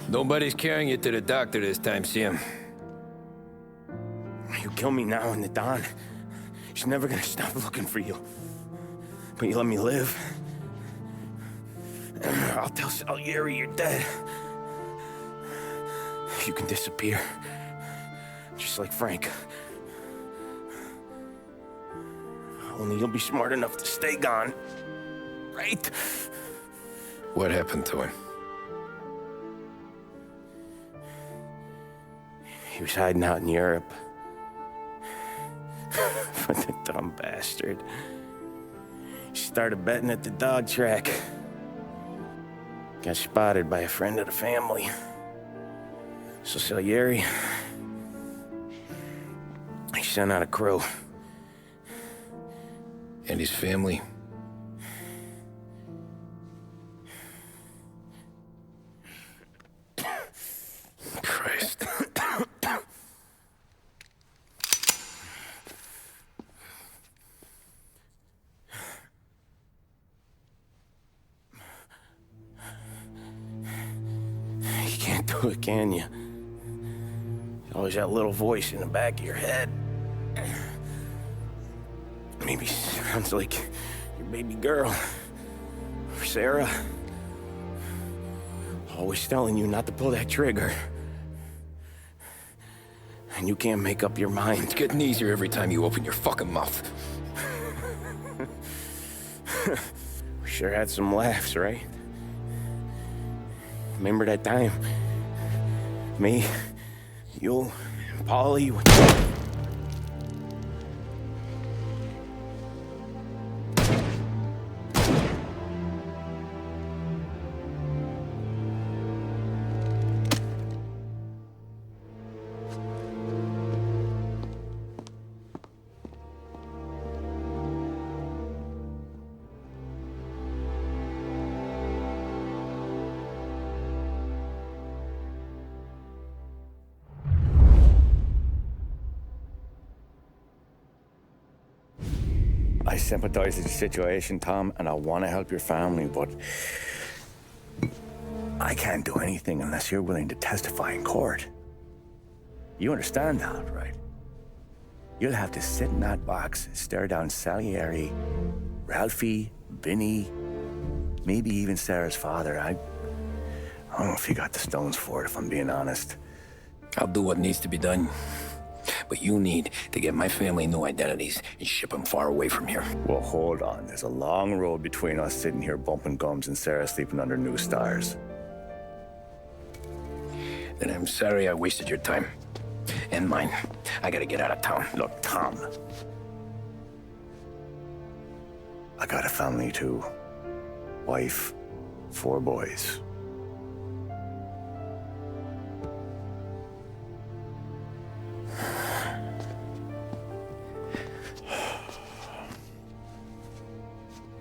Nobody's carrying you to the doctor this time, Sam. You kill me now in the dawn. She's never gonna stop looking for you. But you let me live. I'll tell Salieri you're dead. You can disappear. Just like Frank. Only you'll be smart enough to stay gone. Right? What happened to him? He was hiding out in Europe. But the dumb bastard. He started betting at the dog track. Got spotted by a friend of the family. So Salieri, he sent out a crew. And his family? Christ. You can't do it, can you? Always that little voice in the back of your head. Maybe sounds like your baby girl. Or Sarah. Always telling you not to pull that trigger. And you can't make up your mind. It's getting easier every time you open your fucking mouth. We sure had some laughs, right? Remember that time? Me, you, and Polly. I sympathize with the situation, Tom, and I want to help your family, but I can't do anything unless you're willing to testify in court. You understand that, right? You'll have to sit in that box, stare down Salieri, Ralphie, Vinny, maybe even Sarah's father. I don't know if you got the stones for it, if I'm being honest. I'll do what needs to be done. But you need to get my family new identities and ship them far away from here. Well, hold on. There's a long road between us sitting here bumping gums and Sarah sleeping under new stars. Then I'm sorry I wasted your time. And mine. I gotta get out of town. Look, Tom. I got a family too. Wife, 4 boys.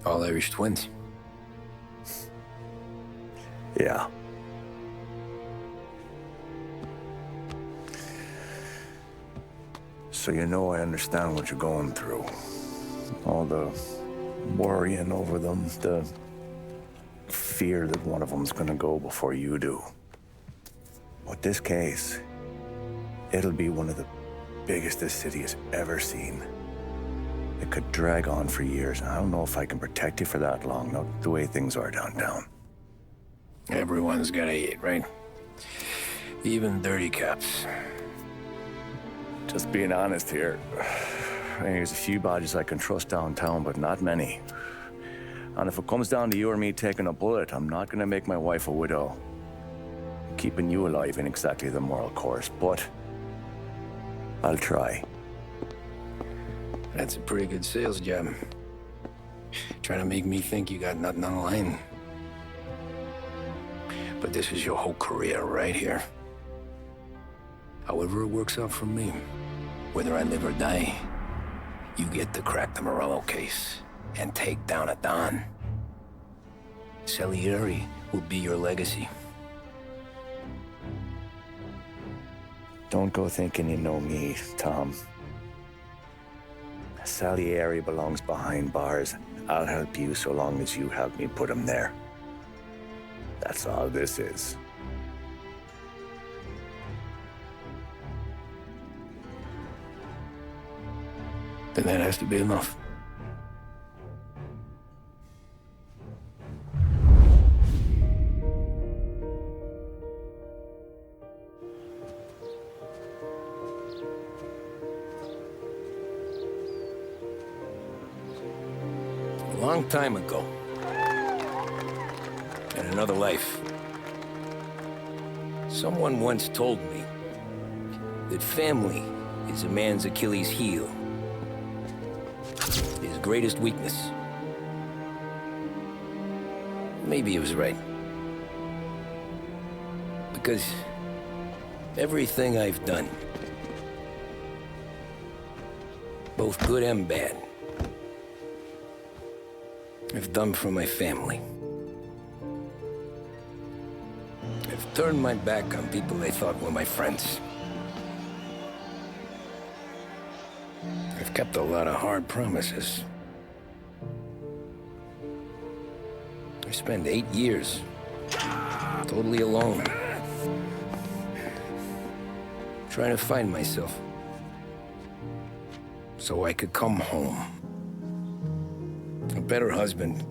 All Irish twins. Yeah. So you know I understand what you're going through. All the worrying over them, the fear that one of them's gonna go before you do. With this case, it'll be one of the biggest this city has ever seen. It could drag on for years, and I don't know if I can protect you for that long, not the way things are downtown. Everyone's gotta eat, right? Even dirty cops. Just being honest here. There's a few bodies I can trust downtown, but not many. And if it comes down to you or me taking a bullet, I'm not gonna make my wife a widow. Keeping you alive ain't exactly the moral course, but I'll try. That's a pretty good sales job. Trying to make me think you got nothing on the line. But this is your whole career right here. However it works out for me, whether I live or die, you get to crack the Morello case and take down a Don. Salieri will be your legacy. Don't go thinking you know me, Tom. Salieri belongs behind bars. I'll help you so long as you help me put him there. That's all this is. Then that has to be enough. A long time ago, in another life, someone once told me that family is a man's Achilles heel, his greatest weakness. Maybe he was right. Because everything I've done, both good and bad, I've done for my family. I've turned my back on people I thought were my friends. I've kept a lot of hard promises. I spent 8 years totally alone, trying to find myself so I could come home. A better husband,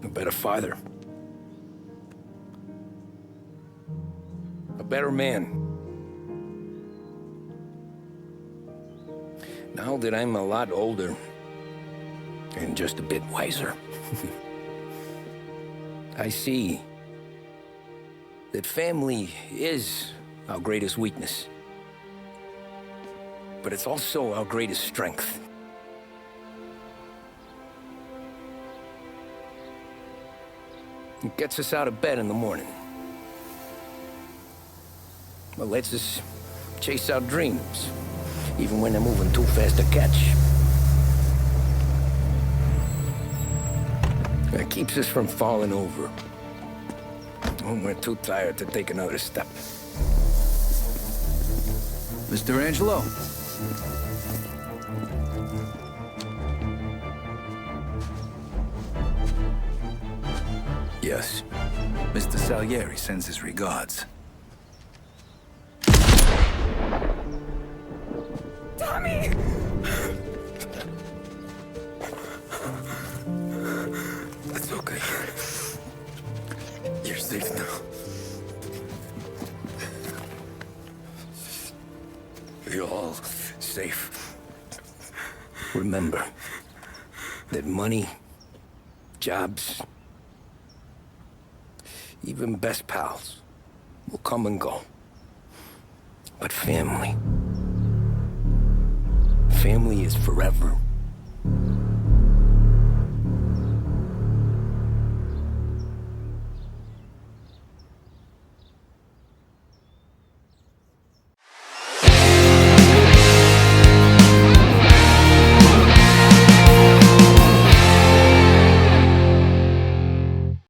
a better father, a better man. Now that I'm a lot older and just a bit wiser, I see that family is our greatest weakness, but it's also our greatest strength. It gets us out of bed in the morning. It lets us chase our dreams, even when they're moving too fast to catch. It keeps us from falling over when we're too tired to take another step. Mr. Angelo. Yes. Mr. Salieri sends his regards. Tommy! That's okay. You're safe now. You're all safe. Remember that money, jobs, even best pals will come and go. But family is forever.